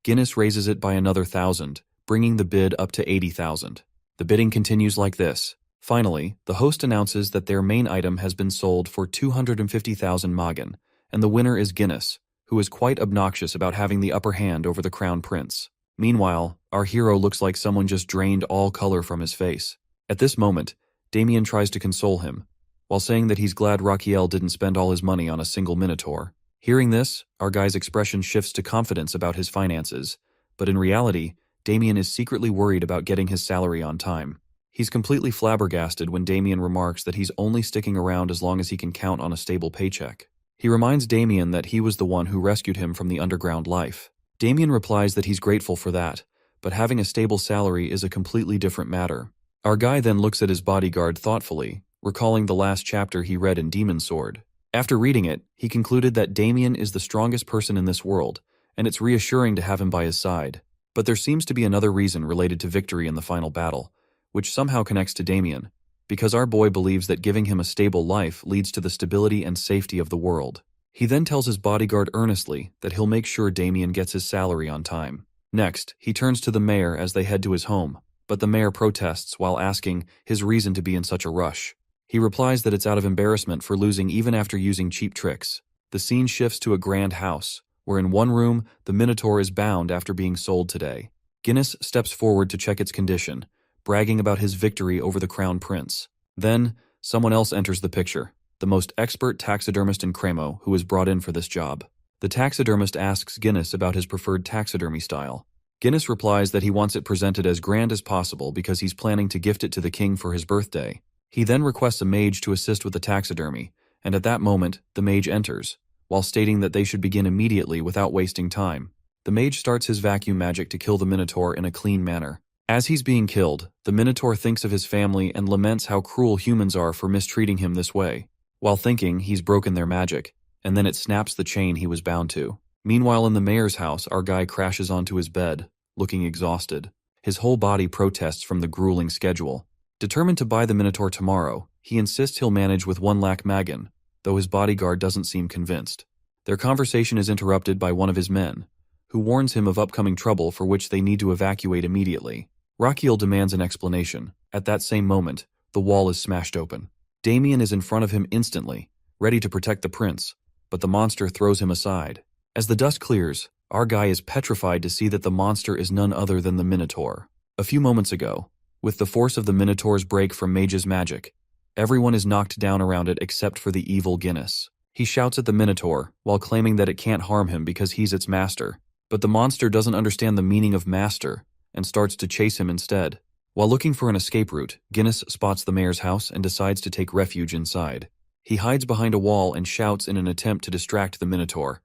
Guinness raises it by another 1,000, bringing the bid up to 80,000. The bidding continues like this. Finally, the host announces that their main item has been sold for 250,000 magan, and the winner is Guinness, who is quite obnoxious about having the upper hand over the crown prince. Meanwhile, our hero looks like someone just drained all color from his face. At this moment, Damien tries to console him, while saying that he's glad Raquiel didn't spend all his money on a single Minotaur. Hearing this, our guy's expression shifts to confidence about his finances, but in reality, Damien is secretly worried about getting his salary on time. He's completely flabbergasted when Damien remarks that he's only sticking around as long as he can count on a stable paycheck. He reminds Damien that he was the one who rescued him from the underground life. Damien replies that he's grateful for that, but having a stable salary is a completely different matter. Our guy then looks at his bodyguard thoughtfully, recalling the last chapter he read in Demon Sword. After reading it, he concluded that Damien is the strongest person in this world, and it's reassuring to have him by his side. But there seems to be another reason related to victory in the final battle, which somehow connects to Damien, because our boy believes that giving him a stable life leads to the stability and safety of the world. He then tells his bodyguard earnestly that he'll make sure Damien gets his salary on time. Next, he turns to the mayor as they head to his home, but the mayor protests while asking his reason to be in such a rush. He replies that it's out of embarrassment for losing even after using cheap tricks. The scene shifts to a grand house, where in one room, the Minotaur is bound after being sold today. Guinness steps forward to check its condition, bragging about his victory over the crown prince. Then, someone else enters the picture, the most expert taxidermist in Cremo who is brought in for this job. The taxidermist asks Guinness about his preferred taxidermy style. Guinness replies that he wants it presented as grand as possible because he's planning to gift it to the king for his birthday. He then requests a mage to assist with the taxidermy, and at that moment, the mage enters, while stating that they should begin immediately without wasting time. The mage starts his vacuum magic to kill the Minotaur in a clean manner. As he's being killed, the Minotaur thinks of his family and laments how cruel humans are for mistreating him this way, while thinking he's broken their magic, and then it snaps the chain he was bound to. Meanwhile, in the mayor's house, our guy crashes onto his bed, looking exhausted. His whole body protests from the grueling schedule. Determined to buy the Minotaur tomorrow, he insists he'll manage with 1 lakh magan, though his bodyguard doesn't seem convinced. Their conversation is interrupted by one of his men, who warns him of upcoming trouble for which they need to evacuate immediately. Rakiel demands an explanation. At that same moment, the wall is smashed open. Damien is in front of him instantly, ready to protect the prince, but the monster throws him aside. As the dust clears, our guy is petrified to see that the monster is none other than the Minotaur. A few moments ago, with the force of the Minotaur's break from Mage's magic, everyone is knocked down around it except for the evil Guinness. He shouts at the Minotaur while claiming that it can't harm him because he's its master, but the monster doesn't understand the meaning of master and starts to chase him instead. While looking for an escape route, Guinness spots the mayor's house and decides to take refuge inside. He hides behind a wall and shouts in an attempt to distract the Minotaur.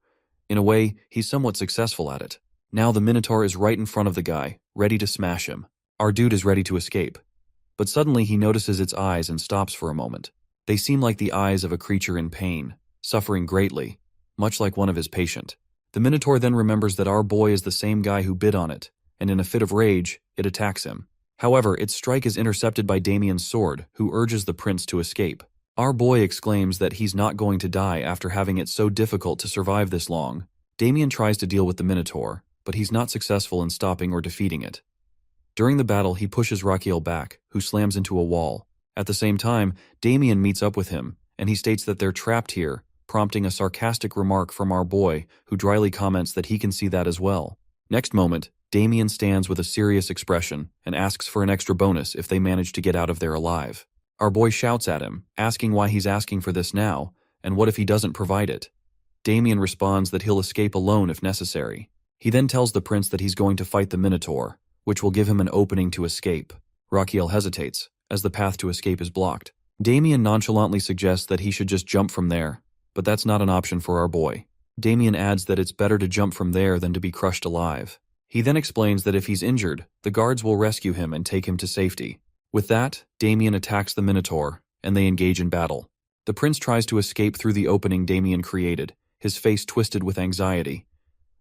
In a way, he's somewhat successful at it. Now the Minotaur is right in front of the guy, ready to smash him. Our dude is ready to escape. But suddenly he notices its eyes and stops for a moment. They seem like the eyes of a creature in pain, suffering greatly, much like one of his patient. The Minotaur then remembers that our boy is the same guy who bit on it, and in a fit of rage, it attacks him. However, its strike is intercepted by Damien's sword, who urges the prince to escape. Our boy exclaims that he's not going to die after having it so difficult to survive this long. Damien tries to deal with the Minotaur, but he's not successful in stopping or defeating it. During the battle, he pushes Rakiel back, who slams into a wall. At the same time, Damien meets up with him, and he states that they're trapped here, prompting a sarcastic remark from our boy, who dryly comments that he can see that as well. Next moment, Damien stands with a serious expression and asks for an extra bonus if they manage to get out of there alive. Our boy shouts at him, asking why he's asking for this now, and what if he doesn't provide it. Damien responds that he'll escape alone if necessary. He then tells the prince that he's going to fight the Minotaur, which will give him an opening to escape. Rakiel hesitates, as the path to escape is blocked. Damien nonchalantly suggests that he should just jump from there, but that's not an option for our boy. Damien adds that it's better to jump from there than to be crushed alive. He then explains that if he's injured, the guards will rescue him and take him to safety. With that, Damien attacks the Minotaur, and they engage in battle. The prince tries to escape through the opening Damien created, his face twisted with anxiety.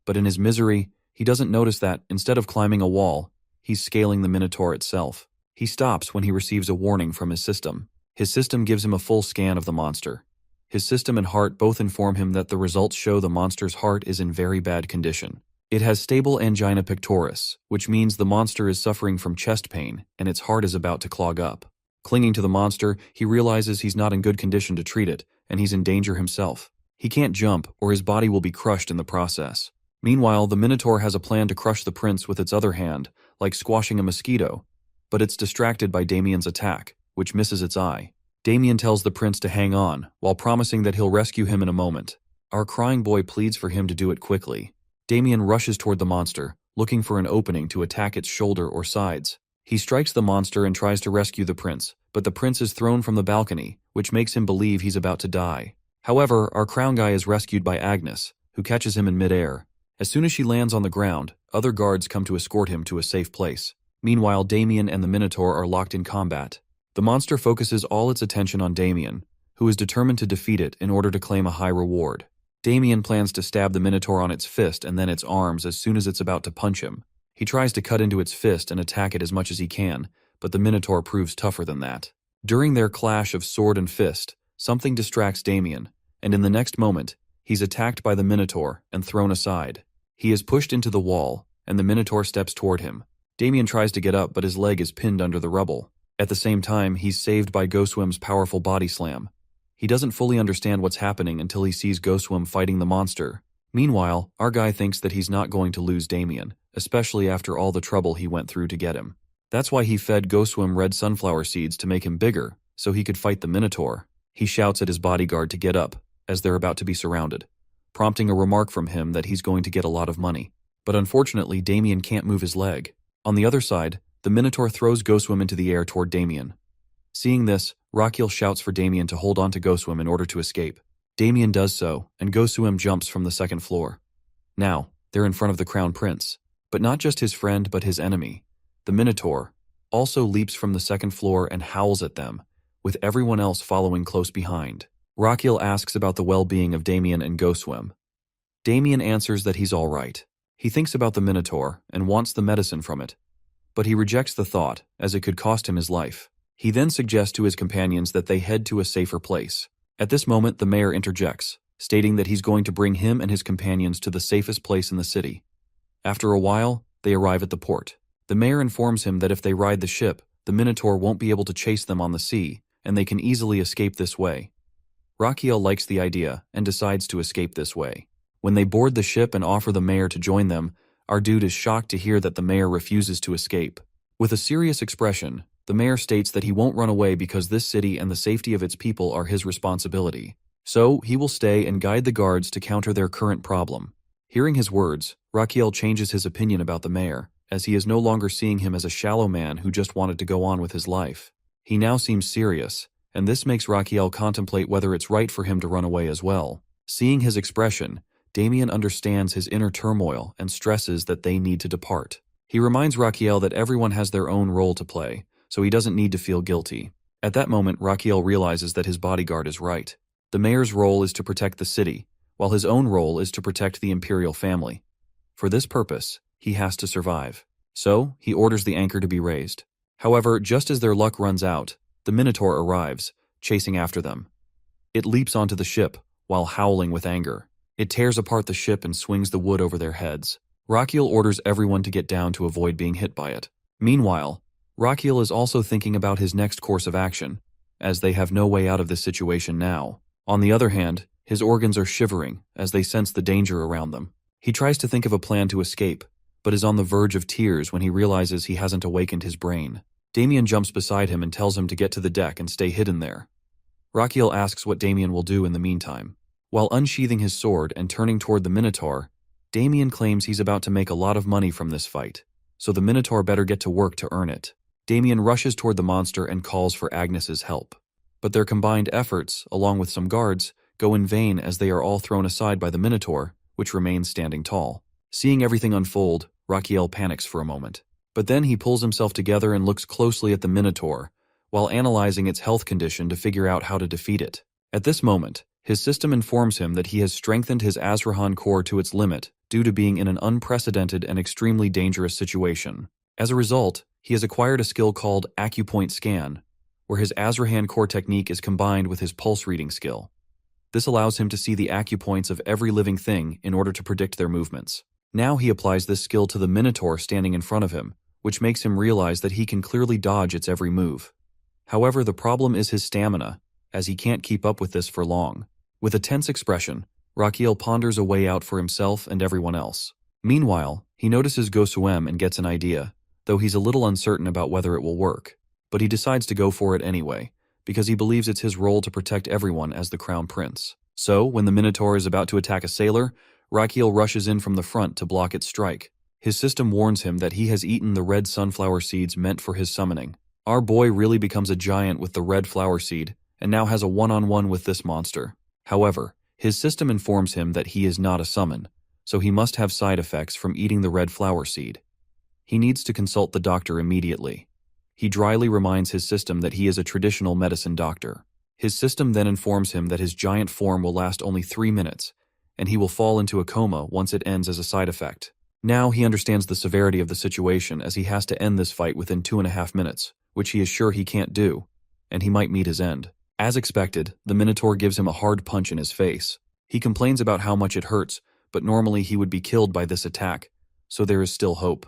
But in his misery, he doesn't notice that, instead of climbing a wall, he's scaling the Minotaur itself. He stops when he receives a warning from his system. His system gives him a full scan of the monster. His system and heart both inform him that the results show the monster's heart is in very bad condition. It has stable angina pectoris, which means the monster is suffering from chest pain and its heart is about to clog up. Clinging to the monster, he realizes he's not in good condition to treat it, and he's in danger himself. He can't jump, or his body will be crushed in the process. Meanwhile, the Minotaur has a plan to crush the prince with its other hand, like squashing a mosquito, but it's distracted by Damien's attack, which misses its eye. Damien tells the prince to hang on, while promising that he'll rescue him in a moment. Our crying boy pleads for him to do it quickly. Damien rushes toward the monster, looking for an opening to attack its shoulder or sides. He strikes the monster and tries to rescue the prince, but the prince is thrown from the balcony, which makes him believe he's about to die. However, our crown guy is rescued by Agnes, who catches him in midair. As soon as she lands on the ground, other guards come to escort him to a safe place. Meanwhile, Damien and the Minotaur are locked in combat. The monster focuses all its attention on Damien, who is determined to defeat it in order to claim a high reward. Damien plans to stab the Minotaur on its fist and then its arms as soon as it's about to punch him. He tries to cut into its fist and attack it as much as he can, but the Minotaur proves tougher than that. During their clash of sword and fist, something distracts Damien, and in the next moment, he's attacked by the Minotaur and thrown aside. He is pushed into the wall, and the Minotaur steps toward him. Damien tries to get up, but his leg is pinned under the rubble. At the same time, he's saved by Goswim's powerful body slam. He doesn't fully understand what's happening until he sees Goswim fighting the monster. Meanwhile, our guy thinks that he's not going to lose Damien, especially after all the trouble he went through to get him. That's why he fed Goswim red sunflower seeds to make him bigger, so he could fight the Minotaur. He shouts at his bodyguard to get up, as they're about to be surrounded, prompting a remark from him that he's going to get a lot of money. But unfortunately, Damien can't move his leg. On the other side, the Minotaur throws Ghostwim into the air toward Damien. Seeing this, Rakiel shouts for Damien to hold on to Ghostwim in order to escape. Damien does so, and Ghostwim jumps from the second floor. Now, they're in front of the Crown Prince. But not just his friend but his enemy. The Minotaur also leaps from the second floor and howls at them, with everyone else following close behind. Rakiel asks about the well-being of Damien and Ghostwim. Damien answers that he's all right. He thinks about the Minotaur and wants the medicine from it. But he rejects the thought, as it could cost him his life. He then suggests to his companions that they head to a safer place. At this moment, the mayor interjects, stating that he's going to bring him and his companions to the safest place in the city. After a while, they arrive at the port. The mayor informs him that if they ride the ship, the Minotaur won't be able to chase them on the sea, and they can easily escape this way. Rakiel likes the idea and decides to escape this way. When they board the ship and offer the mayor to join them, our dude is shocked to hear that the mayor refuses to escape. With a serious expression, the mayor states that he won't run away because this city and the safety of its people are his responsibility. So, he will stay and guide the guards to counter their current problem. Hearing his words, Rakiel changes his opinion about the mayor, as he is no longer seeing him as a shallow man who just wanted to go on with his life. He now seems serious, and this makes Rakiel contemplate whether it's right for him to run away as well. Seeing his expression, Damien understands his inner turmoil and stresses that they need to depart. He reminds Rakiel that everyone has their own role to play, so he doesn't need to feel guilty. At that moment, Rakiel realizes that his bodyguard is right. The mayor's role is to protect the city, while his own role is to protect the imperial family. For this purpose, he has to survive. So, he orders the anchor to be raised. However, just as their luck runs out, the Minotaur arrives, chasing after them. It leaps onto the ship, while howling with anger. It tears apart the ship and swings the wood over their heads. Rakiel orders everyone to get down to avoid being hit by it. Meanwhile, Rakiel is also thinking about his next course of action, as they have no way out of this situation now. On the other hand, his organs are shivering as they sense the danger around them. He tries to think of a plan to escape, but is on the verge of tears when he realizes he hasn't awakened his brain. Damien jumps beside him and tells him to get to the deck and stay hidden there. Rakiel asks what Damien will do in the meantime. While unsheathing his sword and turning toward the Minotaur, Damien claims he's about to make a lot of money from this fight, so the Minotaur better get to work to earn it. Damien rushes toward the monster and calls for Agnes's help. But their combined efforts, along with some guards, go in vain as they are all thrown aside by the Minotaur, which remains standing tall. Seeing everything unfold, Rakiel panics for a moment. But then he pulls himself together and looks closely at the Minotaur, while analyzing its health condition to figure out how to defeat it. At this moment, his system informs him that he has strengthened his Azrahan core to its limit due to being in an unprecedented and extremely dangerous situation. As a result, he has acquired a skill called Acupoint Scan, where his Azrahan core technique is combined with his pulse reading skill. This allows him to see the acupoints of every living thing in order to predict their movements. Now he applies this skill to the Minotaur standing in front of him, which makes him realize that he can clearly dodge its every move. However, the problem is his stamina, as he can't keep up with this for long. With a tense expression, Rakiel ponders a way out for himself and everyone else. Meanwhile, he notices Gosuem and gets an idea, though he's a little uncertain about whether it will work. But he decides to go for it anyway, because he believes it's his role to protect everyone as the Crown Prince. So, when the Minotaur is about to attack a sailor, Rakiel rushes in from the front to block its strike. His system warns him that he has eaten the red sunflower seeds meant for his summoning. Our boy really becomes a giant with the red flower seed, and now has a one-on-one with this monster. However, his system informs him that he is not a summon, so he must have side effects from eating the red flower seed. He needs to consult the doctor immediately. He dryly reminds his system that he is a traditional medicine doctor. His system then informs him that his giant form will last only 3 minutes, and he will fall into a coma once it ends as a side effect. Now he understands the severity of the situation as he has to end this fight within 2.5 minutes, which he is sure he can't do, and he might meet his end. As expected, the Minotaur gives him a hard punch in his face. He complains about how much it hurts, but normally he would be killed by this attack, so there is still hope.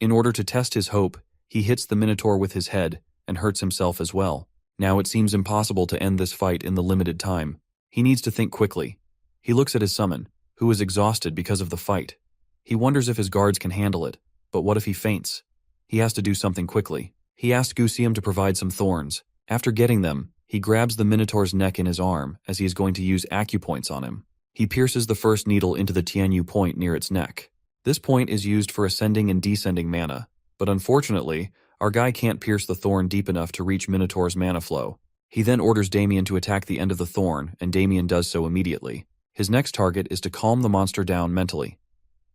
In order to test his hope, he hits the Minotaur with his head and hurts himself as well. Now it seems impossible to end this fight in the limited time. He needs to think quickly. He looks at his summon, who is exhausted because of the fight. He wonders if his guards can handle it, but what if he faints? He has to do something quickly. He asks Gusium to provide some thorns. After getting them, he grabs the Minotaur's neck in his arm as he is going to use acupoints on him. He pierces the first needle into the Tianyu point near its neck. This point is used for ascending and descending mana, but unfortunately, our guy can't pierce the thorn deep enough to reach Minotaur's mana flow. He then orders Damien to attack the end of the thorn, and Damien does so immediately. His next target is to calm the monster down mentally.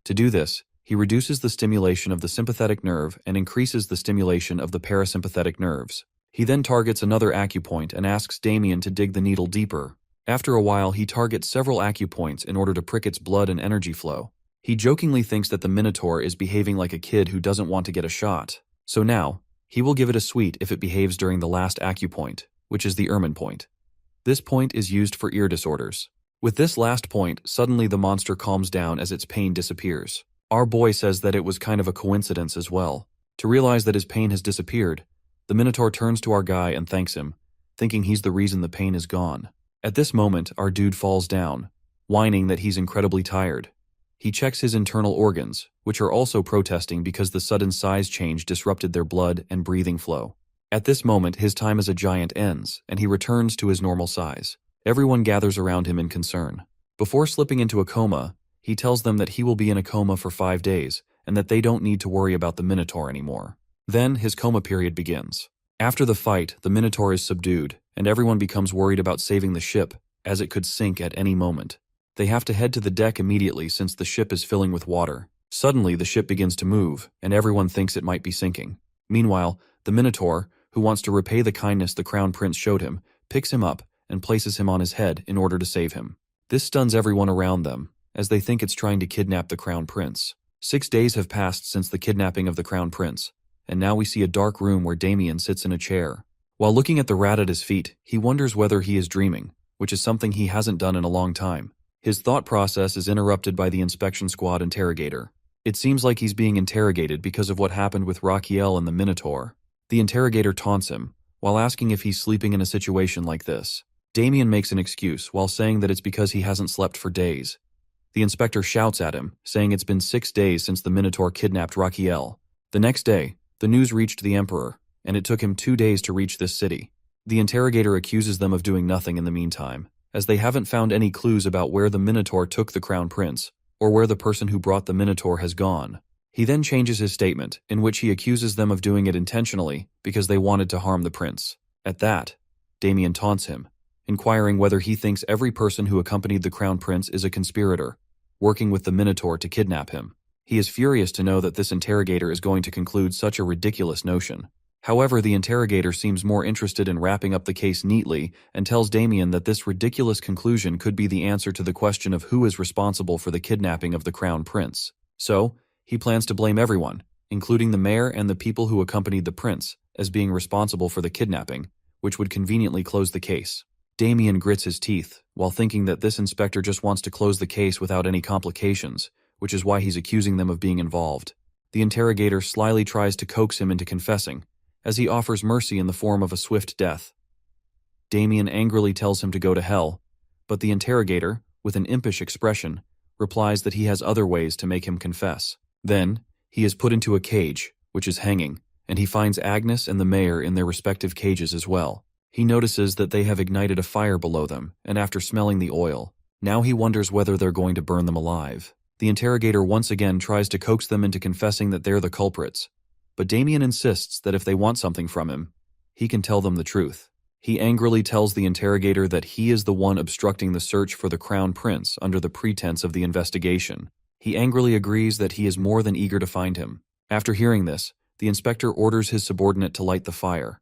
To do this, he reduces the stimulation of the sympathetic nerve and increases the stimulation of the parasympathetic nerves. He then targets another acupoint and asks Damien to dig the needle deeper. After a while, he targets several acupoints in order to prick its blood and energy flow. He jokingly thinks that the Minotaur is behaving like a kid who doesn't want to get a shot. So now, he will give it a sweet if it behaves during the last acupoint, which is the ermine point. This point is used for ear disorders. With this last point, suddenly the monster calms down as its pain disappears. Our boy says that it was kind of a coincidence as well. To realize that his pain has disappeared, the Minotaur turns to our guy and thanks him, thinking he's the reason the pain is gone. At this moment, our dude falls down, whining that he's incredibly tired. He checks his internal organs, which are also protesting because the sudden size change disrupted their blood and breathing flow. At this moment, his time as a giant ends, and he returns to his normal size. Everyone gathers around him in concern. Before slipping into a coma, he tells them that he will be in a coma for 5 days, and that they don't need to worry about the Minotaur anymore. Then, his coma period begins. After the fight, the Minotaur is subdued, and everyone becomes worried about saving the ship, as it could sink at any moment. They have to head to the deck immediately since the ship is filling with water. Suddenly, the ship begins to move, and everyone thinks it might be sinking. Meanwhile, the Minotaur, who wants to repay the kindness the Crown Prince showed him, picks him up and places him on his head in order to save him. This stuns everyone around them, as they think it's trying to kidnap the Crown Prince. 6 days have passed since the kidnapping of the Crown Prince, and now we see a dark room where Damien sits in a chair. While looking at the rat at his feet, he wonders whether he is dreaming, which is something he hasn't done in a long time. His thought process is interrupted by the inspection squad interrogator. It seems like he's being interrogated because of what happened with Raquiel and the Minotaur. The interrogator taunts him, while asking if he's sleeping in a situation like this. Damien makes an excuse while saying that it's because he hasn't slept for days. The inspector shouts at him, saying it's been 6 days since the Minotaur kidnapped Raquiel. The next day, the news reached the Emperor, and it took him 2 days to reach this city. The interrogator accuses them of doing nothing in the meantime, as they haven't found any clues about where the Minotaur took the Crown Prince, or where the person who brought the Minotaur has gone. He then changes his statement, in which he accuses them of doing it intentionally because they wanted to harm the prince. At that, Damien taunts him, inquiring whether he thinks every person who accompanied the Crown Prince is a conspirator, working with the Minotaur to kidnap him. He is furious to know that this interrogator is going to conclude such a ridiculous notion. However, the interrogator seems more interested in wrapping up the case neatly and tells Damien that this ridiculous conclusion could be the answer to the question of who is responsible for the kidnapping of the Crown Prince. So, he plans to blame everyone, including the mayor and the people who accompanied the prince, as being responsible for the kidnapping, which would conveniently close the case. Damien grits his teeth, while thinking that this inspector just wants to close the case without any complications, which is why he's accusing them of being involved. The interrogator slyly tries to coax him into confessing, as he offers mercy in the form of a swift death. Damien angrily tells him to go to hell, but the interrogator, with an impish expression, replies that he has other ways to make him confess. Then, he is put into a cage, which is hanging, and he finds Agnes and the mayor in their respective cages as well. He notices that they have ignited a fire below them, and after smelling the oil, now he wonders whether they're going to burn them alive. The interrogator once again tries to coax them into confessing that they're the culprits, but Damien insists that if they want something from him, he can tell them the truth. He angrily tells the interrogator that he is the one obstructing the search for the Crown Prince under the pretense of the investigation. He angrily agrees that he is more than eager to find him. After hearing this, the inspector orders his subordinate to light the fire.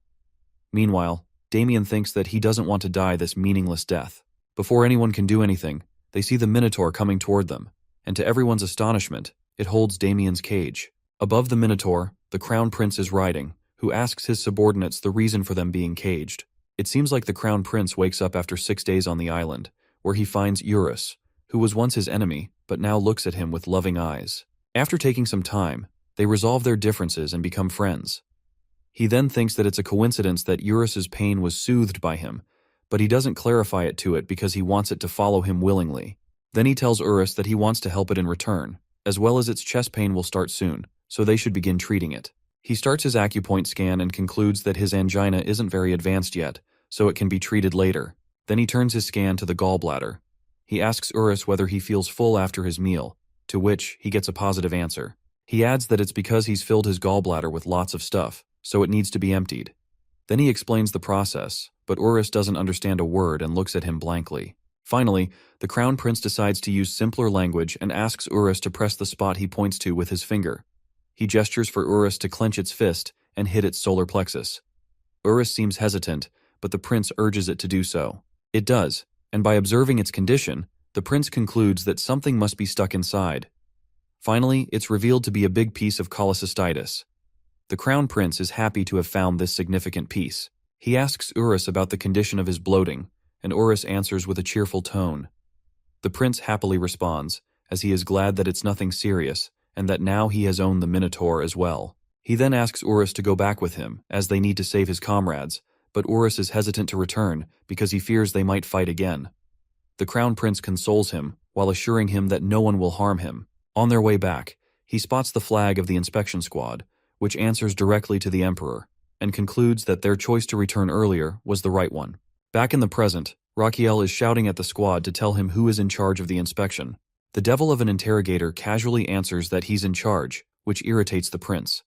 Meanwhile, Damien thinks that he doesn't want to die this meaningless death. Before anyone can do anything, they see the Minotaur coming toward them, and to everyone's astonishment, it holds Damien's cage. Above the Minotaur, the Crown Prince is riding, who asks his subordinates the reason for them being caged. It seems like the Crown Prince wakes up after 6 days on the island, where he finds Eurus, who was once his enemy, but now looks at him with loving eyes. After taking some time, they resolve their differences and become friends. He then thinks that it's a coincidence that Eurus's pain was soothed by him, but he doesn't clarify it to it because he wants it to follow him willingly. Then he tells Eurus that he wants to help it in return, as well as its chest pain will start soon, so they should begin treating it. He starts his acupoint scan and concludes that his angina isn't very advanced yet, so it can be treated later. Then he turns his scan to the gallbladder. He asks Eurus whether he feels full after his meal, to which he gets a positive answer. He adds that it's because he's filled his gallbladder with lots of stuff, so it needs to be emptied. Then he explains the process, but Urus doesn't understand a word and looks at him blankly. Finally, the Crown Prince decides to use simpler language and asks Urus to press the spot he points to with his finger. He gestures for Urus to clench its fist and hit its solar plexus. Urus seems hesitant, but the prince urges it to do so. It does, and by observing its condition, the prince concludes that something must be stuck inside. Finally, it's revealed to be a big piece of cholecystitis. The Crown Prince is happy to have found this significant piece. He asks Urus about the condition of his bloating, and Urus answers with a cheerful tone. The prince happily responds, as he is glad that it's nothing serious, and that now he has owned the Minotaur as well. He then asks Urus to go back with him, as they need to save his comrades, but Urus is hesitant to return because he fears they might fight again. The Crown Prince consoles him, while assuring him that no one will harm him. On their way back, he spots the flag of the inspection squad, which answers directly to the Emperor, and concludes that their choice to return earlier was the right one. Back in the present, Raquiel is shouting at the squad to tell him who is in charge of the inspection. The devil of an interrogator casually answers that he's in charge, which irritates the prince.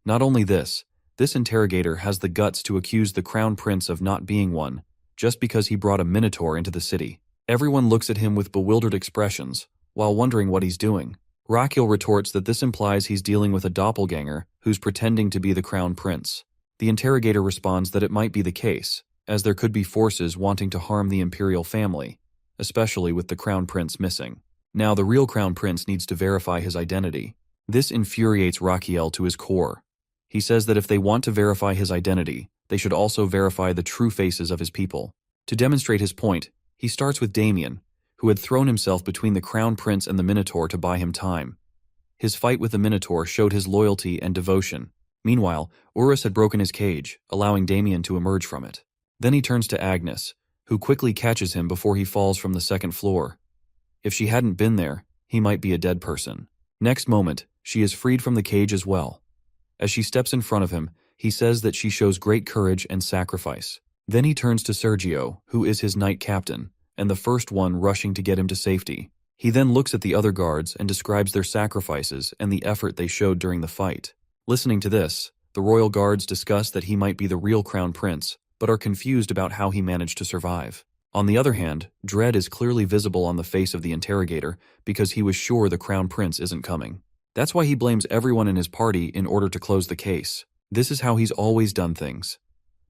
Not only this interrogator has the guts to accuse the Crown Prince of not being one, just because he brought a Minotaur into the city. Everyone looks at him with bewildered expressions, while wondering what he's doing. Raquiel retorts that this implies he's dealing with a doppelganger who's pretending to be the Crown Prince. The interrogator responds that it might be the case, as there could be forces wanting to harm the imperial family, especially with the Crown Prince missing. Now the real Crown Prince needs to verify his identity. This infuriates Raquiel to his core. He says that if they want to verify his identity, they should also verify the true faces of his people. To demonstrate his point, he starts with Damien, who had thrown himself between the Crown Prince and the Minotaur to buy him time. His fight with the Minotaur showed his loyalty and devotion. Meanwhile, Urus had broken his cage, allowing Damien to emerge from it. Then he turns to Agnes, who quickly catches him before he falls from the second floor. If she hadn't been there, he might be a dead person. Next moment, she is freed from the cage as well. As she steps in front of him, he says that she shows great courage and sacrifice. Then he turns to Sergio, who is his knight captain, and the first one rushing to get him to safety. He then looks at the other guards and describes their sacrifices and the effort they showed during the fight. Listening to this, the royal guards discuss that he might be the real Crown Prince, but are confused about how he managed to survive. On the other hand, dread is clearly visible on the face of the interrogator because he was sure the Crown Prince isn't coming. That's why he blames everyone in his party in order to close the case. This is how he's always done things.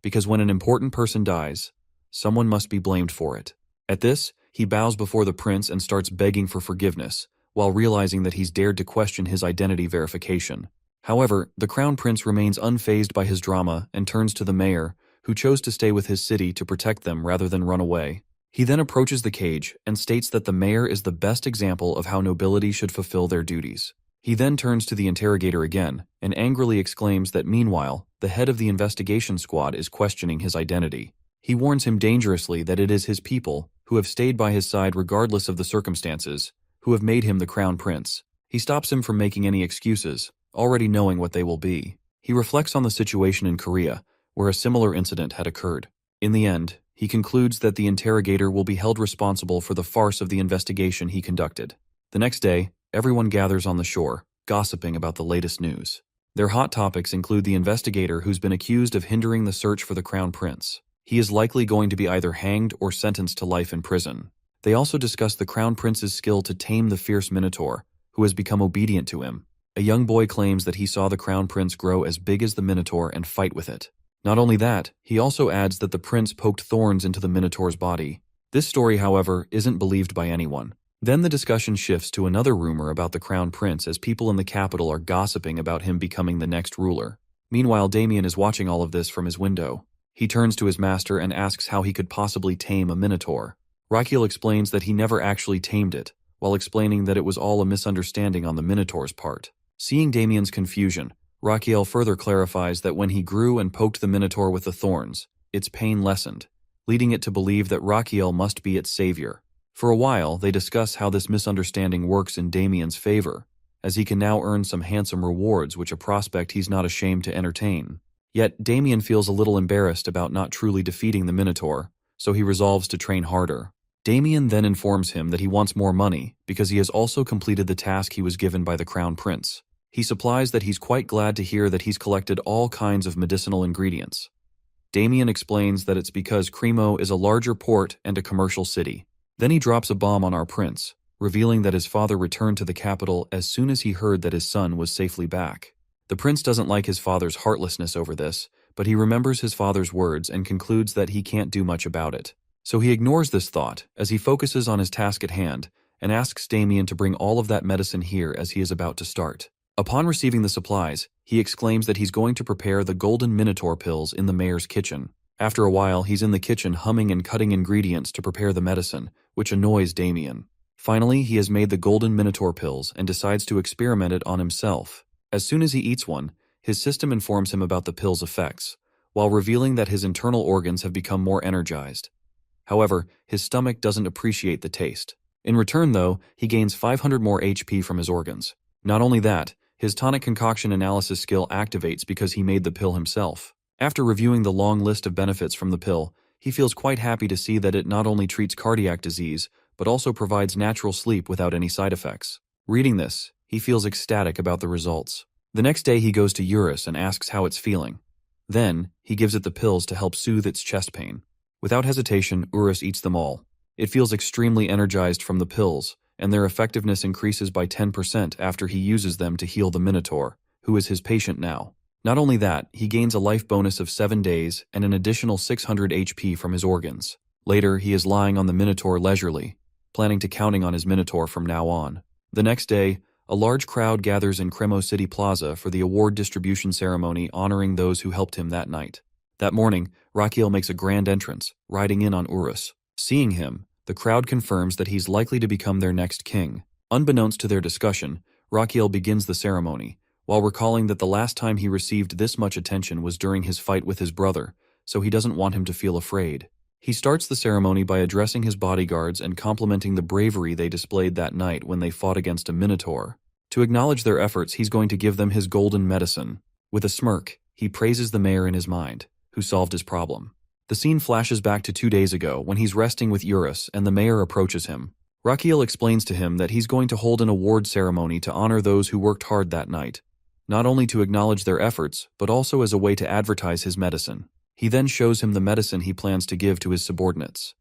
Because when an important person dies, someone must be blamed for it. At this, he bows before the prince and starts begging for forgiveness, while realizing that he's dared to question his identity verification. However, the Crown Prince remains unfazed by his drama and turns to the mayor, who chose to stay with his city to protect them rather than run away. He then approaches the cage and states that the mayor is the best example of how nobility should fulfill their duties. He then turns to the interrogator again and angrily exclaims that meanwhile, the head of the investigation squad is questioning his identity. He warns him dangerously that it is his people, who have stayed by his side regardless of the circumstances, who have made him the Crown Prince. He stops him from making any excuses, already knowing what they will be. He reflects on the situation in Korea, where a similar incident had occurred. In the end, he concludes that the interrogator will be held responsible for the farce of the investigation he conducted. The next day, everyone gathers on the shore, gossiping about the latest news. Their hot topics include the investigator who's been accused of hindering the search for the Crown Prince. He is likely going to be either hanged or sentenced to life in prison. They also discuss the Crown Prince's skill to tame the fierce Minotaur, who has become obedient to him. A young boy claims that he saw the Crown Prince grow as big as the Minotaur and fight with it. Not only that, he also adds that the prince poked thorns into the Minotaur's body. This story, however, isn't believed by anyone. Then the discussion shifts to another rumor about the Crown Prince as people in the capital are gossiping about him becoming the next ruler. Meanwhile, Damien is watching all of this from his window. He turns to his master and asks how he could possibly tame a Minotaur. Raquiel explains that he never actually tamed it, while explaining that it was all a misunderstanding on the Minotaur's part. Seeing Damien's confusion, Raquiel further clarifies that when he grew and poked the Minotaur with the thorns, its pain lessened, leading it to believe that Raquiel must be its savior. For a while, they discuss how this misunderstanding works in Damien's favor, as he can now earn some handsome rewards which a prospect he's not ashamed to entertain. Yet, Damien feels a little embarrassed about not truly defeating the Minotaur, so he resolves to train harder. Damien then informs him that he wants more money because he has also completed the task he was given by the Crown Prince. He supplies that he's quite glad to hear that he's collected all kinds of medicinal ingredients. Damien explains that it's because Cremo is a larger port and a commercial city. Then he drops a bomb on our prince, revealing that his father returned to the capital as soon as he heard that his son was safely back. The prince doesn't like his father's heartlessness over this, but he remembers his father's words and concludes that he can't do much about it. So he ignores this thought as he focuses on his task at hand and asks Damien to bring all of that medicine here as he is about to start. Upon receiving the supplies, he exclaims that he's going to prepare the golden minotaur pills in the mayor's kitchen. After a while, he's in the kitchen humming and cutting ingredients to prepare the medicine, which annoys Damien. Finally, he has made the golden minotaur pills and decides to experiment it on himself. As soon as he eats one, his system informs him about the pill's effects, while revealing that his internal organs have become more energized. However, his stomach doesn't appreciate the taste. In return, though, he gains 500 more HP from his organs. Not only that, his tonic concoction analysis skill activates because he made the pill himself. After reviewing the long list of benefits from the pill, he feels quite happy to see that it not only treats cardiac disease, but also provides natural sleep without any side effects. Reading this, he feels ecstatic about the results. The next day he goes to Eurus and asks how it's feeling. Then, he gives it the pills to help soothe its chest pain. Without hesitation, Eurus eats them all. It feels extremely energized from the pills, and their effectiveness increases by 10% after he uses them to heal the Minotaur, who is his patient now. Not only that, he gains a life bonus of 7 days and an additional 600 HP from his organs. Later, he is lying on the Minotaur leisurely, planning to counting on his Minotaur from now on. The next day, a large crowd gathers in Cremo City Plaza for the award distribution ceremony honoring those who helped him that night. That morning, Rakiel makes a grand entrance, riding in on Urus. Seeing him, the crowd confirms that he's likely to become their next king. Unbeknownst to their discussion, Rakiel begins the ceremony, while recalling that the last time he received this much attention was during his fight with his brother, so he doesn't want him to feel afraid. He starts the ceremony by addressing his bodyguards and complimenting the bravery they displayed that night when they fought against a Minotaur. To acknowledge their efforts, he's going to give them his golden medicine. With a smirk, he praises the mayor in his mind, who solved his problem. The scene flashes back to 2 days ago when he's resting with Eurus and the mayor approaches him. Rakiel explains to him that he's going to hold an award ceremony to honor those who worked hard that night, not only to acknowledge their efforts, but also as a way to advertise his medicine. He then shows him the medicine he plans to give to his subordinates.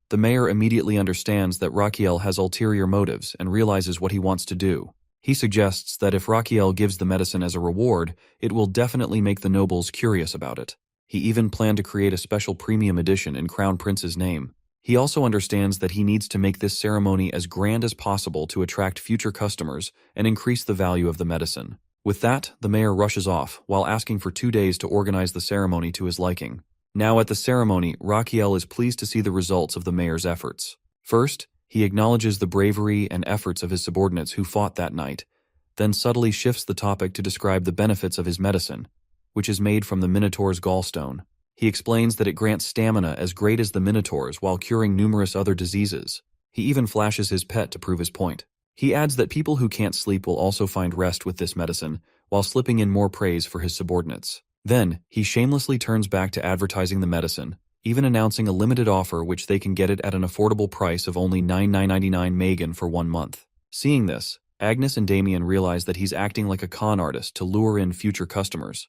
The mayor immediately understands that Rakiel has ulterior motives and realizes what he wants to do. He suggests that if Rakiel gives the medicine as a reward, it will definitely make the nobles curious about it. He even planned to create a special premium edition in Crown Prince's name. He also understands that he needs to make this ceremony as grand as possible to attract future customers and increase the value of the medicine. With that, the mayor rushes off, while asking for 2 days to organize the ceremony to his liking. Now at the ceremony, Rakiel is pleased to see the results of the mayor's efforts. First, he acknowledges the bravery and efforts of his subordinates who fought that night, then subtly shifts the topic to describe the benefits of his medicine, which is made from the Minotaur's gallstone. He explains that it grants stamina as great as the Minotaur's while curing numerous other diseases. He even flashes his pet to prove his point. He adds that people who can't sleep will also find rest with this medicine, while slipping in more praise for his subordinates. Then, he shamelessly turns back to advertising the medicine, even announcing a limited offer which they can get it at an affordable price of only $9.99 Megan for 1 month. Seeing this, Agnes and Damien realize that he's acting like a con artist to lure in future customers.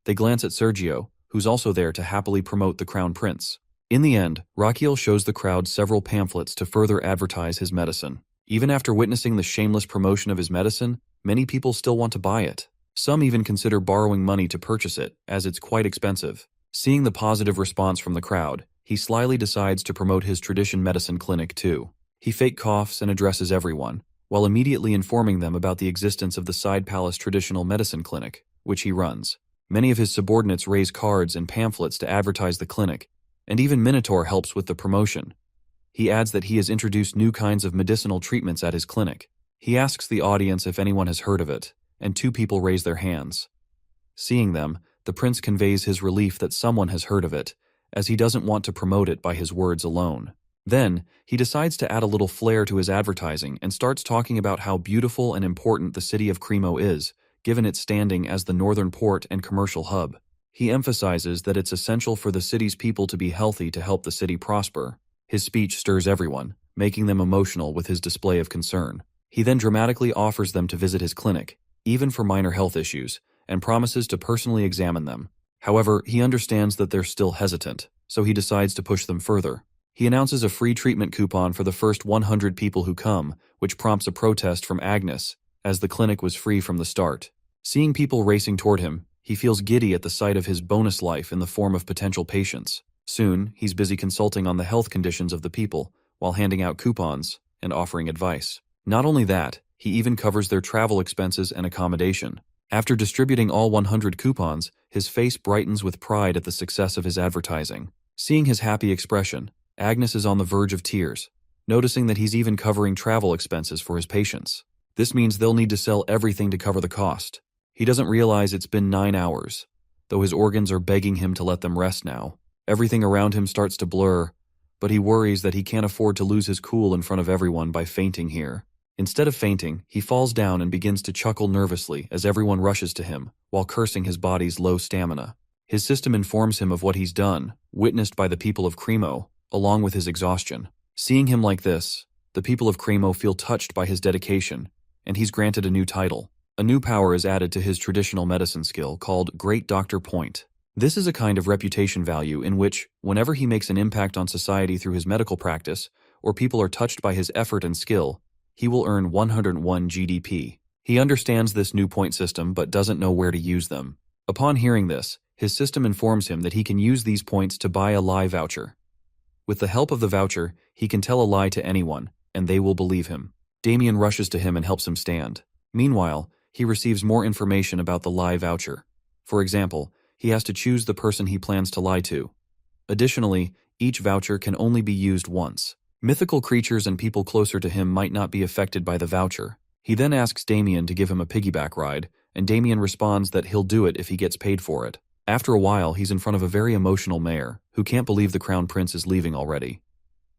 They glance at Sergio, who's also there to happily promote the Crown Prince. In the end, Rakiel shows the crowd several pamphlets to further advertise his medicine. Even after witnessing the shameless promotion of his medicine, many people still want to buy it. Some even consider borrowing money to purchase it, as it's quite expensive. Seeing the positive response from the crowd, he slyly decides to promote his tradition medicine clinic too. He fake coughs and addresses everyone, while immediately informing them about the existence of the Side Palace Traditional Medicine Clinic, which he runs. Many of his subordinates raise cards and pamphlets to advertise the clinic, and even Minotaur helps with the promotion. He adds that he has introduced new kinds of medicinal treatments at his clinic. He asks the audience if anyone has heard of it, and 2 people raise their hands. Seeing them, the prince conveys his relief that someone has heard of it, as he doesn't want to promote it by his words alone. Then, he decides to add a little flair to his advertising and starts talking about how beautiful and important the city of Cremo is, given its standing as the northern port and commercial hub. He emphasizes that it's essential for the city's people to be healthy to help the city prosper. His speech stirs everyone, making them emotional with his display of concern. He then dramatically offers them to visit his clinic, even for minor health issues, and promises to personally examine them. However, he understands that they're still hesitant, so he decides to push them further. He announces a free treatment coupon for the first 100 people who come, which prompts a protest from Agnes, as the clinic was free from the start. Seeing people racing toward him, he feels giddy at the sight of his bonus life in the form of potential patients. Soon, he's busy consulting on the health conditions of the people, while handing out coupons and offering advice. Not only that, he even covers their travel expenses and accommodation. After distributing all 100 coupons, his face brightens with pride at the success of his advertising. Seeing his happy expression, Agnes is on the verge of tears, noticing that he's even covering travel expenses for his patients. This means they'll need to sell everything to cover the cost. He doesn't realize it's been 9 hours, though his organs are begging him to let them rest now. Everything around him starts to blur, but he worries that he can't afford to lose his cool in front of everyone by fainting here. Instead of fainting, he falls down and begins to chuckle nervously as everyone rushes to him, while cursing his body's low stamina. His system informs him of what he's done, witnessed by the people of Cremo, along with his exhaustion. Seeing him like this, the people of Cremo feel touched by his dedication, and he's granted a new title. A new power is added to his traditional medicine skill called Great Doctor Point. This is a kind of reputation value in which, whenever he makes an impact on society through his medical practice, or people are touched by his effort and skill, he will earn 101 GDP. He understands this new point system but doesn't know where to use them. Upon hearing this, his system informs him that he can use these points to buy a lie voucher. With the help of the voucher, he can tell a lie to anyone, and they will believe him. Damien rushes to him and helps him stand. Meanwhile, he receives more information about the lie voucher. For example, he has to choose the person he plans to lie to. Additionally, each voucher can only be used once. Mythical creatures and people closer to him might not be affected by the voucher. He then asks Damien to give him a piggyback ride, and Damien responds that he'll do it if he gets paid for it. After a while, he's in front of a very emotional mayor, who can't believe the crown prince is leaving already.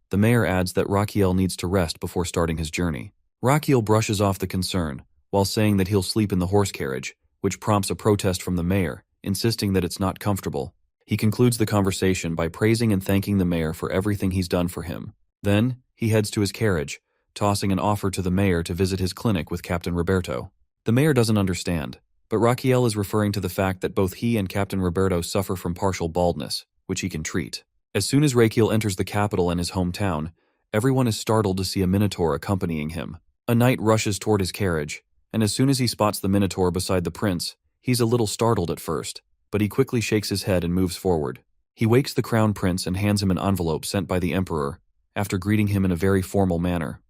The mayor adds that Raquiel needs to rest before starting his journey. Raquiel brushes off the concern, while saying that he'll sleep in the horse carriage, which prompts a protest from the mayor, insisting that it's not comfortable. He concludes the conversation by praising and thanking the mayor for everything he's done for him. Then, he heads to his carriage, tossing an offer to the mayor to visit his clinic with Captain Roberto. The mayor doesn't understand, but Raquiel is referring to the fact that both he and Captain Roberto suffer from partial baldness, which he can treat. As soon as Raquiel enters the capital and his hometown, everyone is startled to see a minotaur accompanying him. A knight rushes toward his carriage, and as soon as he spots the minotaur beside the prince, he's a little startled at first, but he quickly shakes his head and moves forward. He wakes the crown prince and hands him an envelope sent by the emperor, after greeting him in a very formal manner.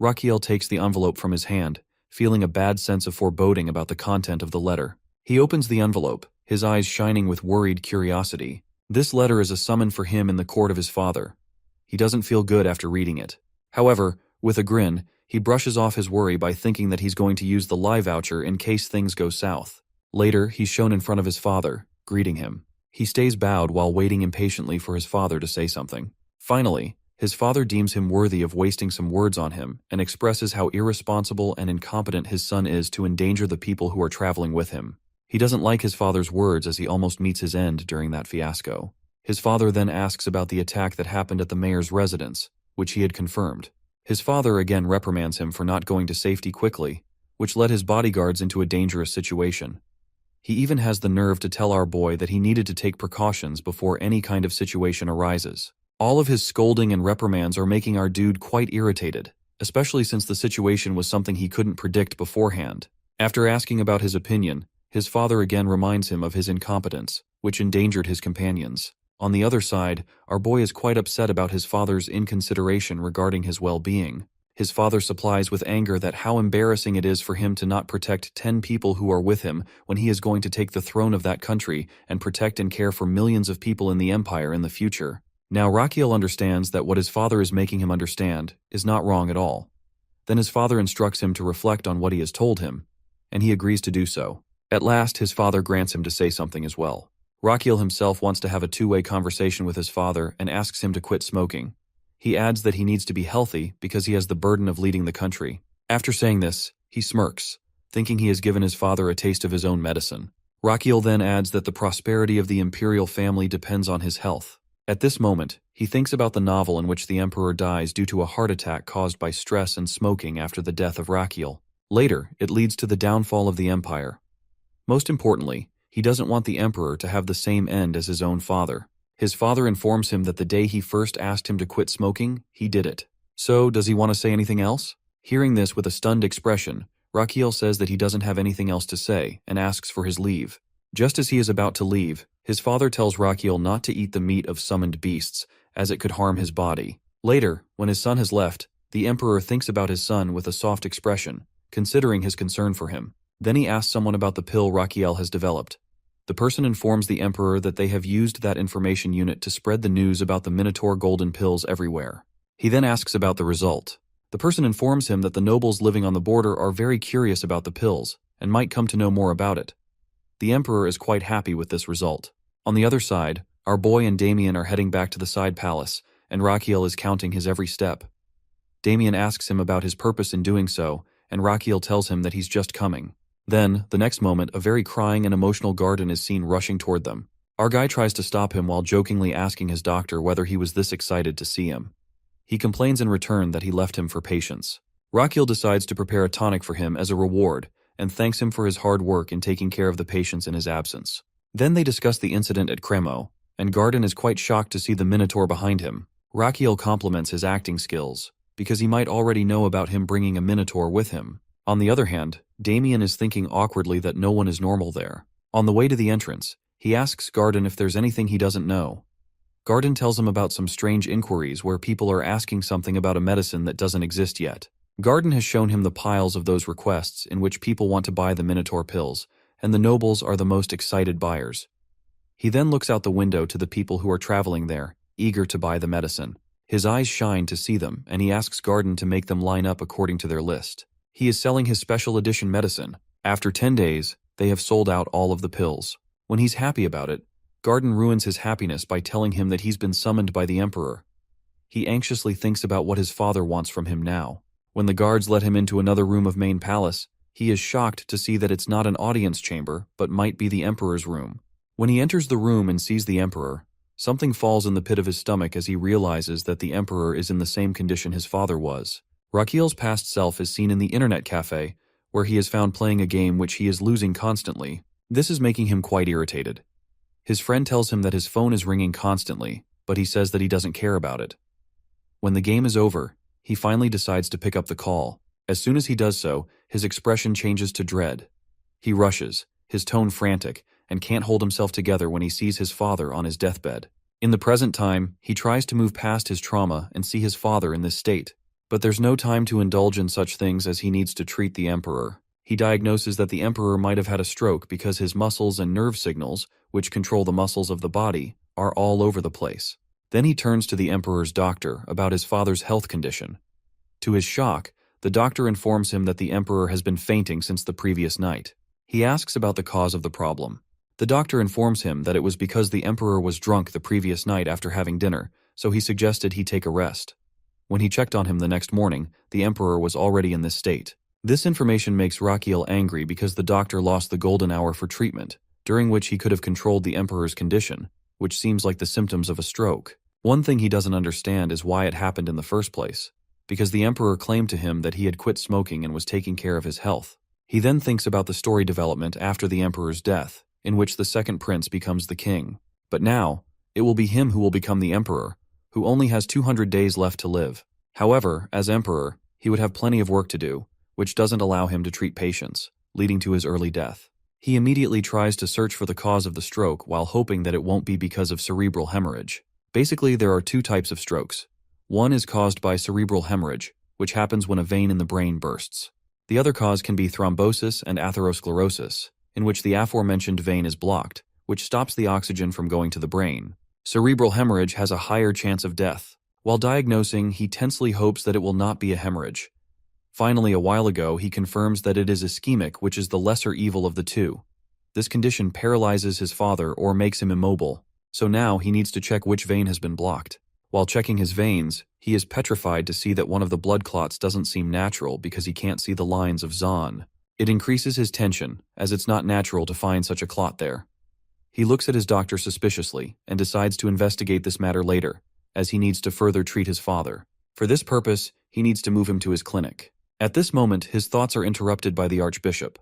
Raquiel takes the envelope from his hand, feeling a bad sense of foreboding about the content of the letter. He opens the envelope, his eyes shining with worried curiosity. This letter is a summon for him in the court of his father. He doesn't feel good after reading it. However, with a grin, he brushes off his worry by thinking that he's going to use the lie voucher in case things go south. Later, he's shown in front of his father, greeting him. He stays bowed while waiting impatiently for his father to say something. Finally, his father deems him worthy of wasting some words on him and expresses how irresponsible and incompetent his son is to endanger the people who are traveling with him. He doesn't like his father's words as he almost meets his end during that fiasco. His father then asks about the attack that happened at the mayor's residence, which he had confirmed. His father again reprimands him for not going to safety quickly, which led his bodyguards into a dangerous situation. He even has the nerve to tell our boy that he needed to take precautions before any kind of situation arises. All of his scolding and reprimands are making our dude quite irritated, especially since the situation was something he couldn't predict beforehand. After asking about his opinion, his father again reminds him of his incompetence, which endangered his companions. On the other side, our boy is quite upset about his father's inconsideration regarding his well-being. His father supplies with anger that how embarrassing it is for him to not protect 10 people who are with him when he is going to take the throne of that country and protect and care for millions of people in the empire in the future. Now Raquiel understands that what his father is making him understand is not wrong at all. Then his father instructs him to reflect on what he has told him, and he agrees to do so. At last, his father grants him to say something as well. Raquiel himself wants to have a two-way conversation with his father and asks him to quit smoking. He adds that he needs to be healthy because he has the burden of leading the country. After saying this, he smirks, thinking he has given his father a taste of his own medicine. Raquiel then adds that the prosperity of the imperial family depends on his health. At this moment, he thinks about the novel in which the emperor dies due to a heart attack caused by stress and smoking after the death of Rachiel. Later, it leads to the downfall of the empire. Most importantly, he doesn't want the emperor to have the same end as his own father. His father informs him that the day he first asked him to quit smoking, he did it. So, does he want to say anything else? Hearing this with a stunned expression, Rachiel says that he doesn't have anything else to say and asks for his leave. Just as he is about to leave, his father tells Rachiel not to eat the meat of summoned beasts, as it could harm his body. Later, when his son has left, the emperor thinks about his son with a soft expression, considering his concern for him. Then he asks someone about the pill Rachiel has developed. The person informs the emperor that they have used that information unit to spread the news about the Minotaur golden pills everywhere. He then asks about the result. The person informs him that the nobles living on the border are very curious about the pills and might come to know more about it. The emperor is quite happy with this result. On the other side, our boy and Damien are heading back to the side palace, and Rachiel is counting his every step. Damien asks him about his purpose in doing so, and Rachiel tells him that he's just coming. Then, the next moment, a very crying and emotional Garden is seen rushing toward them. Our guy tries to stop him while jokingly asking his doctor whether he was this excited to see him. He complains in return that he left him for patience. Rachiel decides to prepare a tonic for him as a reward, and thanks him for his hard work in taking care of the patients in his absence. Then they discuss the incident at Cremo, and Garden is quite shocked to see the Minotaur behind him. Rachiel compliments his acting skills, because he might already know about him bringing a Minotaur with him. On the other hand, Damien is thinking awkwardly that no one is normal there. On the way to the entrance, he asks Garden if there's anything he doesn't know. Garden tells him about some strange inquiries where people are asking something about a medicine that doesn't exist yet. Garden has shown him the piles of those requests in which people want to buy the Minotaur pills, and the nobles are the most excited buyers. He then looks out the window to the people who are traveling there, eager to buy the medicine. His eyes shine to see them, and he asks Garden to make them line up according to their list. He is selling his special edition medicine. After 10 days, they have sold out all of the pills. When he's happy about it, Garden ruins his happiness by telling him that he's been summoned by the emperor. He anxiously thinks about what his father wants from him now. When the guards let him into another room of main palace, he is shocked to see that it's not an audience chamber, but might be the emperor's room. When he enters the room and sees the emperor, something falls in the pit of his stomach as he realizes that the emperor is in the same condition his father was. Rachiel's past self is seen in the internet cafe, where he is found playing a game which he is losing constantly. This is making him quite irritated. His friend tells him that his phone is ringing constantly, but he says that he doesn't care about it. When the game is over, he finally decides to pick up the call. As soon as he does so, his expression changes to dread. He rushes, his tone frantic, and can't hold himself together when he sees his father on his deathbed. In the present time, he tries to move past his trauma and see his father in this state. But there's no time to indulge in such things as he needs to treat the emperor. He diagnoses that the emperor might have had a stroke because his muscles and nerve signals, which control the muscles of the body, are all over the place. Then he turns to the emperor's doctor about his father's health condition. To his shock, the doctor informs him that the emperor has been fainting since the previous night. He asks about the cause of the problem. The doctor informs him that it was because the emperor was drunk the previous night after having dinner, so he suggested he take a rest. When he checked on him the next morning, the emperor was already in this state. This information makes Rachiel angry because the doctor lost the golden hour for treatment, during which he could have controlled the emperor's condition, which seems like the symptoms of a stroke. One thing he doesn't understand is why it happened in the first place, because the emperor claimed to him that he had quit smoking and was taking care of his health. He then thinks about the story development after the emperor's death, in which the second prince becomes the king. But now, it will be him who will become the emperor, who only has 200 days left to live. However, as emperor, he would have plenty of work to do, which doesn't allow him to treat patients, leading to his early death. He immediately tries to search for the cause of the stroke while hoping that it won't be because of cerebral hemorrhage. Basically, there are two types of strokes. One is caused by cerebral hemorrhage, which happens when a vein in the brain bursts. The other cause can be thrombosis and atherosclerosis, in which the aforementioned vein is blocked, which stops the oxygen from going to the brain. Cerebral hemorrhage has a higher chance of death. While diagnosing, he tensely hopes that it will not be a hemorrhage. Finally, a while ago, he confirms that it is ischemic, which is the lesser evil of the two. This condition paralyzes his father or makes him immobile, so now he needs to check which vein has been blocked. While checking his veins, he is petrified to see that one of the blood clots doesn't seem natural because he can't see the lines of Zahn. It increases his tension, as it's not natural to find such a clot there. He looks at his doctor suspiciously and decides to investigate this matter later, as he needs to further treat his father. For this purpose, he needs to move him to his clinic. At this moment, his thoughts are interrupted by the Archbishop.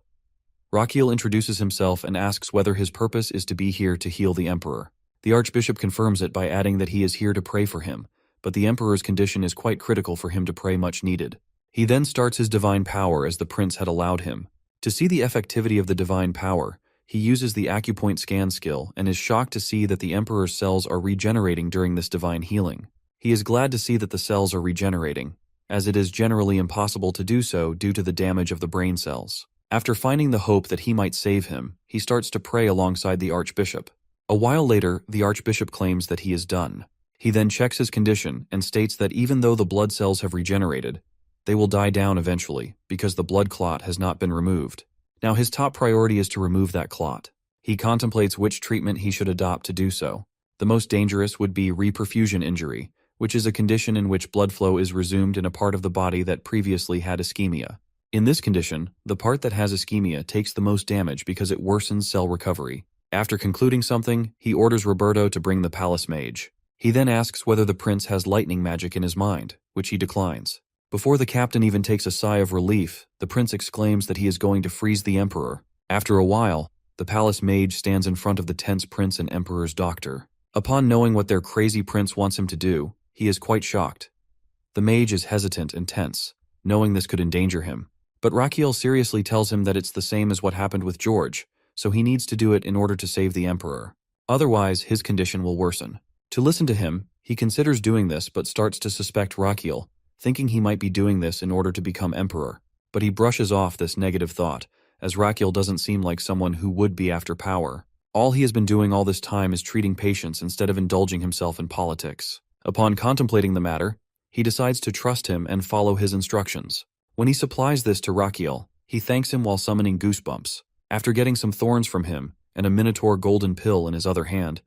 Rakiel introduces himself and asks whether his purpose is to be here to heal the Emperor. The Archbishop confirms it by adding that he is here to pray for him, but the Emperor's condition is quite critical for him to pray much needed. He then starts his divine power as the prince had allowed him. To see the effectivity of the divine power, he uses the acupoint scan skill and is shocked to see that the Emperor's cells are regenerating during this divine healing. He is glad to see that the cells are regenerating, as it is generally impossible to do so due to the damage of the brain cells. After finding the hope that he might save him, he starts to pray alongside the Archbishop. A while later, the Archbishop claims that he is done. He then checks his condition and states that even though the blood cells have regenerated, they will die down eventually because the blood clot has not been removed. Now his top priority is to remove that clot. He contemplates which treatment he should adopt to do so. The most dangerous would be reperfusion injury, which is a condition in which blood flow is resumed in a part of the body that previously had ischemia. In this condition, the part that has ischemia takes the most damage because it worsens cell recovery. After concluding something, he orders Roberto to bring the palace mage. He then asks whether the prince has lightning magic in his mind, which he declines. Before the captain even takes a sigh of relief, the prince exclaims that he is going to freeze the emperor. After a while, the palace mage stands in front of the tense prince and emperor's doctor. Upon knowing what their crazy prince wants him to do, he is quite shocked. The mage is hesitant and tense, knowing this could endanger him. But Rakiel seriously tells him that it's the same as what happened with George, so he needs to do it in order to save the emperor. Otherwise, his condition will worsen. To listen to him, he considers doing this but starts to suspect Rakiel, thinking he might be doing this in order to become emperor. But he brushes off this negative thought, as Rakiel doesn't seem like someone who would be after power. All he has been doing all this time is treating patients instead of indulging himself in politics. Upon contemplating the matter, he decides to trust him and follow his instructions. When he supplies this to Rakiel, he thanks him while summoning goosebumps. After getting some thorns from him and a minotaur golden pill in his other hand,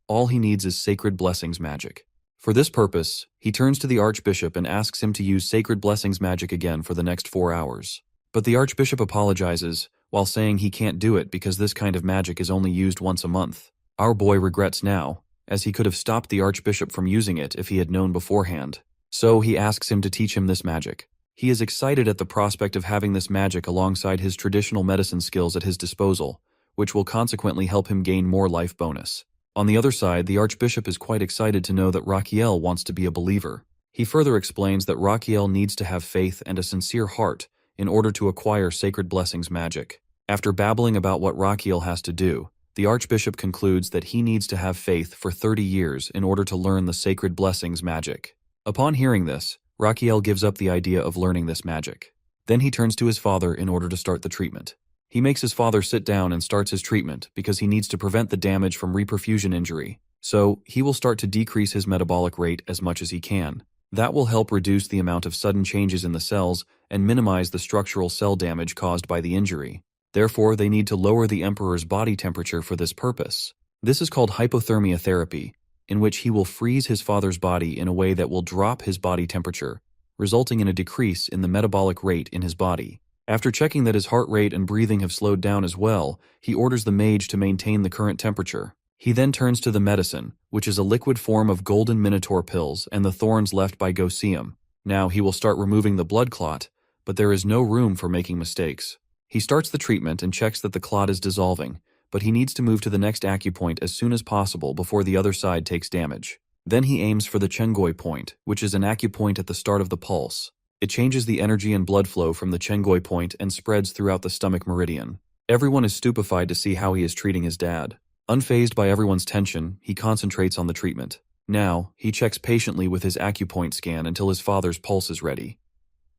all he needs is sacred blessings magic. For this purpose, he turns to the Archbishop and asks him to use sacred blessings magic again for the next 4 hours. But the Archbishop apologizes, while saying he can't do it because this kind of magic is only used once a month. Our boy regrets now, as he could have stopped the Archbishop from using it if he had known beforehand. So he asks him to teach him this magic. He is excited at the prospect of having this magic alongside his traditional medicine skills at his disposal, which will consequently help him gain more life bonus. On the other side, the Archbishop is quite excited to know that Rakiel wants to be a believer. He further explains that Rakiel needs to have faith and a sincere heart in order to acquire sacred blessings magic. After babbling about what Rakiel has to do, the Archbishop concludes that he needs to have faith for 30 years in order to learn the sacred blessings magic. Upon hearing this, Rakiel gives up the idea of learning this magic. Then he turns to his father in order to start the treatment. He makes his father sit down and starts his treatment because he needs to prevent the damage from reperfusion injury. So, he will start to decrease his metabolic rate as much as he can. That will help reduce the amount of sudden changes in the cells and minimize the structural cell damage caused by the injury. Therefore, they need to lower the emperor's body temperature for this purpose. This is called hypothermia therapy, in which he will freeze his father's body in a way that will drop his body temperature, resulting in a decrease in the metabolic rate in his body. After checking that his heart rate and breathing have slowed down as well, he orders the mage to maintain the current temperature. He then turns to the medicine, which is a liquid form of golden minotaur pills and the thorns left by Goseum. Now he will start removing the blood clot, but there is no room for making mistakes. He starts the treatment and checks that the clot is dissolving, but he needs to move to the next acupoint as soon as possible before the other side takes damage. Then he aims for the Chengoi point, which is an acupoint at the start of the pulse. It changes the energy and blood flow from the Chengoi point and spreads throughout the stomach meridian. Everyone is stupefied to see how he is treating his dad. Unfazed by everyone's tension, he concentrates on the treatment. Now, he checks patiently with his acupoint scan until his father's pulse is ready.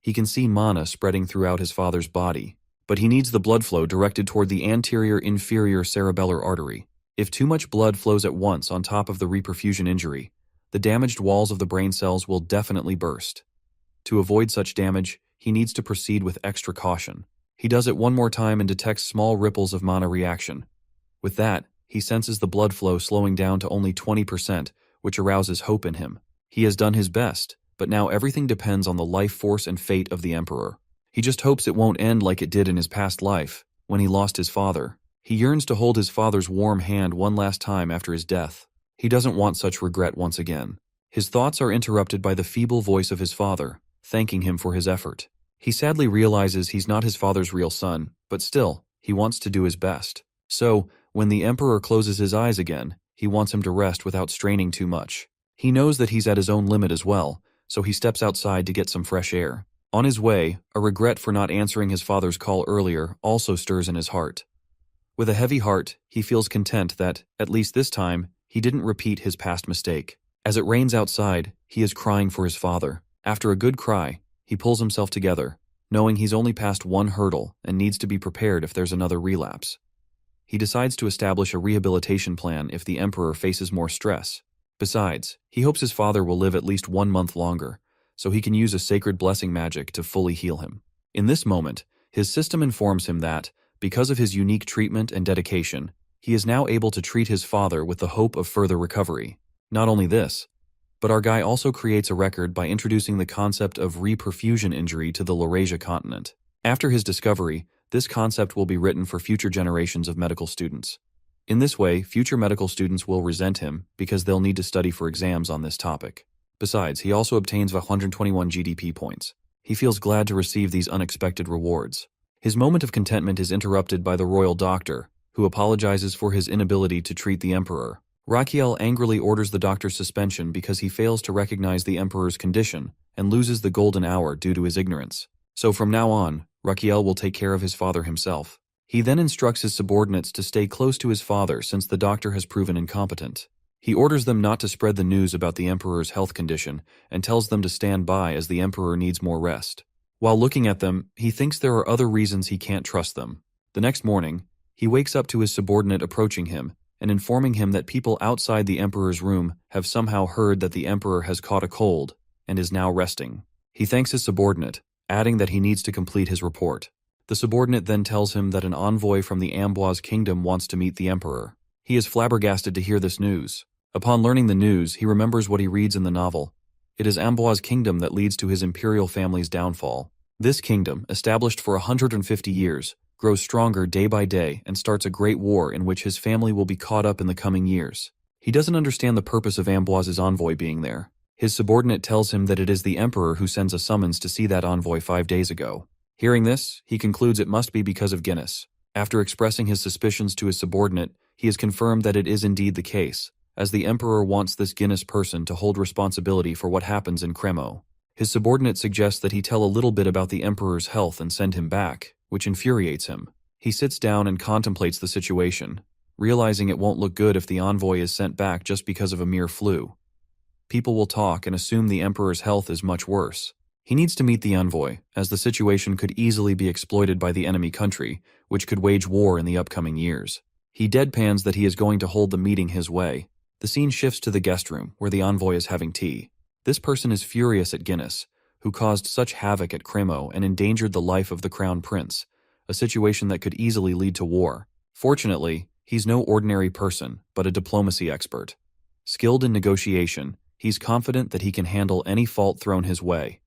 He can see mana spreading throughout his father's body, but he needs the blood flow directed toward the anterior-inferior cerebellar artery. If too much blood flows at once on top of the reperfusion injury, the damaged walls of the brain cells will definitely burst. To avoid such damage, he needs to proceed with extra caution. He does it one more time and detects small ripples of mana reaction. With that, he senses the blood flow slowing down to only 20%, which arouses hope in him. He has done his best, but now everything depends on the life force and fate of the emperor. He just hopes it won't end like it did in his past life, when he lost his father. He yearns to hold his father's warm hand one last time after his death. He doesn't want such regret once again. His thoughts are interrupted by the feeble voice of his father, thanking him for his effort. He sadly realizes he's not his father's real son, but still, he wants to do his best. So, when the emperor closes his eyes again, he wants him to rest without straining too much. He knows that he's at his own limit as well, so he steps outside to get some fresh air. On his way, a regret for not answering his father's call earlier also stirs in his heart. With a heavy heart, he feels content that, at least this time, he didn't repeat his past mistake. As it rains outside, he is crying for his father. After a good cry, he pulls himself together, knowing he's only passed one hurdle and needs to be prepared if there's another relapse. He decides to establish a rehabilitation plan if the emperor faces more stress. Besides, he hopes his father will live at least 1 month longer, so he can use a sacred blessing magic to fully heal him. In this moment, his system informs him that, because of his unique treatment and dedication, he is now able to treat his father with the hope of further recovery. Not only this, but our guy also creates a record by introducing the concept of reperfusion injury to the Laurasia continent. After his discovery, this concept will be written for future generations of medical students. In this way, future medical students will resent him because they'll need to study for exams on this topic. Besides, he also obtains 121 GDP points. He feels glad to receive these unexpected rewards. His moment of contentment is interrupted by the royal doctor, who apologizes for his inability to treat the emperor. Raquiel angrily orders the doctor's suspension because he fails to recognize the emperor's condition and loses the golden hour due to his ignorance. So from now on, Raquiel will take care of his father himself. He then instructs his subordinates to stay close to his father since the doctor has proven incompetent. He orders them not to spread the news about the emperor's health condition and tells them to stand by as the emperor needs more rest. While looking at them, he thinks there are other reasons he can't trust them. The next morning, he wakes up to his subordinate approaching him and informing him that people outside the emperor's room have somehow heard that the emperor has caught a cold and is now resting. He thanks his subordinate, adding that he needs to complete his report. The subordinate then tells him that an envoy from the Amboise kingdom wants to meet the emperor. He is flabbergasted to hear this news. Upon learning the news, he remembers what he reads in the novel. It is Amboise kingdom that leads to his imperial family's downfall. This kingdom, established for 150 years, grows stronger day by day and starts a great war in which his family will be caught up in the coming years. He doesn't understand the purpose of Amboise's envoy being there. His subordinate tells him that it is the emperor who sends a summons to see that envoy 5 days ago. Hearing this, he concludes it must be because of Guinness. After expressing his suspicions to his subordinate, he is confirmed that it is indeed the case, as the emperor wants this Guinness person to hold responsibility for what happens in Cremo. His subordinate suggests that he tell a little bit about the emperor's health and send him back, which infuriates him. He sits down and contemplates the situation, realizing it won't look good if the envoy is sent back just because of a mere flu. People will talk and assume the emperor's health is much worse. He needs to meet the envoy, as the situation could easily be exploited by the enemy country, which could wage war in the upcoming years. He deadpans that he is going to hold the meeting his way. The scene shifts to the guest room, where the envoy is having tea. This person is furious at Guinness, who caused such havoc at Cremo and endangered the life of the crown prince, a situation that could easily lead to war. Fortunately, he's no ordinary person, but a diplomacy expert. Skilled in negotiation, he's confident that he can handle any fault thrown his way.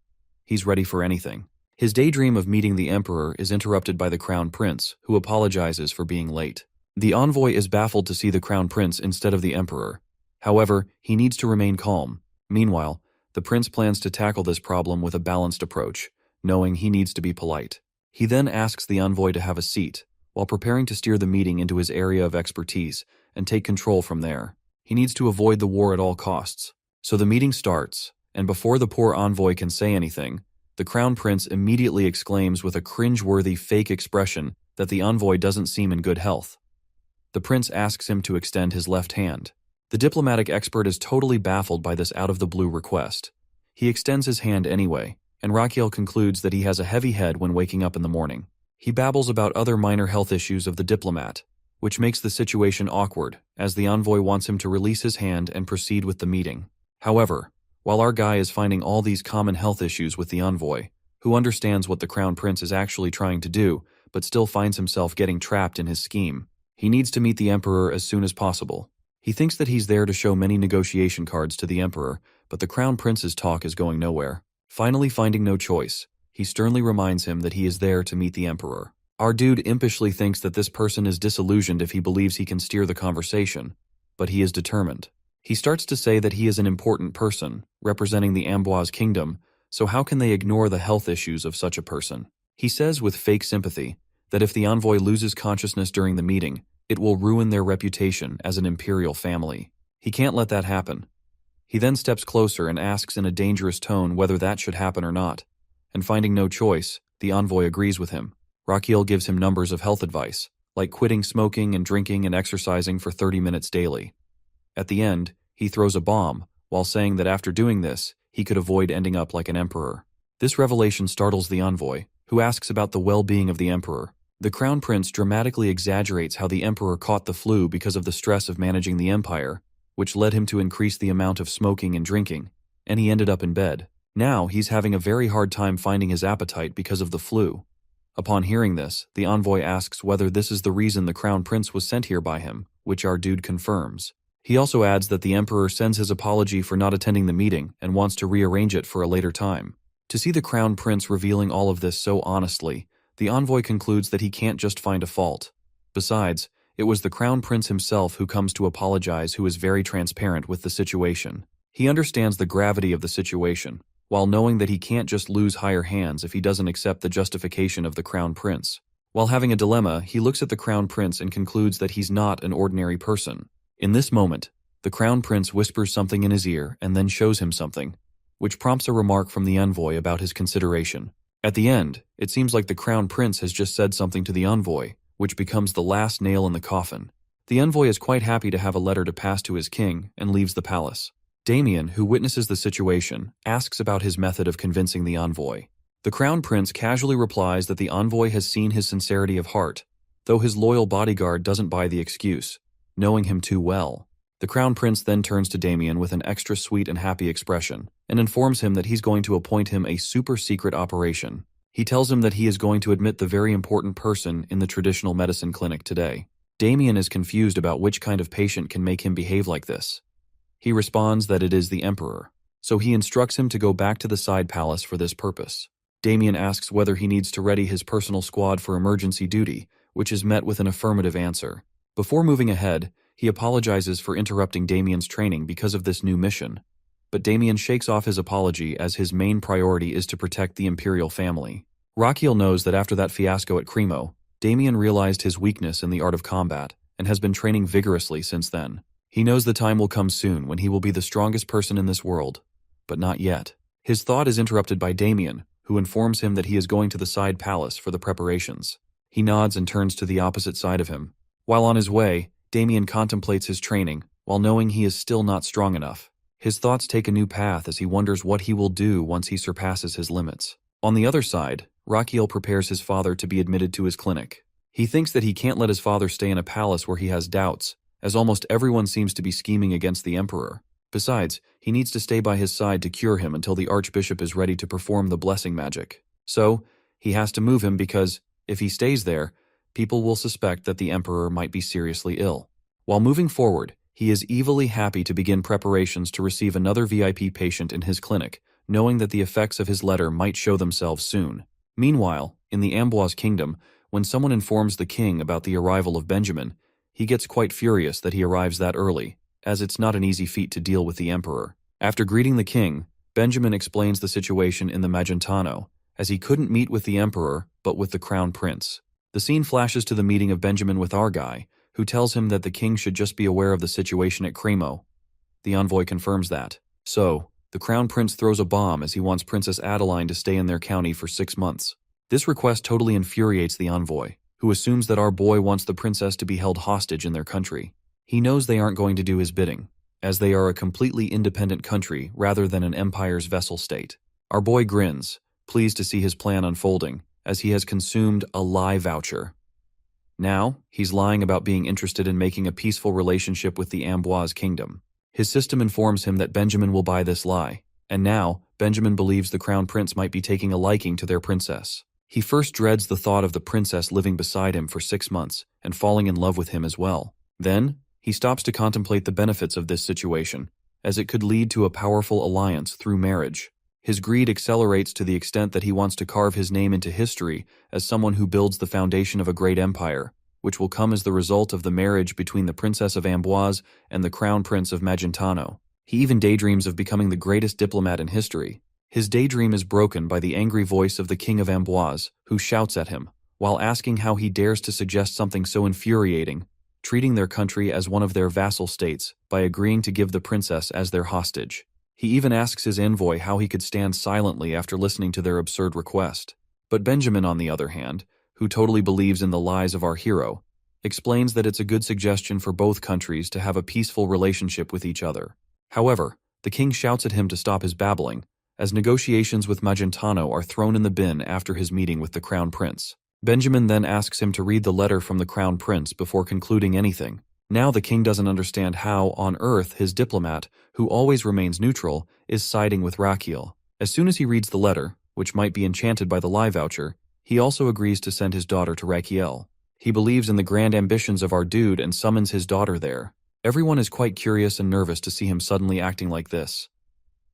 He's ready for anything. His daydream of meeting the emperor is interrupted by the crown prince, who apologizes for being late. The envoy is baffled to see the crown prince instead of the emperor. However, he needs to remain calm. Meanwhile, the prince plans to tackle this problem with a balanced approach, knowing he needs to be polite. He then asks the envoy to have a seat, while preparing to steer the meeting into his area of expertise and take control from there. He needs to avoid the war at all costs. So the meeting starts, and before the poor envoy can say anything, the crown prince immediately exclaims with a cringe-worthy fake expression that the envoy doesn't seem in good health. The prince asks him to extend his left hand. The diplomatic expert is totally baffled by this out-of-the-blue request. He extends his hand anyway, and Raquiel concludes that he has a heavy head when waking up in the morning. He babbles about other minor health issues of the diplomat, which makes the situation awkward, as the envoy wants him to release his hand and proceed with the meeting. However, while our guy is finding all these common health issues with the envoy, who understands what the crown prince is actually trying to do, but still finds himself getting trapped in his scheme, he needs to meet the emperor as soon as possible. He thinks that he's there to show many negotiation cards to the emperor, but the crown prince's talk is going nowhere. Finally finding no choice, he sternly reminds him that he is there to meet the emperor. Our dude impishly thinks that this person is disillusioned if he believes he can steer the conversation, but he is determined. He starts to say that he is an important person, representing the Amboise kingdom, so how can they ignore the health issues of such a person? He says with fake sympathy that if the envoy loses consciousness during the meeting, it will ruin their reputation as an imperial family. He can't let that happen. He then steps closer and asks in a dangerous tone whether that should happen or not, and finding no choice, the envoy agrees with him. Rakiel gives him numbers of health advice, like quitting smoking and drinking and exercising for 30 minutes daily. At the end, he throws a bomb, while saying that after doing this, he could avoid ending up like an emperor. This revelation startles the envoy, who asks about the well-being of the emperor. The crown prince dramatically exaggerates how the emperor caught the flu because of the stress of managing the empire, which led him to increase the amount of smoking and drinking, and he ended up in bed. Now he's having a very hard time finding his appetite because of the flu. Upon hearing this, the envoy asks whether this is the reason the crown prince was sent here by him, which our dude confirms. He also adds that the emperor sends his apology for not attending the meeting and wants to rearrange it for a later time. To see the crown prince revealing all of this so honestly, the envoy concludes that he can't just find a fault. Besides, it was the crown prince himself who comes to apologize, who is very transparent with the situation. He understands the gravity of the situation, while knowing that he can't just lose higher hands if he doesn't accept the justification of the crown prince. While having a dilemma, he looks at the crown prince and concludes that he's not an ordinary person. In this moment, the crown prince whispers something in his ear and then shows him something, which prompts a remark from the envoy about his consideration. At the end, it seems like the crown prince has just said something to the envoy, which becomes the last nail in the coffin. The envoy is quite happy to have a letter to pass to his king and leaves the palace. Damien, who witnesses the situation, asks about his method of convincing the envoy. The crown prince casually replies that the envoy has seen his sincerity of heart, though his loyal bodyguard doesn't buy the excuse, knowing him too well. The crown prince then turns to Damien with an extra sweet and happy expression, and informs him that he's going to appoint him a super-secret operation. He tells him that he is going to admit the very important person in the traditional medicine clinic today. Damien is confused about which kind of patient can make him behave like this. He responds that it is the emperor, so he instructs him to go back to the side palace for this purpose. Damien asks whether he needs to ready his personal squad for emergency duty, which is met with an affirmative answer. Before moving ahead, he apologizes for interrupting Damien's training because of this new mission, but Damien shakes off his apology as his main priority is to protect the imperial family. Rakiel knows that after that fiasco at Cremo, Damien realized his weakness in the art of combat and has been training vigorously since then. He knows the time will come soon when he will be the strongest person in this world, but not yet. His thought is interrupted by Damien, who informs him that he is going to the side palace for the preparations. He nods and turns to the opposite side of him. While on his way, Damien contemplates his training, while knowing he is still not strong enough. His thoughts take a new path as he wonders what he will do once he surpasses his limits. On the other side, Rakiel prepares his father to be admitted to his clinic. He thinks that he can't let his father stay in a palace where he has doubts, as almost everyone seems to be scheming against the emperor. Besides, he needs to stay by his side to cure him until the archbishop is ready to perform the blessing magic. So, he has to move him because, if he stays there, people will suspect that the emperor might be seriously ill. While moving forward, he is evilly happy to begin preparations to receive another VIP patient in his clinic, knowing that the effects of his letter might show themselves soon. Meanwhile, in the Amboise kingdom, when someone informs the king about the arrival of Benjamin, he gets quite furious that he arrives that early, as it's not an easy feat to deal with the emperor. After greeting the king, Benjamin explains the situation in the Magentano, as he couldn't meet with the emperor, but with the crown prince. The scene flashes to the meeting of Benjamin with our guy, who tells him that the king should just be aware of the situation at Cremo. The envoy confirms that. So, the crown prince throws a bomb as he wants Princess Adeline to stay in their county for 6 months. This request totally infuriates the envoy, who assumes that our boy wants the princess to be held hostage in their country. He knows they aren't going to do his bidding, as they are a completely independent country rather than an empire's vassal state. Our boy grins, pleased to see his plan unfolding, as he has consumed a lie voucher. Now, he's lying about being interested in making a peaceful relationship with the Amboise kingdom. His system informs him that Benjamin will buy this lie, and now, Benjamin believes the crown prince might be taking a liking to their princess. He first dreads the thought of the princess living beside him for 6 months and falling in love with him as well. Then, he stops to contemplate the benefits of this situation, as it could lead to a powerful alliance through marriage. His greed accelerates to the extent that he wants to carve his name into history as someone who builds the foundation of a great empire, which will come as the result of the marriage between the Princess of Amboise and the Crown Prince of Magentano. He even daydreams of becoming the greatest diplomat in history. His daydream is broken by the angry voice of the King of Amboise, who shouts at him, while asking how he dares to suggest something so infuriating, treating their country as one of their vassal states by agreeing to give the princess as their hostage. He even asks his envoy how he could stand silently after listening to their absurd request. But Benjamin, on the other hand, who totally believes in the lies of our hero, explains that it's a good suggestion for both countries to have a peaceful relationship with each other. However, the king shouts at him to stop his babbling, as negotiations with Magentano are thrown in the bin after his meeting with the crown prince. Benjamin then asks him to read the letter from the crown prince before concluding anything. Now the king doesn't understand how, on earth, his diplomat, who always remains neutral, is siding with Rachiel. As soon as he reads the letter, which might be enchanted by the lie voucher, he also agrees to send his daughter to Rachiel. He believes in the grand ambitions of our dude and summons his daughter there. Everyone is quite curious and nervous to see him suddenly acting like this.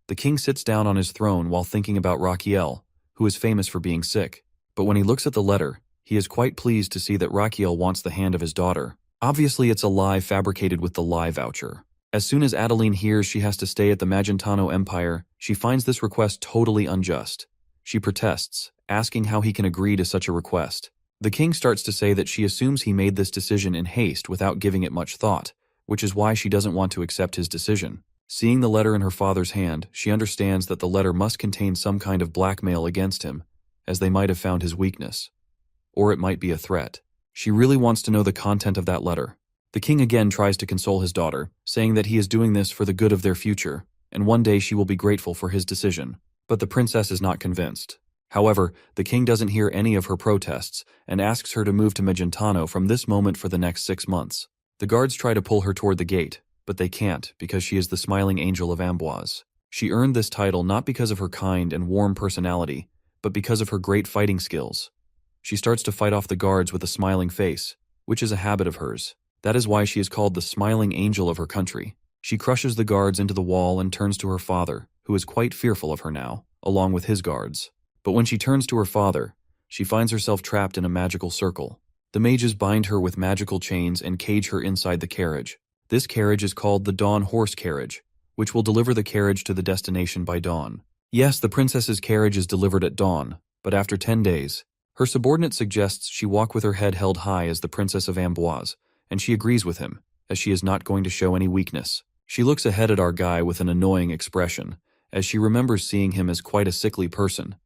The king sits down on his throne while thinking about Rachiel, who is famous for being sick. But when he looks at the letter, he is quite pleased to see that Rachiel wants the hand of his daughter. Obviously, it's a lie fabricated with the lie voucher. As soon as Adeline hears she has to stay at the Magentano Empire, she finds this request totally unjust. She protests, asking how he can agree to such a request. The king starts to say that she assumes he made this decision in haste without giving it much thought, which is why she doesn't want to accept his decision. Seeing the letter in her father's hand, she understands that the letter must contain some kind of blackmail against him, as they might have found his weakness. Or it might be a threat. She really wants to know the content of that letter. The king again tries to console his daughter, saying that he is doing this for the good of their future, and one day she will be grateful for his decision. But the princess is not convinced. However, the king doesn't hear any of her protests and asks her to move to Magentano from this moment for the next 6 months. The guards try to pull her toward the gate, but they can't because she is the smiling angel of Amboise. She earned this title not because of her kind and warm personality, but because of her great fighting skills. She starts to fight off the guards with a smiling face, which is a habit of hers. That is why she is called the smiling angel of her country. She crushes the guards into the wall and turns to her father, who is quite fearful of her now, along with his guards. But when she turns to her father, she finds herself trapped in a magical circle. The mages bind her with magical chains and cage her inside the carriage. This carriage is called the Dawn Horse Carriage, which will deliver the carriage to the destination by dawn. Yes, the princess's carriage is delivered at dawn, but after 10 days, her subordinate suggests she walk with her head held high as the Princess of Amboise, and she agrees with him, as she is not going to show any weakness. She looks ahead at our guy with an annoying expression, as she remembers seeing him as quite a sickly person.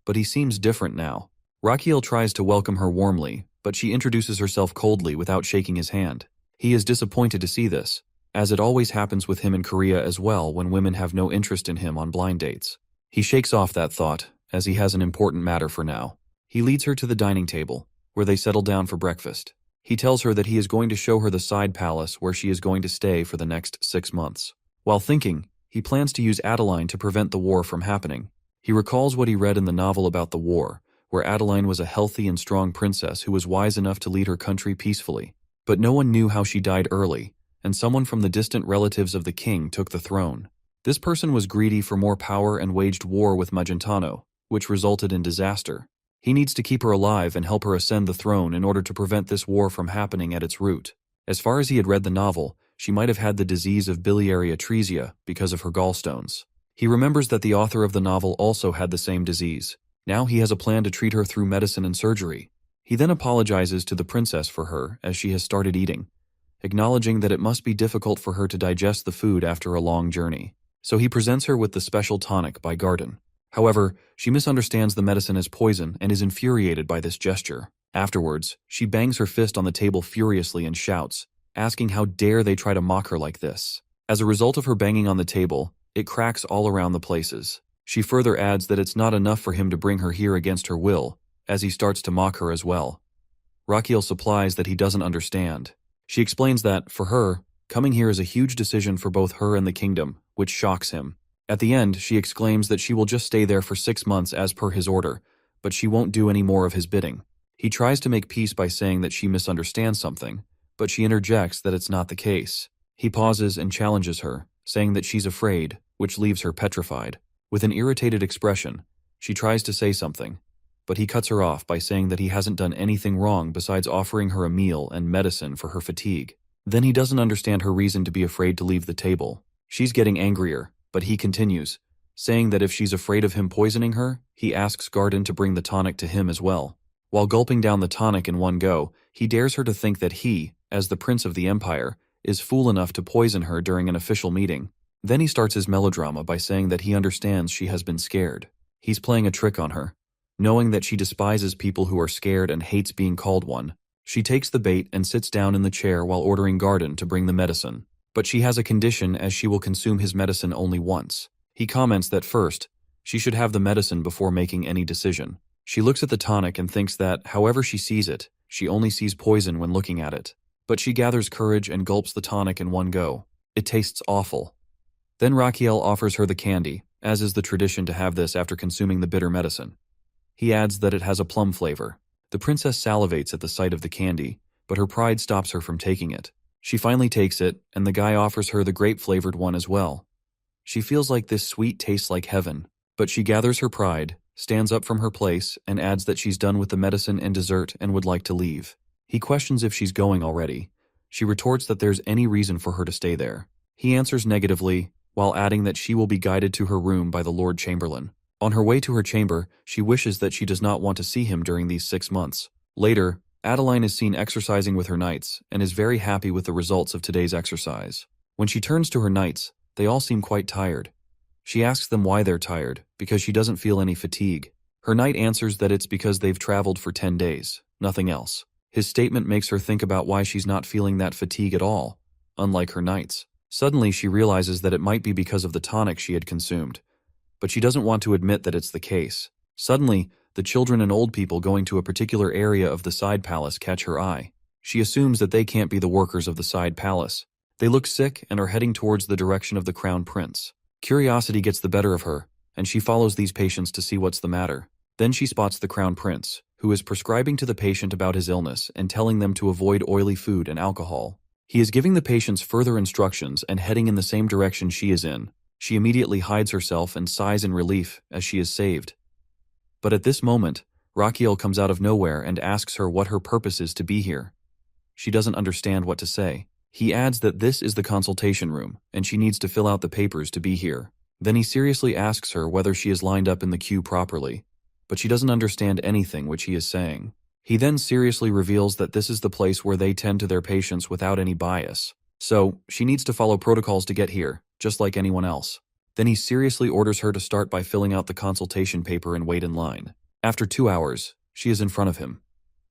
But he seems different now. Rachiel tries to welcome her warmly, but she introduces herself coldly without shaking his hand. He is disappointed to see this, as it always happens with him in Korea as well when women have no interest in him on blind dates. He shakes off that thought, as he has an important matter for now. He leads her to the dining table, where they settle down for breakfast. He tells her that he is going to show her the side palace where she is going to stay for the next 6 months. While thinking, he plans to use Adeline to prevent the war from happening. He recalls what he read in the novel about the war, where Adeline was a healthy and strong princess who was wise enough to lead her country peacefully. But no one knew how she died early, and someone from the distant relatives of the king took the throne. This person was greedy for more power and waged war with Magentano, which resulted in disaster. He needs to keep her alive and help her ascend the throne in order to prevent this war from happening at its root. As far as he had read the novel, she might have had the disease of biliary atresia because of her gallstones. He remembers that the author of the novel also had the same disease. Now he has a plan to treat her through medicine and surgery. He then apologizes to the princess for her as she has started eating, acknowledging that it must be difficult for her to digest the food after a long journey. So he presents her with the special tonic by Garden. However, she misunderstands the medicine as poison and is infuriated by this gesture. Afterwards, she bangs her fist on the table furiously and shouts, asking how dare they try to mock her like this. As a result of her banging on the table, it cracks all around the places. She further adds that it's not enough for him to bring her here against her will, as he starts to mock her as well. Rachiel supplies that he doesn't understand. She explains that, for her, coming here is a huge decision for both her and the kingdom, which shocks him. At the end, she exclaims that she will just stay there for 6 months as per his order, but she won't do any more of his bidding. He tries to make peace by saying that she misunderstands something, but she interjects that it's not the case. He pauses and challenges her, saying that she's afraid, which leaves her petrified. With an irritated expression, she tries to say something, but he cuts her off by saying that he hasn't done anything wrong besides offering her a meal and medicine for her fatigue. Then he doesn't understand her reason to be afraid to leave the table. She's getting angrier, but he continues, saying that if she's afraid of him poisoning her, he asks Garden to bring the tonic to him as well. While gulping down the tonic in one go, he dares her to think that he, as the prince of the empire, is fool enough to poison her during an official meeting. Then he starts his melodrama by saying that he understands she has been scared. He's playing a trick on her. Knowing that she despises people who are scared and hates being called one, she takes the bait and sits down in the chair while ordering Garden to bring the medicine. But she has a condition, as she will consume his medicine only once. He comments that first, she should have the medicine before making any decision. She looks at the tonic and thinks that, however she sees it, she only sees poison when looking at it. But she gathers courage and gulps the tonic in one go. It tastes awful. Then Raquel offers her the candy, as is the tradition to have this after consuming the bitter medicine. He adds that it has a plum flavor. The princess salivates at the sight of the candy, but her pride stops her from taking it. She finally takes it, and the guy offers her the grape-flavored one as well. She feels like this sweet tastes like heaven, but she gathers her pride, stands up from her place, and adds that she's done with the medicine and dessert and would like to leave. He questions if she's going already. She retorts that there's any reason for her to stay there. He answers negatively, while adding that she will be guided to her room by the Lord Chamberlain. On her way to her chamber, she wishes that she does not want to see him during these 6 months. Later, Adeline is seen exercising with her knights and is very happy with the results of today's exercise. When she turns to her knights, they all seem quite tired. She asks them why they're tired, because she doesn't feel any fatigue. Her knight answers that it's because they've traveled for 10 days, nothing else. His statement makes her think about why she's not feeling that fatigue at all, unlike her knights. Suddenly, she realizes that it might be because of the tonic she had consumed, but she doesn't want to admit that it's the case. Suddenly, the children and old people going to a particular area of the side palace catch her eye. She assumes that they can't be the workers of the side palace. They look sick and are heading towards the direction of the crown prince. Curiosity gets the better of her, and she follows these patients to see what's the matter. Then she spots the crown prince, who is prescribing to the patient about his illness and telling them to avoid oily food and alcohol. He is giving the patients further instructions and heading in the same direction she is in. She immediately hides herself and sighs in relief as she is saved. But at this moment, Raquel comes out of nowhere and asks her what her purpose is to be here. She doesn't understand what to say. He adds that this is the consultation room, and she needs to fill out the papers to be here. Then he seriously asks her whether she is lined up in the queue properly, but she doesn't understand anything which he is saying. He then seriously reveals that this is the place where they tend to their patients without any bias. So, she needs to follow protocols to get here, just like anyone else. Then he seriously orders her to start by filling out the consultation paper and wait in line. After 2 hours, she is in front of him,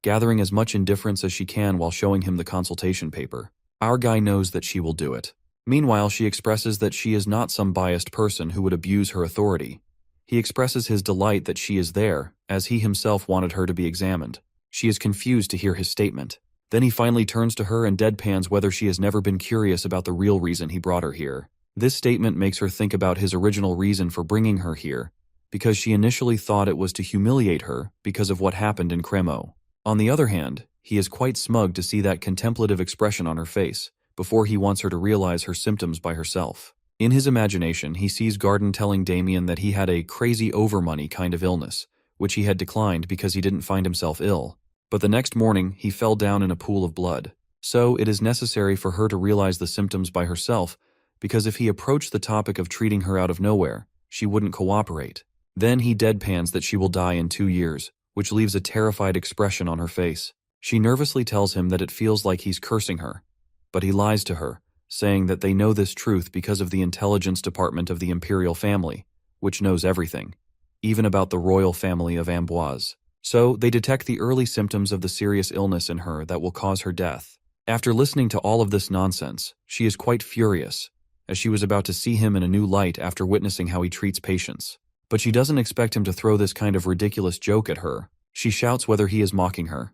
gathering as much indifference as she can while showing him the consultation paper. Our guy knows that she will do it. Meanwhile, she expresses that she is not some biased person who would abuse her authority. He expresses his delight that she is there, as he himself wanted her to be examined. She is confused to hear his statement. Then he finally turns to her and deadpans whether she has never been curious about the real reason he brought her here. This statement makes her think about his original reason for bringing her here, because she initially thought it was to humiliate her because of what happened in Cremo. On the other hand, he is quite smug to see that contemplative expression on her face, before he wants her to realize her symptoms by herself. In his imagination, he sees Garden telling Damien that he had a crazy overmoney kind of illness, which he had declined because he didn't find himself ill. But the next morning, he fell down in a pool of blood. So it is necessary for her to realize the symptoms by herself, because if he approached the topic of treating her out of nowhere, she wouldn't cooperate. Then he deadpans that she will die in 2 years, which leaves a terrified expression on her face. She nervously tells him that it feels like he's cursing her, but he lies to her, saying that they know this truth because of the intelligence department of the imperial family, which knows everything, even about the royal family of Amboise. So they detect the early symptoms of the serious illness in her that will cause her death. After listening to all of this nonsense, she is quite furious, as she was about to see him in a new light after witnessing how he treats patients. But she doesn't expect him to throw this kind of ridiculous joke at her. She shouts whether he is mocking her.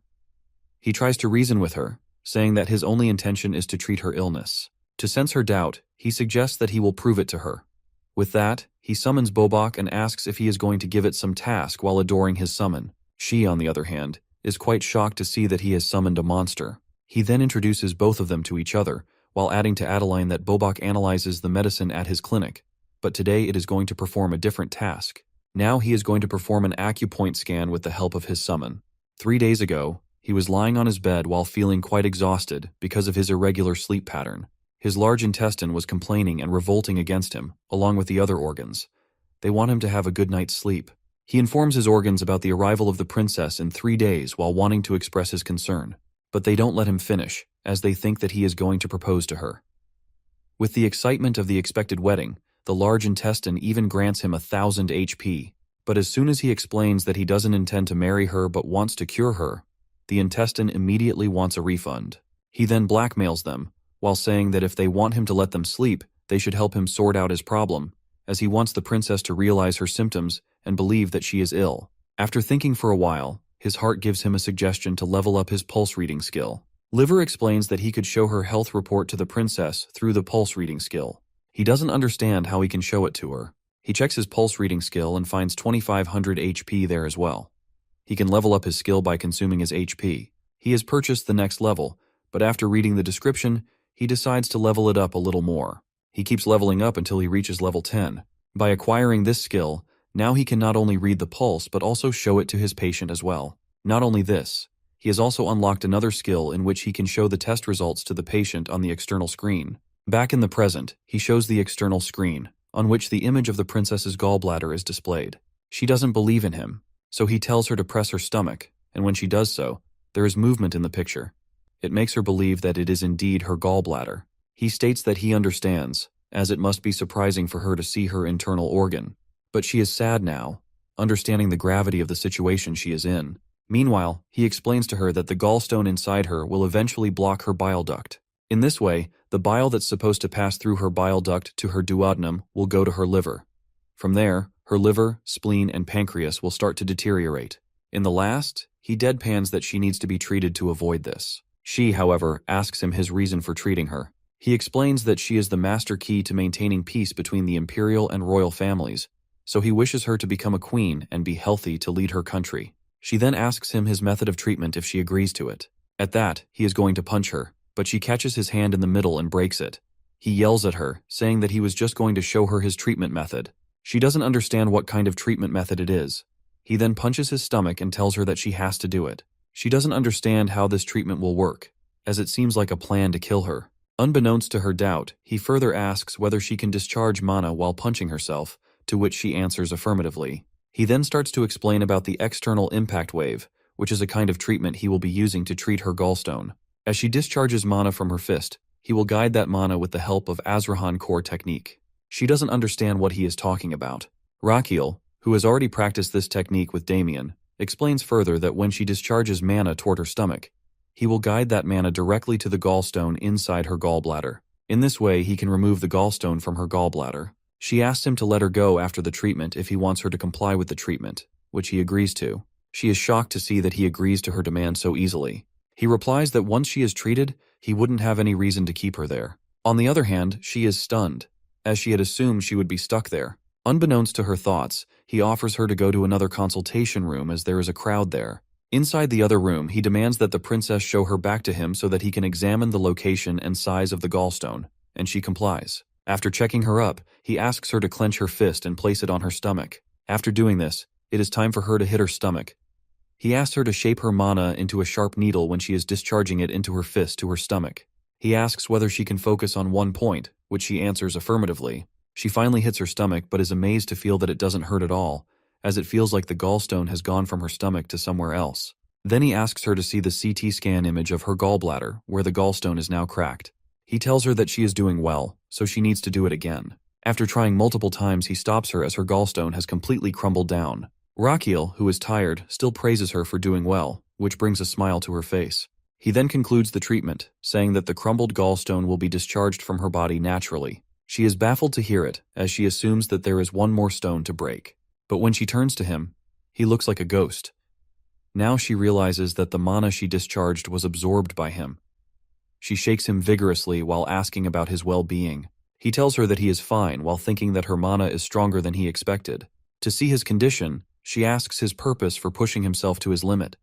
He tries to reason with her, saying that his only intention is to treat her illness. To sense her doubt, he suggests that he will prove it to her. With that, he summons Bobok and asks if he is going to give it some task while adoring his summon. She, on the other hand, is quite shocked to see that he has summoned a monster. He then introduces both of them to each other, while adding to Adeline that Bobok analyzes the medicine at his clinic, but today it is going to perform a different task. Now he is going to perform an acupoint scan with the help of his summon. 3 days ago, he was lying on his bed while feeling quite exhausted because of his irregular sleep pattern. His large intestine was complaining and revolting against him, along with the other organs. They want him to have a good night's sleep. He informs his organs about the arrival of the princess in 3 days while wanting to express his concern, but they don't let him finish, as they think that he is going to propose to her. With the excitement of the expected wedding, the large intestine even grants him 1,000 HP, but as soon as he explains that he doesn't intend to marry her but wants to cure her, the intestine immediately wants a refund. He then blackmails them, while saying that if they want him to let them sleep, they should help him sort out his problem, as he wants the princess to realize her symptoms and believe that she is ill. After thinking for a while, his heart gives him a suggestion to level up his pulse reading skill. Liver explains that he could show her health report to the princess through the pulse reading skill. He doesn't understand how he can show it to her. He checks his pulse reading skill and finds 2,500 HP there as well. He can level up his skill by consuming his HP. He has purchased the next level, but after reading the description, he decides to level it up a little more. He keeps leveling up until he reaches level 10. By acquiring this skill, now he can not only read the pulse but also show it to his patient as well. Not only this, he has also unlocked another skill in which he can show the test results to the patient on the external screen. Back in the present, he shows the external screen, on which the image of the princess's gallbladder is displayed. She doesn't believe in him, so he tells her to press her stomach, and when she does so, there is movement in the picture. It makes her believe that it is indeed her gallbladder. He states that he understands, as it must be surprising for her to see her internal organ. But she is sad now, understanding the gravity of the situation she is in. Meanwhile, he explains to her that the gallstone inside her will eventually block her bile duct. In this way, the bile that's supposed to pass through her bile duct to her duodenum will go to her liver. From there, her liver, spleen, and pancreas will start to deteriorate. In the last, he deadpans that she needs to be treated to avoid this. She, however, asks him his reason for treating her. He explains that she is the master key to maintaining peace between the imperial and royal families, so he wishes her to become a queen and be healthy to lead her country. She then asks him his method of treatment if she agrees to it. At that, he is going to punch her, but she catches his hand in the middle and breaks it. He yells at her, saying that he was just going to show her his treatment method. She doesn't understand what kind of treatment method it is. He then punches his stomach and tells her that she has to do it. She doesn't understand how this treatment will work, as it seems like a plan to kill her. Unbeknownst to her doubt, he further asks whether she can discharge mana while punching herself, to which she answers affirmatively. He then starts to explain about the external impact wave, which is a kind of treatment he will be using to treat her gallstone. As she discharges mana from her fist, he will guide that mana with the help of Azrahan core technique. She doesn't understand what he is talking about. Rakiel, who has already practiced this technique with Damien, explains further that when she discharges mana toward her stomach, he will guide that mana directly to the gallstone inside her gallbladder. In this way, he can remove the gallstone from her gallbladder. She asks him to let her go after the treatment if he wants her to comply with the treatment, which he agrees to. She is shocked to see that he agrees to her demand so easily. He replies that once she is treated, he wouldn't have any reason to keep her there. On the other hand, she is stunned, as she had assumed she would be stuck there. Unbeknownst to her thoughts, he offers her to go to another consultation room as there is a crowd there. Inside the other room, he demands that the princess show her back to him so that he can examine the location and size of the gallstone, and she complies. After checking her up, he asks her to clench her fist and place it on her stomach. After doing this, it is time for her to hit her stomach. He asks her to shape her mana into a sharp needle when she is discharging it into her fist to her stomach. He asks whether she can focus on one point, which she answers affirmatively. She finally hits her stomach but is amazed to feel that it doesn't hurt at all, as it feels like the gallstone has gone from her stomach to somewhere else. Then he asks her to see the CT scan image of her gallbladder, where the gallstone is now cracked. He tells her that she is doing well, so she needs to do it again. After trying multiple times, he stops her as her gallstone has completely crumbled down. Rakiel, who is tired, still praises her for doing well, which brings a smile to her face. He then concludes the treatment, saying that the crumbled gallstone will be discharged from her body naturally. She is baffled to hear it, as she assumes that there is one more stone to break. But when she turns to him, he looks like a ghost. Now she realizes that the mana she discharged was absorbed by him. She shakes him vigorously while asking about his well-being. He tells her that he is fine while thinking that her mana is stronger than he expected. To see his condition, she asks his purpose for pushing himself to his limit.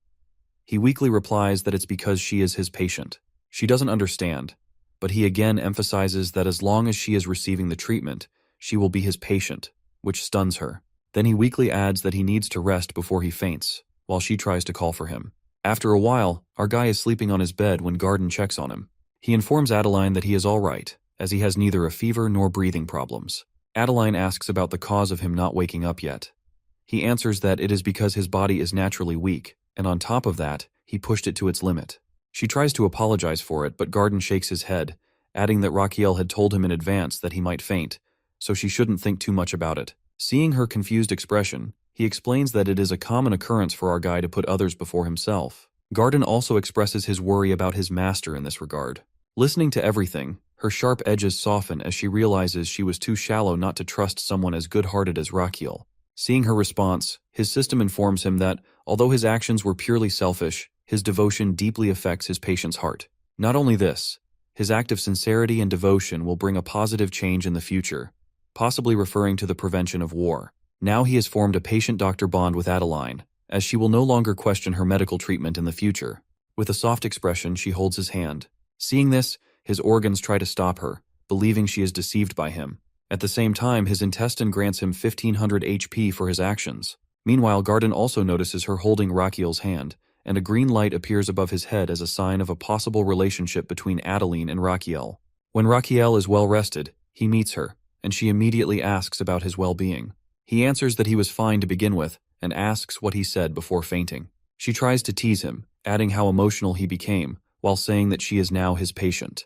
He weakly replies that it's because she is his patient. She doesn't understand, but he again emphasizes that as long as she is receiving the treatment, she will be his patient, which stuns her. Then he weakly adds that he needs to rest before he faints, while she tries to call for him. After a while, our guy is sleeping on his bed when Garden checks on him. He informs Adeline that he is all right, as he has neither a fever nor breathing problems. Adeline asks about the cause of him not waking up yet. He answers that it is because his body is naturally weak, and on top of that, he pushed it to its limit. She tries to apologize for it, but Garden shakes his head, adding that Raquel had told him in advance that he might faint, so she shouldn't think too much about it. Seeing her confused expression, he explains that it is a common occurrence for our guy to put others before himself. Garden also expresses his worry about his master in this regard. Listening to everything, her sharp edges soften as she realizes she was too shallow not to trust someone as good-hearted as Raquel. Seeing her response, his system informs him that, although his actions were purely selfish, his devotion deeply affects his patient's heart. Not only this, his act of sincerity and devotion will bring a positive change in the future, possibly referring to the prevention of war. Now he has formed a patient-doctor bond with Adeline, as she will no longer question her medical treatment in the future. With a soft expression, she holds his hand. Seeing this, his organs try to stop her, believing she is deceived by him. At the same time, his intestine grants him 1500 HP for his actions. Meanwhile, Garden also notices her holding Raquel's hand, and a green light appears above his head as a sign of a possible relationship between Adeline and Raquel. When Raquel is well rested, he meets her, and she immediately asks about his well-being. He answers that he was fine to begin with, and asks what he said before fainting. She tries to tease him, adding how emotional he became, while saying that she is now his patient.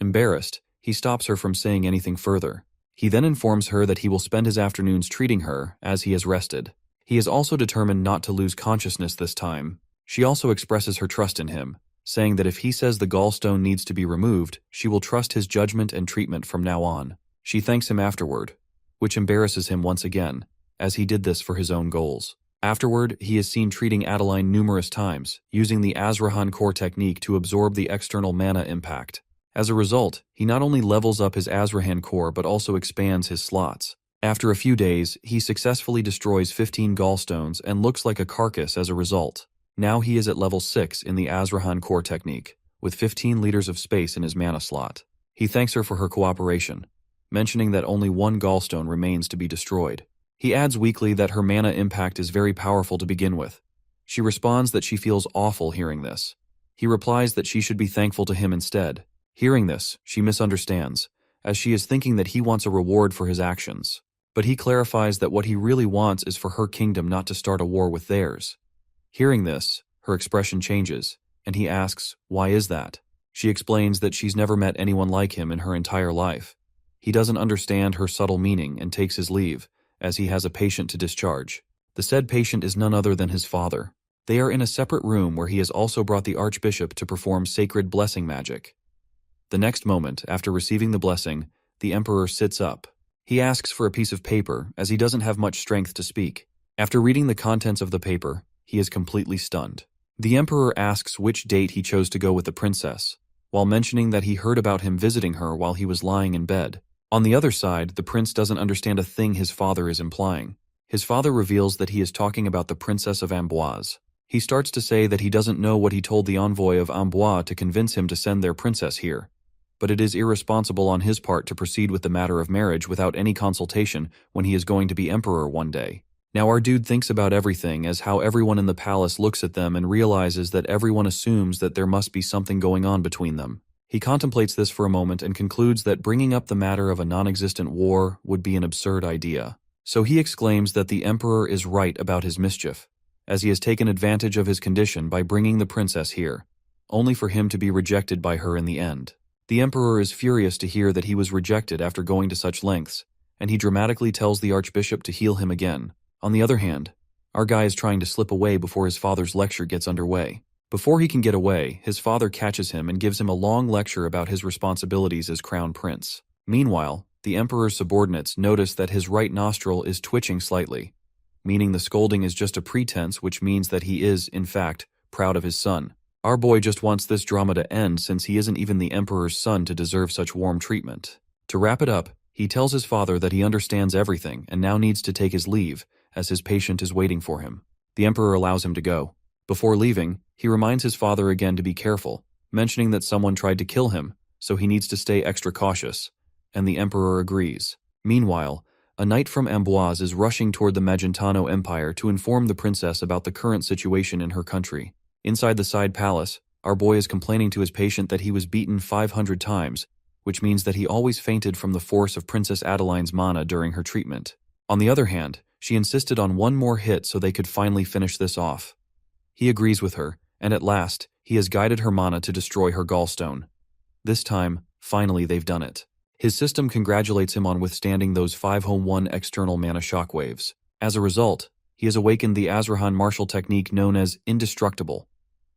Embarrassed, he stops her from saying anything further. He then informs her that he will spend his afternoons treating her as he has rested. He is also determined not to lose consciousness this time. She also expresses her trust in him, saying that if he says the gallstone needs to be removed, she will trust his judgment and treatment from now on. She thanks him afterward, which embarrasses him once again, as he did this for his own goals. Afterward, he is seen treating Adeline numerous times, using the Azrahan core technique to absorb the external mana impact. As a result, he not only levels up his Azrahan core but also expands his slots. After a few days, he successfully destroys 15 gallstones and looks like a carcass as a result. Now he is at level 6 in the Azrahan core technique, with 15 liters of space in his mana slot. He thanks her for her cooperation, mentioning that only one gallstone remains to be destroyed. He adds weakly that her mana impact is very powerful to begin with. She responds that she feels awful hearing this. He replies that she should be thankful to him instead. Hearing this, she misunderstands, as she is thinking that he wants a reward for his actions. But he clarifies that what he really wants is for her kingdom not to start a war with theirs. Hearing this, her expression changes, and he asks, why is that? She explains that she's never met anyone like him in her entire life. He doesn't understand her subtle meaning and takes his leave, as he has a patient to discharge. The said patient is none other than his father. They are in a separate room where he has also brought the archbishop to perform sacred blessing magic. The next moment, after receiving the blessing, the emperor sits up. He asks for a piece of paper, as he doesn't have much strength to speak. After reading the contents of the paper, he is completely stunned. The emperor asks which date he chose to go with the princess, while mentioning that he heard about him visiting her while he was lying in bed. On the other side, the prince doesn't understand a thing his father is implying. His father reveals that he is talking about the princess of Amboise. He starts to say that he doesn't know what he told the envoy of Amboise to convince him to send their princess here, but it is irresponsible on his part to proceed with the matter of marriage without any consultation when he is going to be emperor one day. Now our dude thinks about everything as how everyone in the palace looks at them and realizes that everyone assumes that there must be something going on between them. He contemplates this for a moment and concludes that bringing up the matter of a non-existent war would be an absurd idea. So he exclaims that the emperor is right about his mischief, as he has taken advantage of his condition by bringing the princess here, only for him to be rejected by her in the end. The emperor is furious to hear that he was rejected after going to such lengths, and he dramatically tells the archbishop to heal him again. On the other hand, our guy is trying to slip away before his father's lecture gets underway. Before he can get away, his father catches him and gives him a long lecture about his responsibilities as crown prince. Meanwhile, the emperor's subordinates notice that his right nostril is twitching slightly, meaning the scolding is just a pretense, which means that he is, in fact, proud of his son. Our boy just wants this drama to end since he isn't even the emperor's son to deserve such warm treatment. To wrap it up, he tells his father that he understands everything and now needs to take his leave, as his patient is waiting for him. The emperor allows him to go. Before leaving, he reminds his father again to be careful, mentioning that someone tried to kill him, so he needs to stay extra cautious, and the emperor agrees. Meanwhile, a knight from Amboise is rushing toward the Magentano Empire to inform the princess about the current situation in her country. Inside the side palace, our boy is complaining to his patient that he was beaten 500 times, which means that he always fainted from the force of Princess Adeline's mana during her treatment. On the other hand, she insisted on one more hit so they could finally finish this off. He agrees with her, and at last, he has guided her mana to destroy her gallstone. This time, finally they've done it. His system congratulates him on withstanding those 5-1 external mana shockwaves. As a result, he has awakened the Azrahan martial technique known as indestructible.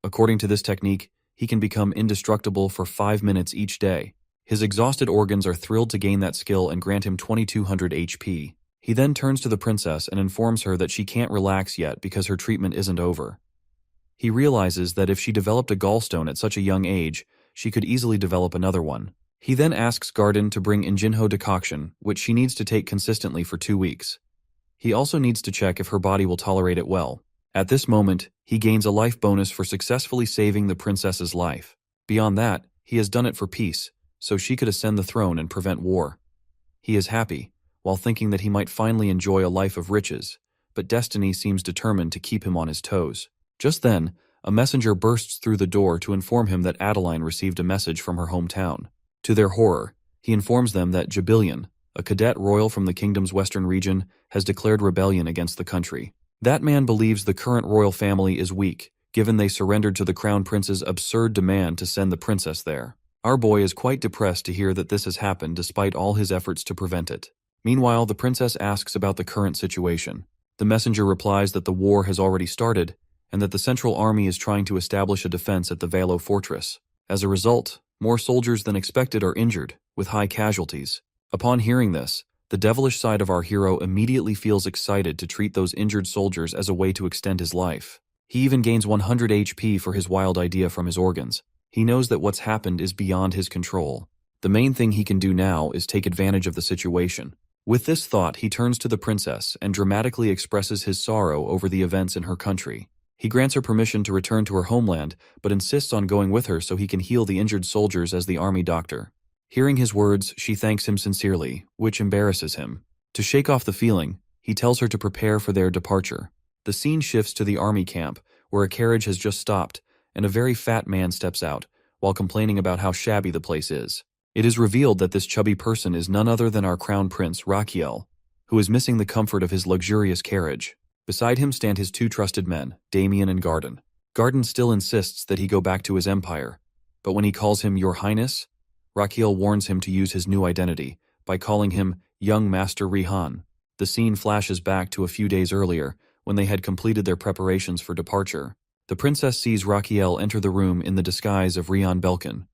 According to this technique, he can become indestructible for 5 minutes each day. His exhausted organs are thrilled to gain that skill and grant him 2200 HP. He then turns to the princess and informs her that she can't relax yet because her treatment isn't over. He realizes that if she developed a gallstone at such a young age, she could easily develop another one. He then asks Garden to bring Injinho decoction, which she needs to take consistently for 2 weeks. He also needs to check if her body will tolerate it well. At this moment, he gains a life bonus for successfully saving the princess's life. Beyond that, he has done it for peace, so she could ascend the throne and prevent war. He is happy, while thinking that he might finally enjoy a life of riches, but destiny seems determined to keep him on his toes. Just then, a messenger bursts through the door to inform him that Adeline received a message from her hometown. To their horror, he informs them that Jabilion, a cadet royal from the kingdom's western region, has declared rebellion against the country. That man believes the current royal family is weak, given they surrendered to the crown prince's absurd demand to send the princess there. Our boy is quite depressed to hear that this has happened despite all his efforts to prevent it. Meanwhile, the princess asks about the current situation. The messenger replies that the war has already started, and that the central army is trying to establish a defense at the Valo fortress. As a result, more soldiers than expected are injured, with high casualties. Upon hearing this, the devilish side of our hero immediately feels excited to treat those injured soldiers as a way to extend his life. He even gains 100 HP for his wild idea from his organs. He knows that what's happened is beyond his control. The main thing he can do now is take advantage of the situation. With this thought, he turns to the princess and dramatically expresses his sorrow over the events in her country. He grants her permission to return to her homeland, but insists on going with her so he can heal the injured soldiers as the army doctor. Hearing his words, she thanks him sincerely, which embarrasses him. To shake off the feeling, he tells her to prepare for their departure. The scene shifts to the army camp, where a carriage has just stopped, and a very fat man steps out, while complaining about how shabby the place is. It is revealed that this chubby person is none other than our crown prince, Raquiel, who is missing the comfort of his luxurious carriage. Beside him stand his 2 trusted men, Damien and Garden. Garden still insists that he go back to his empire, but when he calls him Your Highness, Raquiel warns him to use his new identity by calling him Young Master Rihan. The scene flashes back to a few days earlier, when they had completed their preparations for departure. The princess sees Raquiel enter the room in the disguise of Rihan Belkin.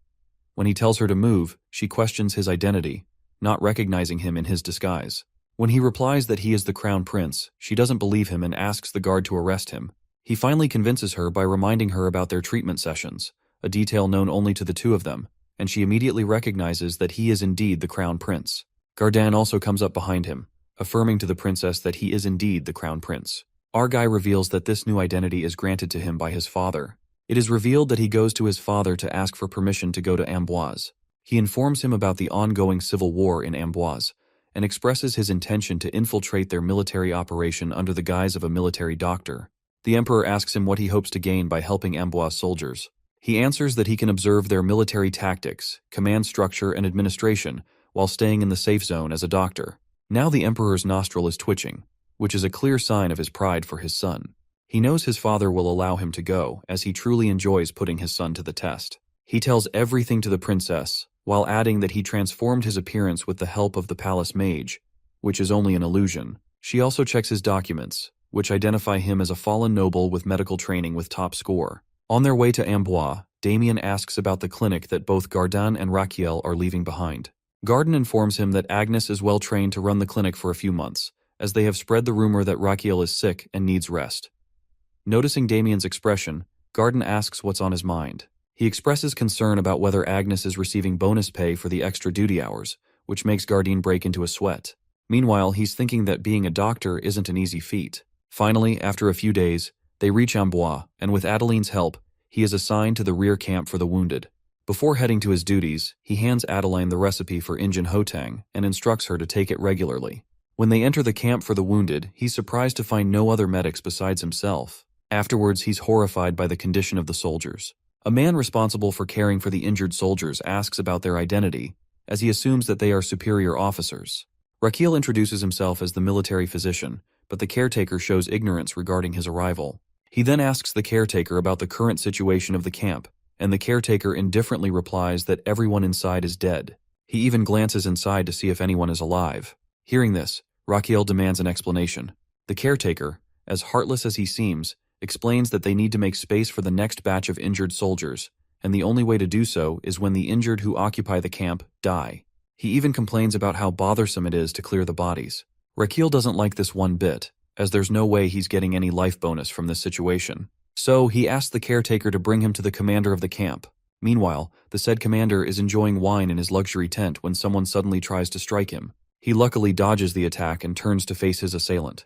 When he tells her to move, she questions his identity, not recognizing him in his disguise. When he replies that he is the crown prince, she doesn't believe him and asks the guard to arrest him. He finally convinces her by reminding her about their treatment sessions, a detail known only to the 2 of them, and she immediately recognizes that he is indeed the crown prince. Gardan also comes up behind him, affirming to the princess that he is indeed the crown prince. Argai reveals that this new identity is granted to him by his father. It is revealed that he goes to his father to ask for permission to go to Amboise. He informs him about the ongoing civil war in Amboise, and expresses his intention to infiltrate their military operation under the guise of a military doctor. The emperor asks him what he hopes to gain by helping Amboise soldiers. He answers that he can observe their military tactics, command structure, and administration, while staying in the safe zone as a doctor. Now the emperor's nostril is twitching, which is a clear sign of his pride for his son. He knows his father will allow him to go, as he truly enjoys putting his son to the test. He tells everything to the princess, while adding that he transformed his appearance with the help of the palace mage, which is only an illusion. She also checks his documents, which identify him as a fallen noble with medical training with top score. On their way to Amboise, Damien asks about the clinic that both Gardan and Raquiel are leaving behind. Garden informs him that Agnes is well trained to run the clinic for a few months, as they have spread the rumor that Raquiel is sick and needs rest. Noticing Damien's expression, Garden asks what's on his mind. He expresses concern about whether Agnes is receiving bonus pay for the extra duty hours, which makes Garden break into a sweat. Meanwhile, he's thinking that being a doctor isn't an easy feat. Finally, after a few days, they reach Amboise, and with Adeline's help, he is assigned to the rear camp for the wounded. Before heading to his duties, he hands Adeline the recipe for Injun Hotang and instructs her to take it regularly. When they enter the camp for the wounded, he's surprised to find no other medics besides himself. Afterwards, he's horrified by the condition of the soldiers. A man responsible for caring for the injured soldiers asks about their identity, as he assumes that they are superior officers. Rakil introduces himself as the military physician, but the caretaker shows ignorance regarding his arrival. He then asks the caretaker about the current situation of the camp, and the caretaker indifferently replies that everyone inside is dead. He even glances inside to see if anyone is alive. Hearing this, Rakil demands an explanation. The caretaker, as heartless as he seems, explains that they need to make space for the next batch of injured soldiers, and the only way to do so is when the injured who occupy the camp die. He even complains about how bothersome it is to clear the bodies. Rakil doesn't like this one bit, as there's no way he's getting any life bonus from this situation. So he asks the caretaker to bring him to the commander of the camp. Meanwhile, the said commander is enjoying wine in his luxury tent when someone suddenly tries to strike him. He luckily dodges the attack and turns to face his assailant.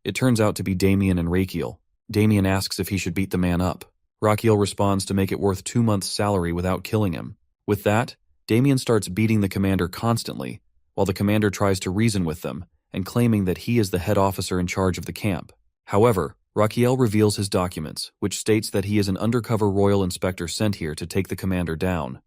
It turns out to be Damien and Rakil. Damien asks if he should beat the man up. Rakil responds to make it worth 2 months' salary without killing him. With that, Damien starts beating the commander constantly, while the commander tries to reason with them, and claiming that he is the head officer in charge of the camp. However, Rakil reveals his documents, which states that he is an undercover royal inspector sent here to take the commander down.